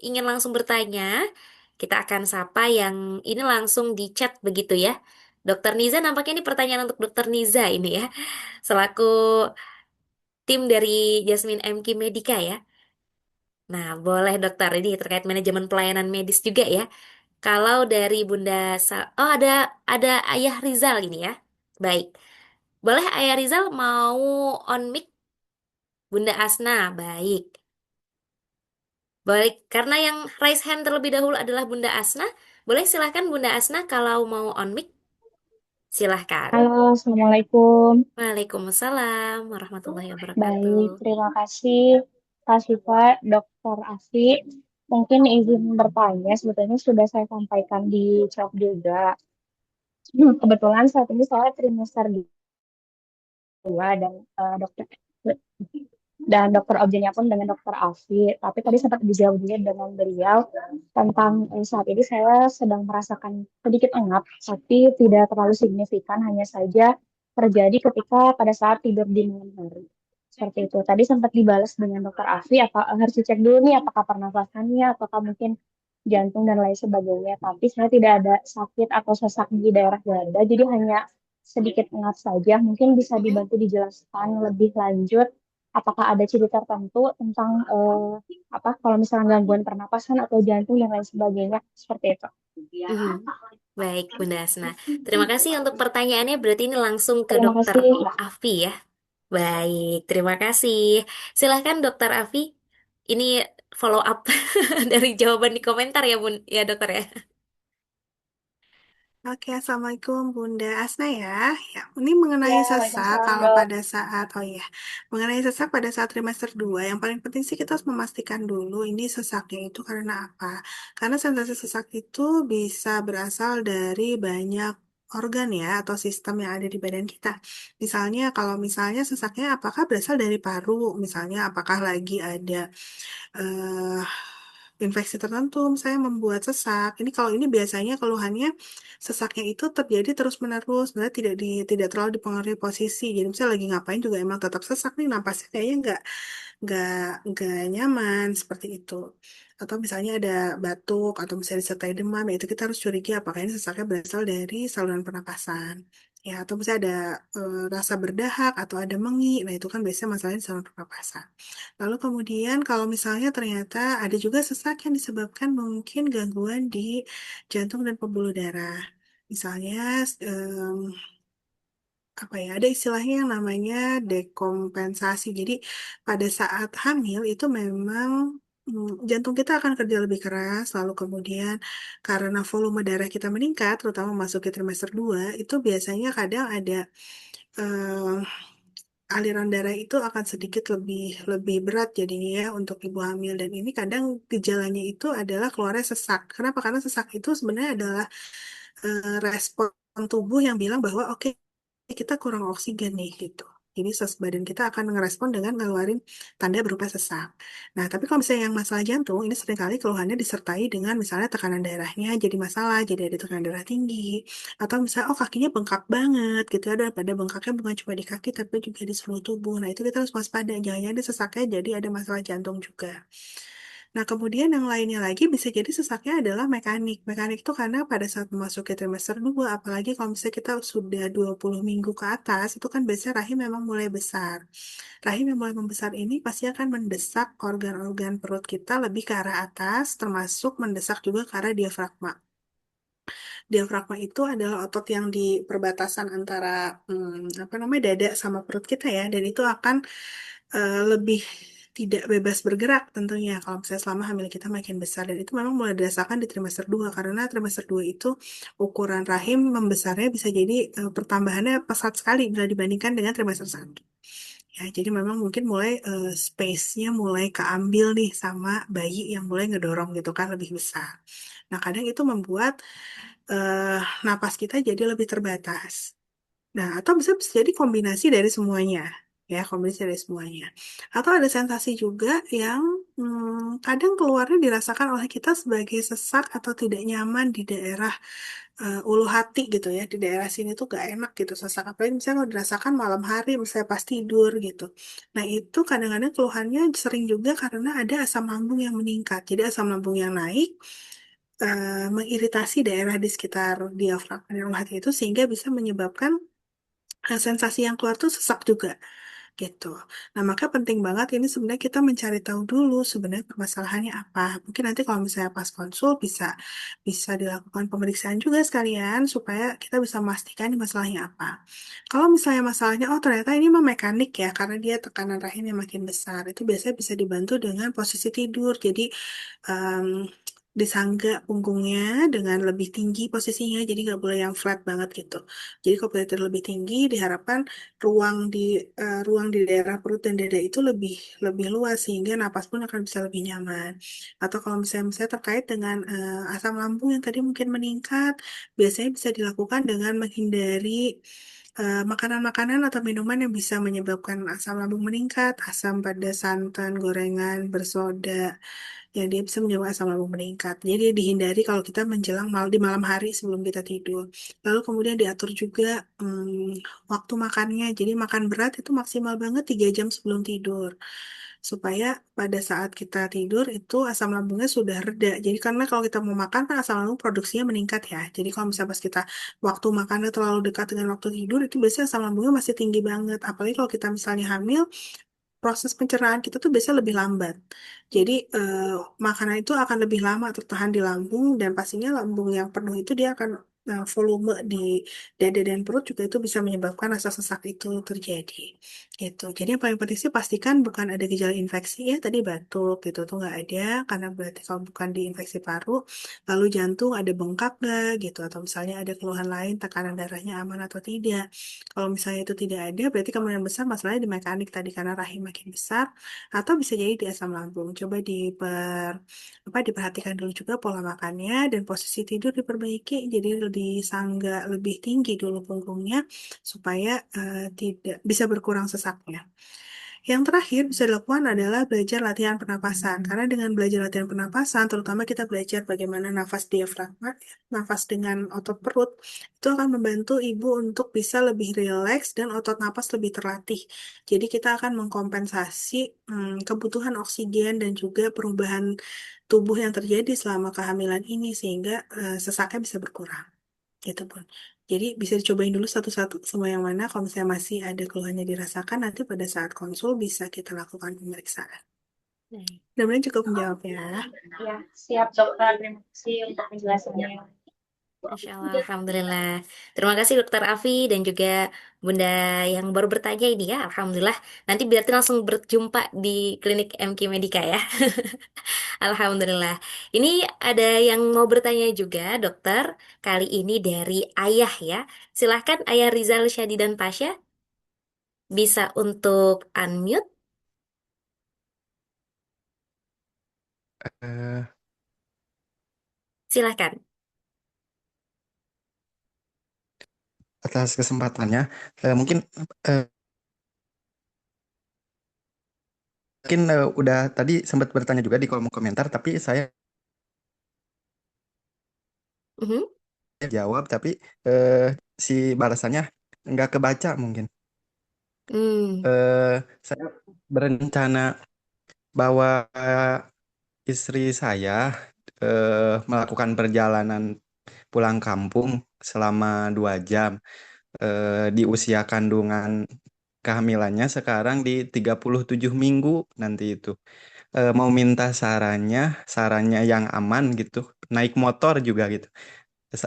A: ingin langsung bertanya, kita akan sapa yang ini langsung di chat begitu ya. Dokter Niza, nampaknya ini pertanyaan untuk Dokter Niza ini ya. Selaku tim dari Jasmine MQ Medika ya. Nah, boleh dokter ini terkait manajemen pelayanan medis juga ya. Kalau dari Bunda oh ada Ayah Rizal ini ya. Baik. Boleh Ayah Rizal mau on mic Bunda Asna. Baik. Baik, karena yang raise hand terlebih dahulu adalah Bunda Asna. Boleh silahkan Bunda Asna kalau mau on mic, silahkan.
D: Halo, Assalamualaikum.
A: Waalaikumsalam warahmatullahi wabarakatuh.
D: Baik, terima kasih Kak Syifa, Dokter Afi. Mungkin izin bertanya, sebetulnya sudah saya sampaikan di chat juga. Kebetulan saat ini saya trimester 2 dan dokter dokter objeknya pun dengan dokter Afi. Tapi tadi sempat dijawab juga dengan beliau tentang saat ini saya sedang merasakan sedikit engap, tapi tidak terlalu signifikan, hanya saja terjadi ketika pada saat tidur di malam hari. Seperti itu. Tadi sempat dibalas dengan dokter Afi, apa harus dicek dulu nih apakah pernafasannya, apakah mungkin jantung dan lain sebagainya. Tapi saya tidak ada sakit atau sesak di daerah dada, jadi hanya sedikit engap saja. Mungkin bisa dibantu dijelaskan lebih lanjut apakah ada ciri tertentu tentang apa kalau misalnya gangguan pernapasan atau jantung dan lain sebagainya seperti itu.
A: Mhm. Baik, Bunda Asna. Terima kasih untuk pertanyaannya. Berarti ini langsung ke
D: Terima
A: Dokter
D: kasih.
A: Afi ya. Baik, terima kasih. Silahkan Dokter Afi. Ini follow up dari jawaban di komentar ya, Bun, ya Dokter ya.
B: Oke, Assalamualaikum Bunda Asna ya. Ya, ini mengenai
D: Ya,
B: sesak,
D: Waalaikumsalam
B: kalau
D: dok.
B: pada saat, oh iya, mengenai sesak pada saat trimester 2, yang paling penting sih kita harus memastikan dulu ini sesaknya itu karena apa. Karena sensasi sesak itu bisa berasal dari banyak organ ya, atau sistem yang ada di badan kita. Misalnya, kalau misalnya sesaknya apakah berasal dari paru, misalnya apakah lagi ada eh, infeksi tertentu misalnya membuat sesak. Ini kalau ini biasanya keluhannya sesaknya itu terjadi terus-menerus, sebenarnya tidak terlalu dipengaruhi posisi. Jadi misalnya lagi ngapain juga emang tetap sesak nih, napasnya kayaknya nggak nggak nyaman seperti itu. Atau misalnya ada batuk atau misalnya disertai demam, ya itu kita harus curiga apakah ini sesaknya berasal dari saluran pernapasan. Ya, atau misalnya ada rasa berdahak atau ada mengi, nah itu kan biasanya masalahnya di saluran pernapasan. Lalu kemudian kalau misalnya ternyata ada juga sesak yang disebabkan mungkin gangguan di jantung dan pembuluh darah. Misalnya apa ya, ada istilahnya yang namanya dekompensasi. Jadi pada saat hamil itu memang jantung kita akan kerja lebih keras, lalu kemudian karena volume darah kita meningkat, terutama masuk ke trimester 2 itu biasanya kadang ada aliran darah itu akan sedikit lebih lebih berat jadinya ya untuk ibu hamil, dan ini kadang gejalanya itu adalah keluarnya sesak. Kenapa? Karena sesak itu sebenarnya adalah respon tubuh yang bilang bahwa oke, kita kurang oksigen nih gitu. Jadi badan kita akan ngerespon dengan ngeluarin tanda berupa sesak. Nah, tapi kalau misalnya yang masalah jantung, ini seringkali keluhannya disertai dengan misalnya tekanan darahnya jadi masalah, jadi ada tekanan darah tinggi. Atau misalnya, oh kakinya bengkak banget gitu, ada pada bengkaknya bukan cuma di kaki, tapi juga di seluruh tubuh. Nah, itu kita harus waspada, jangan-jangan ada sesaknya jadi ada masalah jantung juga. Nah, kemudian yang lainnya lagi bisa jadi sesaknya adalah mekanik. Mekanik itu karena pada saat memasuki trimester 2, apalagi kalau misalnya kita sudah 20 minggu ke atas, itu kan biasanya rahim memang mulai besar. Rahim yang mulai membesar ini pasti akan mendesak organ-organ perut kita lebih ke arah atas, termasuk mendesak juga ke arah diafragma. Diafragma itu adalah otot yang di perbatasan antara apa namanya dada sama perut kita ya, dan itu akan lebih tidak bebas bergerak tentunya kalau misalnya selama hamil kita makin besar, dan itu memang mulai dirasakan di trimester 2 karena trimester 2 itu ukuran rahim membesarnya bisa jadi pertambahannya pesat sekali bila dibandingkan dengan trimester 1. Ya, jadi memang mungkin mulai space-nya mulai keambil nih sama bayi yang mulai ngedorong gitu kan lebih besar. Nah, kadang itu membuat eh, napas kita jadi lebih terbatas. Nah, atau bisa bisa jadi kombinasi dari semuanya. Ya, kombinasi dari semuanya. Atau ada sensasi juga yang kadang keluarnya dirasakan oleh kita sebagai sesak atau tidak nyaman di daerah ulu hati gitu ya. Di daerah sini tuh gak enak gitu sesak. Apalagi misalnya kalau dirasakan malam hari, misalnya pas tidur gitu. Nah, itu kadang-kadang keluhannya sering juga karena ada asam lambung yang meningkat. Jadi asam lambung yang naik mengiritasi daerah di sekitar diafragma dan ulu hati itu sehingga bisa menyebabkan sensasi yang keluar tuh sesak juga gitu. Nah, maka penting banget ini sebenarnya kita mencari tahu dulu sebenarnya permasalahannya apa. Mungkin nanti kalau misalnya pas konsul bisa bisa dilakukan pemeriksaan juga sekalian supaya kita bisa memastikan ini masalahnya apa. Kalau misalnya masalahnya oh ternyata ini mah mekanik ya karena dia tekanan rahimnya makin besar. Itu biasanya bisa dibantu dengan posisi tidur. Jadi em, disangga punggungnya dengan lebih tinggi posisinya, jadi nggak boleh yang flat banget gitu. Jadi kalau posisi lebih tinggi, diharapkan ruang di daerah perut dan dada itu lebih lebih luas sehingga napas pun akan bisa lebih nyaman. Atau kalau misalnya terkait dengan asam lambung yang tadi mungkin meningkat, biasanya bisa dilakukan dengan menghindari makanan-makanan atau minuman yang bisa menyebabkan asam lambung meningkat, asam pada santan, gorengan, bersoda, yang dia bisa menyebabkan asam lambung meningkat. Jadi dihindari kalau kita menjelang di malam hari sebelum kita tidur. Lalu kemudian diatur juga waktu makannya. Jadi makan berat itu maksimal banget 3 jam sebelum tidur. Supaya pada saat kita tidur itu asam lambungnya sudah reda. Jadi karena kalau kita mau makan kan asam lambung produksinya meningkat ya. Jadi kalau misalnya pas kita waktu makannya terlalu dekat dengan waktu tidur itu biasanya asam lambungnya masih tinggi banget. Apalagi kalau kita misalnya hamil, proses pencernaan kita tuh biasanya lebih lambat. Jadi makanan itu akan lebih lama tertahan di lambung dan pastinya lambung yang penuh itu dia akan volume di dada dan perut juga itu bisa menyebabkan rasa sesak itu terjadi. Gitu. Jadi yang paling penting sih pastikan bukan ada gejala infeksi ya tadi batuk gitu tuh nggak ada karena berarti kalau bukan di infeksi paru, lalu jantung ada bengkak nggak gitu atau misalnya ada keluhan lain tekanan darahnya aman atau tidak. Kalau misalnya itu tidak ada, berarti kemungkinan besar masalahnya di mekanik tadi karena rahim makin besar, atau bisa jadi di asam lambung. Coba diperhatikan dulu juga pola makannya dan posisi tidur diperbaiki, jadi disangga lebih tinggi dulu punggungnya supaya tidak bisa berkurang sesaknya. Yang terakhir bisa dilakukan adalah belajar latihan pernapasan. Karena dengan belajar latihan pernapasan, terutama kita belajar bagaimana nafas diafragma, nafas dengan otot perut, itu akan membantu ibu untuk bisa lebih rileks dan otot napas lebih terlatih. Jadi kita akan mengkompensasi kebutuhan oksigen dan juga perubahan tubuh yang terjadi selama kehamilan ini sehingga sesaknya bisa berkurang. Gitu pun. Jadi bisa dicobain dulu satu-satu semua yang mana kalau misalnya masih ada keluhannya dirasakan nanti pada saat konsul bisa kita lakukan pemeriksaan.
A: Baik.
B: Mudah-mudahan cukup menjawab ya.
D: Ya, siap dokter. Terima kasih untuk penjelasannya.
A: Masya Allah, Alhamdulillah. Terima kasih Dokter Afi dan juga Bunda yang baru bertanya ini ya. Alhamdulillah. Nanti berarti langsung berjumpa di klinik MQ Medika ya. Alhamdulillah. Ini ada yang mau bertanya juga, Dokter. Kali ini dari Ayah ya. Silahkan Ayah Rizal Syadi dan Pasha. Bisa untuk unmute.
E: Eh,
A: Silahkan.
E: Atas kesempatannya. Mungkin eh, udah tadi sempat bertanya juga di kolom komentar, tapi saya
A: Mhm.
E: jawab, tapi eh, si balasannya nggak kebaca mungkin.
A: Hmm.
E: Eh, saya berencana bawa istri saya melakukan perjalanan pulang kampung selama 2 jam. Di usia kandungan kehamilannya sekarang di 37 minggu nanti itu. Mau minta sarannya yang aman gitu. Naik motor juga gitu.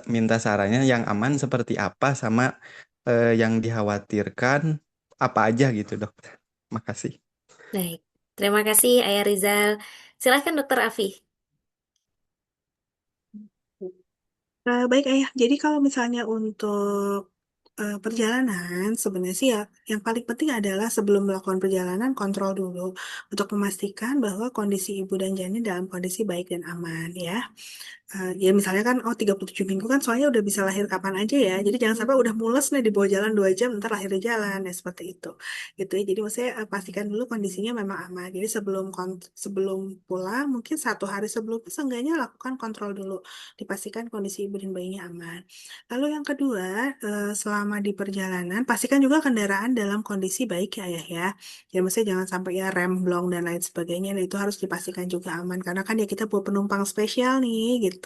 E: Minta sarannya yang aman seperti apa sama yang dikhawatirkan apa aja gitu, dokter. Makasih.
A: Baik, terima kasih Ayah Rizal. Silahkan Dokter Afi.
B: Baik Ayah, jadi kalau misalnya untuk perjalanan, sebenarnya sih ya, yang paling penting adalah sebelum melakukan perjalanan, kontrol dulu untuk memastikan bahwa kondisi ibu dan janin dalam kondisi baik dan aman ya. Ya misalnya kan, oh 37 minggu kan soalnya udah bisa lahir kapan aja ya. Jadi jangan sampai udah mules nih dibawa jalan 2 jam, ntar lahir di jalan, ya seperti itu. Gitu ya. Jadi maksudnya pastikan dulu kondisinya memang aman. Jadi sebelum pulang, mungkin 1 hari sebelum, seenggaknya lakukan kontrol dulu. Dipastikan kondisi ibu dan bayinya aman. Lalu yang kedua, selama di perjalanan, pastikan juga kendaraan dalam kondisi baik ya ayah ya. Ya maksudnya jangan sampai ya remblong dan lain sebagainya. Nah, itu harus dipastikan juga aman. Karena kan ya kita bawa penumpang spesial nih gitu.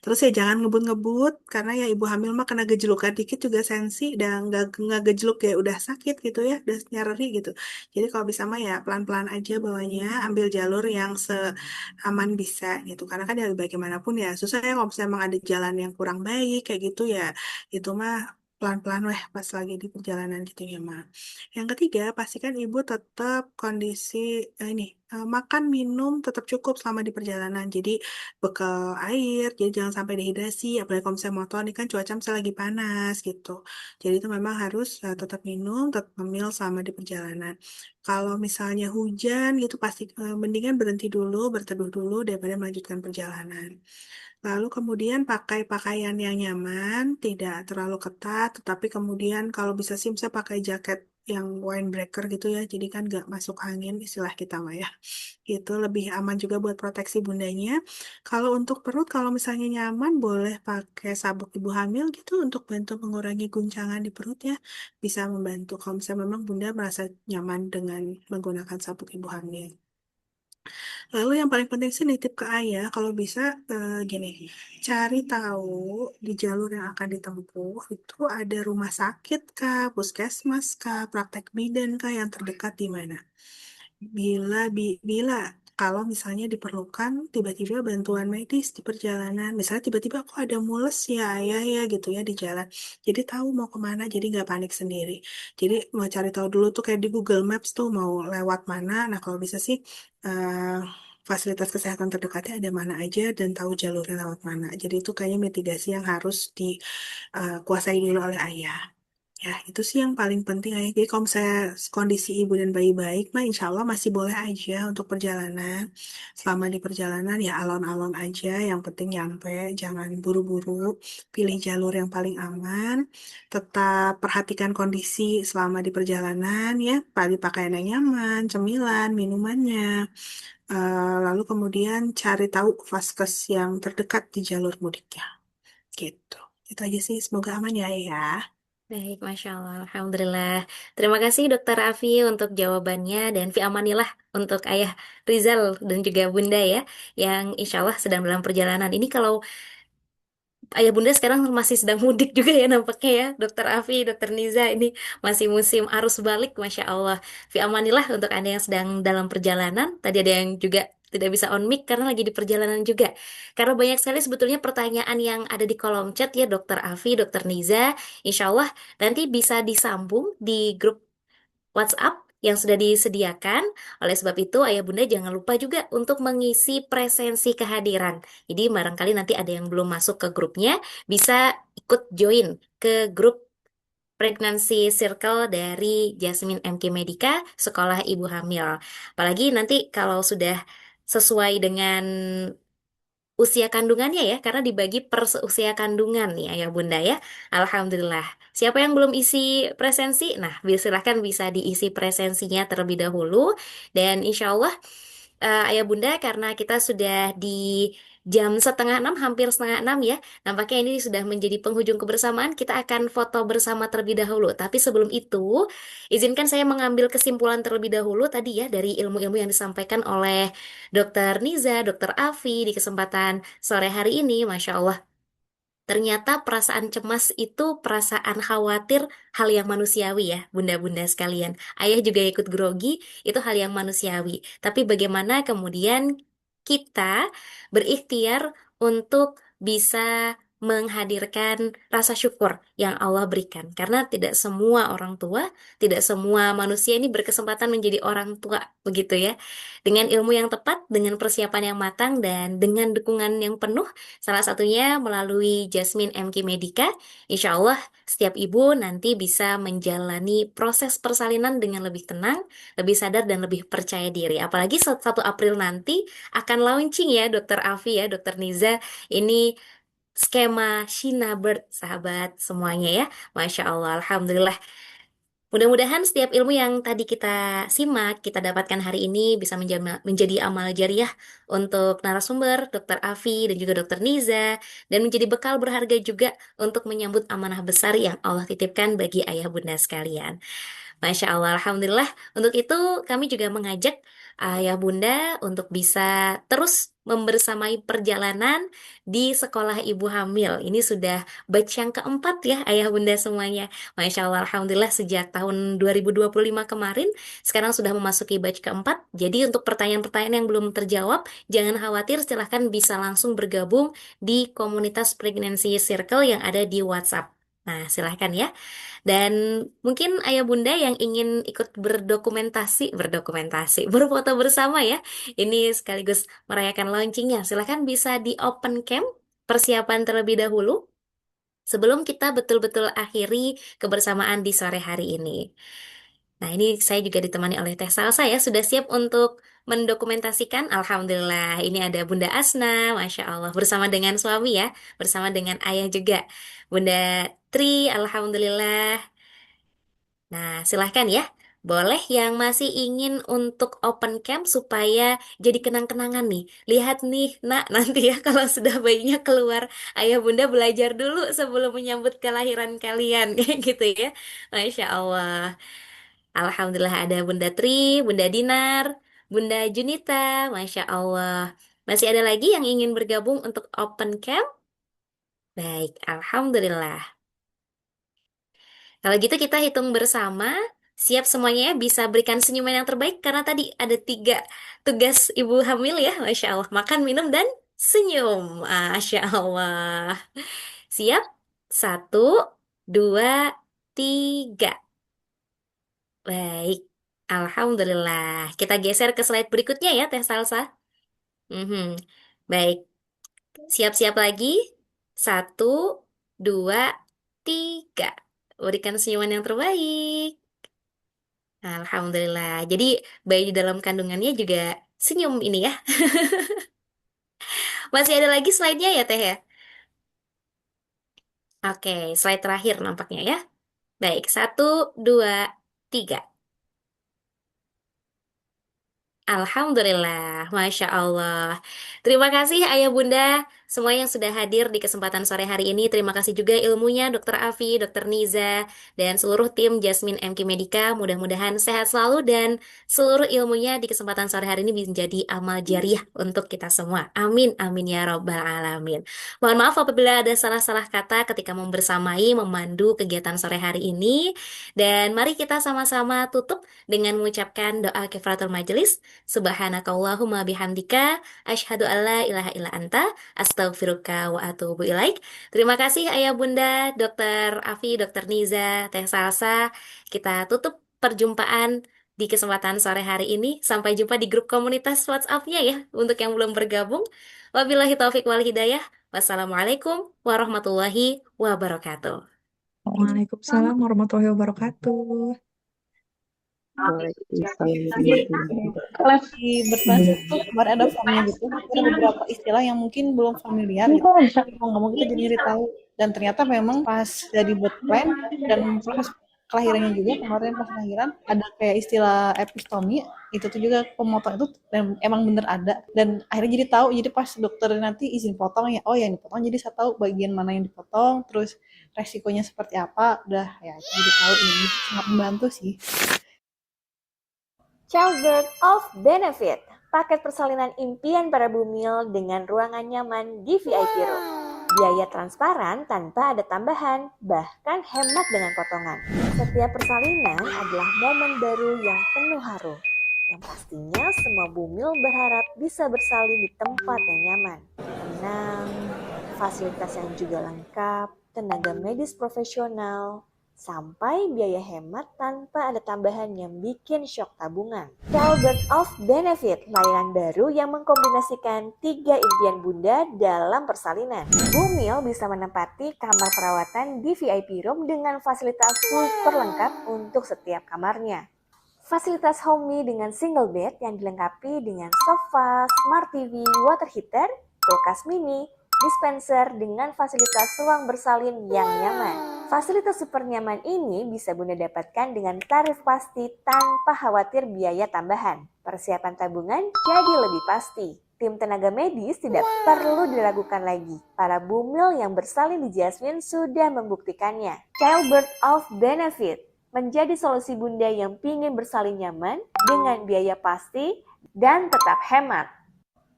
B: Terus ya jangan ngebut-ngebut. Karena ya ibu hamil mah kena gejlukan dikit juga sensi. Dan nggak gejluk ya udah sakit gitu ya. Udah nyeri gitu. Jadi kalau bisa mah ya pelan-pelan aja bawanya. Ambil jalur yang seaman bisa gitu. Karena kan ya bagaimanapun ya susah ya kalau misalnya emang ada jalan yang kurang baik kayak gitu ya. Itu mah pelan-pelan weh pas lagi di perjalanan gitu ya mah. Yang ketiga, pastikan ibu tetap kondisi makan minum tetap cukup selama di perjalanan. Jadi bekal air, jadi jangan sampai dehidrasi. Apalagi kalau misalnya motor ini kan cuaca misalnya lagi panas gitu. Jadi itu memang harus tetap minum, tetap ngemil selama di perjalanan. Kalau misalnya hujan gitu pasti mendingan berhenti dulu, berteduh dulu daripada melanjutkan perjalanan. Lalu kemudian pakai pakaian yang nyaman, tidak terlalu ketat, tetapi kemudian kalau bisa sih bisa pakai jaket yang windbreaker gitu ya, jadi kan nggak masuk angin istilah kita mah ya. Itu lebih aman juga buat proteksi bundanya. Kalau untuk perut, kalau misalnya nyaman, boleh pakai sabuk ibu hamil gitu untuk bantu mengurangi guncangan di perut ya. Bisa membantu kalau misalnya memang bunda merasa nyaman dengan menggunakan sabuk ibu hamil. Lalu yang paling penting sih nitip ke ayah, kalau bisa gini, cari tahu di jalur yang akan ditempuh itu ada rumah sakit kah, puskesmas kah, praktek bidan kah yang terdekat di mana. Bila kalau misalnya diperlukan tiba-tiba bantuan medis di perjalanan, misalnya tiba-tiba kok ada mules ya ayah ya gitu ya di jalan. Jadi tahu mau kemana, jadi nggak panik sendiri. Jadi mau cari tahu dulu tuh kayak di Google Maps tuh mau lewat mana. Nah kalau bisa sih eh, fasilitas kesehatan terdekatnya ada mana aja dan tahu jalurnya lewat mana. Jadi itu kayaknya mitigasi yang harus dikuasai dulu oleh ayah. Ya, itu sih yang paling penting aja. Jadi kalau misalnya kondisi ibu dan bayi baik, mah insya Allah masih boleh aja untuk perjalanan. Selama di perjalanan ya alon-alon aja, yang penting nyampe, jangan buru-buru, pilih jalur yang paling aman, tetap perhatikan kondisi selama di perjalanan ya, pakaian yang nyaman, cemilan, minumannya, lalu kemudian cari tahu vaskes yang terdekat di jalur mudiknya. Gitu. Itu aja sih, semoga aman ya ya.
A: Baik, Masya Allah. Alhamdulillah. Terima kasih Dokter Afi untuk jawabannya dan fi amanillah untuk Ayah Rizal dan juga Bunda ya, yang insya Allah sedang dalam perjalanan. Ini kalau Ayah Bunda sekarang masih sedang mudik juga ya nampaknya ya, Dokter Afi, Dokter Niza ini masih musim arus balik, Masya Allah. Fi amanillah untuk Anda yang sedang dalam perjalanan. Tadi ada yang juga tidak bisa on mic karena lagi di perjalanan juga. Karena banyak sekali sebetulnya pertanyaan yang ada di kolom chat ya, Dokter Afi, Dokter Niza. Insya Allah nanti bisa disambung di grup WhatsApp yang sudah disediakan. Oleh sebab itu, Ayah Bunda jangan lupa juga untuk mengisi presensi kehadiran. Jadi, barangkali nanti ada yang belum masuk ke grupnya, bisa ikut join ke grup Pregnancy Circle dari Jasmine MK Medika, Sekolah Ibu Hamil. Apalagi nanti kalau sudah sesuai dengan usia kandungannya ya, karena dibagi per usia kandungan nih Ayah Bunda ya. Alhamdulillah. Siapa yang belum isi presensi? Nah, silahkan bisa diisi presensinya terlebih dahulu. Dan insya Allah Ayah Bunda karena kita sudah di jam setengah enam, hampir setengah enam ya. Nampaknya ini sudah menjadi penghujung kebersamaan. Kita akan foto bersama terlebih dahulu. Tapi sebelum itu, izinkan saya mengambil kesimpulan terlebih dahulu tadi ya dari ilmu-ilmu yang disampaikan oleh Dr. Niza, Dr. Afi di kesempatan sore hari ini. Masya Allah. Ternyata perasaan cemas itu perasaan khawatir hal yang manusiawi ya, bunda-bunda sekalian. Ayah juga ikut grogi, itu hal yang manusiawi. Tapi bagaimana kemudian kita berikhtiar untuk bisa menghadirkan rasa syukur yang Allah berikan. Karena tidak semua orang tua, tidak semua manusia ini berkesempatan menjadi orang tua, begitu ya. Dengan ilmu yang tepat, dengan persiapan yang matang, dan dengan dukungan yang penuh, salah satunya melalui Jasmine MK Medika. Insya Allah setiap ibu nanti bisa menjalani proses persalinan dengan lebih tenang, lebih sadar, dan lebih percaya diri. Apalagi 1 April nanti akan launching ya Dokter Afi ya, Dokter Niza. Ini skema Shina Bird, sahabat semuanya ya. Masya Allah, Alhamdulillah. Mudah-mudahan setiap ilmu yang tadi kita simak, kita dapatkan hari ini bisa menjadi amal jariah untuk narasumber, Dr. Afi dan juga Dr. Niza, dan menjadi bekal berharga juga untuk menyambut amanah besar yang Allah titipkan bagi ayah bunda sekalian. Masya Allah, Alhamdulillah. Untuk itu kami juga mengajak ayah bunda untuk bisa terus membersamai perjalanan di sekolah ibu hamil. Ini sudah batch yang keempat ya ayah bunda semuanya. Masya Allah, Alhamdulillah sejak tahun 2025 kemarin, sekarang sudah memasuki batch keempat. Jadi untuk pertanyaan-pertanyaan yang belum terjawab, jangan khawatir, silahkan bisa langsung bergabung di komunitas Pregnancy Circle yang ada di WhatsApp. Nah, silahkan ya. Dan mungkin ayah bunda yang ingin ikut berfoto bersama ya. Ini sekaligus merayakan launchingnya. Silahkan bisa di open cam, persiapan terlebih dahulu sebelum kita betul-betul akhiri kebersamaan di sore hari ini. Nah, ini saya juga ditemani oleh Teh Salsa ya, sudah siap untuk mendokumentasikan. Alhamdulillah, ini ada Bunda Asna, Masya Allah, bersama dengan suami ya, bersama dengan ayah juga. Bunda Tri, Alhamdulillah. Nah, silahkan ya. Boleh yang masih ingin untuk open camp supaya jadi kenang-kenangan nih. Lihat nih, nak, nanti ya kalau sudah bayinya keluar, ayah bunda belajar dulu sebelum menyambut kelahiran kalian. Kayak gitu ya. Masya Allah. Alhamdulillah ada Bunda Tri, Bunda Dinar, Bunda Junita. Masya Allah. Masih ada lagi yang ingin bergabung untuk open camp? Baik, Alhamdulillah. Kalau gitu kita hitung bersama. Siap semuanya ya, bisa berikan senyuman yang terbaik karena tadi ada 3 tugas ibu hamil ya. Masya Allah. Makan, minum, dan senyum. Masya Allah. Siap? 1, 2, 3. Baik. Alhamdulillah. Kita geser ke slide berikutnya ya, Teh Salsa. Mhm. Baik. Siap-siap lagi. 1, 2, 3. Berikan senyuman yang terbaik. Alhamdulillah. Jadi bayi di dalam kandungannya juga senyum ini ya. Masih ada lagi slide-nya ya Teh ya? Oke, slide terakhir nampaknya ya. Baik, 1, 2, 3. Alhamdulillah, Masya Allah. Terima kasih Ayah Bunda, semua yang sudah hadir di kesempatan sore hari ini. Terima kasih juga ilmunya Dr. Afi, Dr. Niza, dan seluruh tim Jasmine MK Medika. Mudah-mudahan sehat selalu dan seluruh ilmunya di kesempatan sore hari ini menjadi amal jariah untuk kita semua. Amin, amin ya Rabbal Alamin. Mohon maaf apabila ada salah-salah kata ketika membersamai, memandu kegiatan sore hari ini. Dan mari kita sama-sama tutup dengan mengucapkan doa kifaratul majelis. Subhanakallahumma bihamdika asyhadu alla ilaha illa anta astaghfiruka wa atubu ilaik. Terima kasih Ayah Bunda, Dr. Afi, Dr. Niza, Teh Salsa. Kita tutup perjumpaan di kesempatan sore hari ini. Sampai jumpa di grup komunitas WhatsApp-nya ya untuk yang belum bergabung. Wabillahi taufik wal hidayah. Wassalamualaikum warahmatullahi wabarakatuh.
C: Waalaikumsalam warahmatullahi wabarakatuh.
F: Kelas di bertransit tuh kemarin ada formnya gitu, ada beberapa istilah yang mungkin belum familiar gitu. Mau nggak mau kita jadi tahu, dan ternyata memang pas jadi buat plan dan proses kelahirannya juga kemarin pas lahiran ada kayak istilah epistomi, itu tuh juga pemotong itu emang bener ada, dan akhirnya jadi tahu, jadi pas dokter nanti izin potong ya, oh yang dipotong, jadi saya tahu bagian mana yang dipotong, terus resikonya seperti apa, udah ya jadi tahu, ini sangat membantu sih.
G: Childbirth of Benefit, paket persalinan impian para bumil dengan ruangan nyaman di VIP Room. Biaya transparan tanpa ada tambahan, bahkan hemat dengan potongan. Setiap persalinan adalah momen baru yang penuh haru. Yang pastinya semua bumil berharap bisa bersalin di tempat yang nyaman, tenang, fasilitas yang juga lengkap, tenaga medis profesional, sampai biaya hemat tanpa ada tambahan yang bikin syok tabungan. Childbirth of Benefit, layanan baru yang mengkombinasikan 3 impian bunda dalam persalinan. Bumil bisa menempati kamar perawatan di VIP Room dengan fasilitas super lengkap untuk setiap kamarnya. Fasilitas homey dengan single bed yang dilengkapi dengan sofa, smart TV, water heater, kulkas mini, dispenser dengan fasilitas ruang bersalin yang nyaman. Fasilitas super nyaman ini bisa Bunda dapatkan dengan tarif pasti tanpa khawatir biaya tambahan. Persiapan tabungan jadi lebih pasti. Tim tenaga medis tidak perlu diragukan lagi. Para bumil yang bersalin di Jasmine sudah membuktikannya. Childbirth of Benefit menjadi solusi Bunda yang pingin bersalin nyaman dengan biaya pasti dan tetap hemat.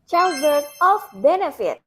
G: Childbirth of Benefit.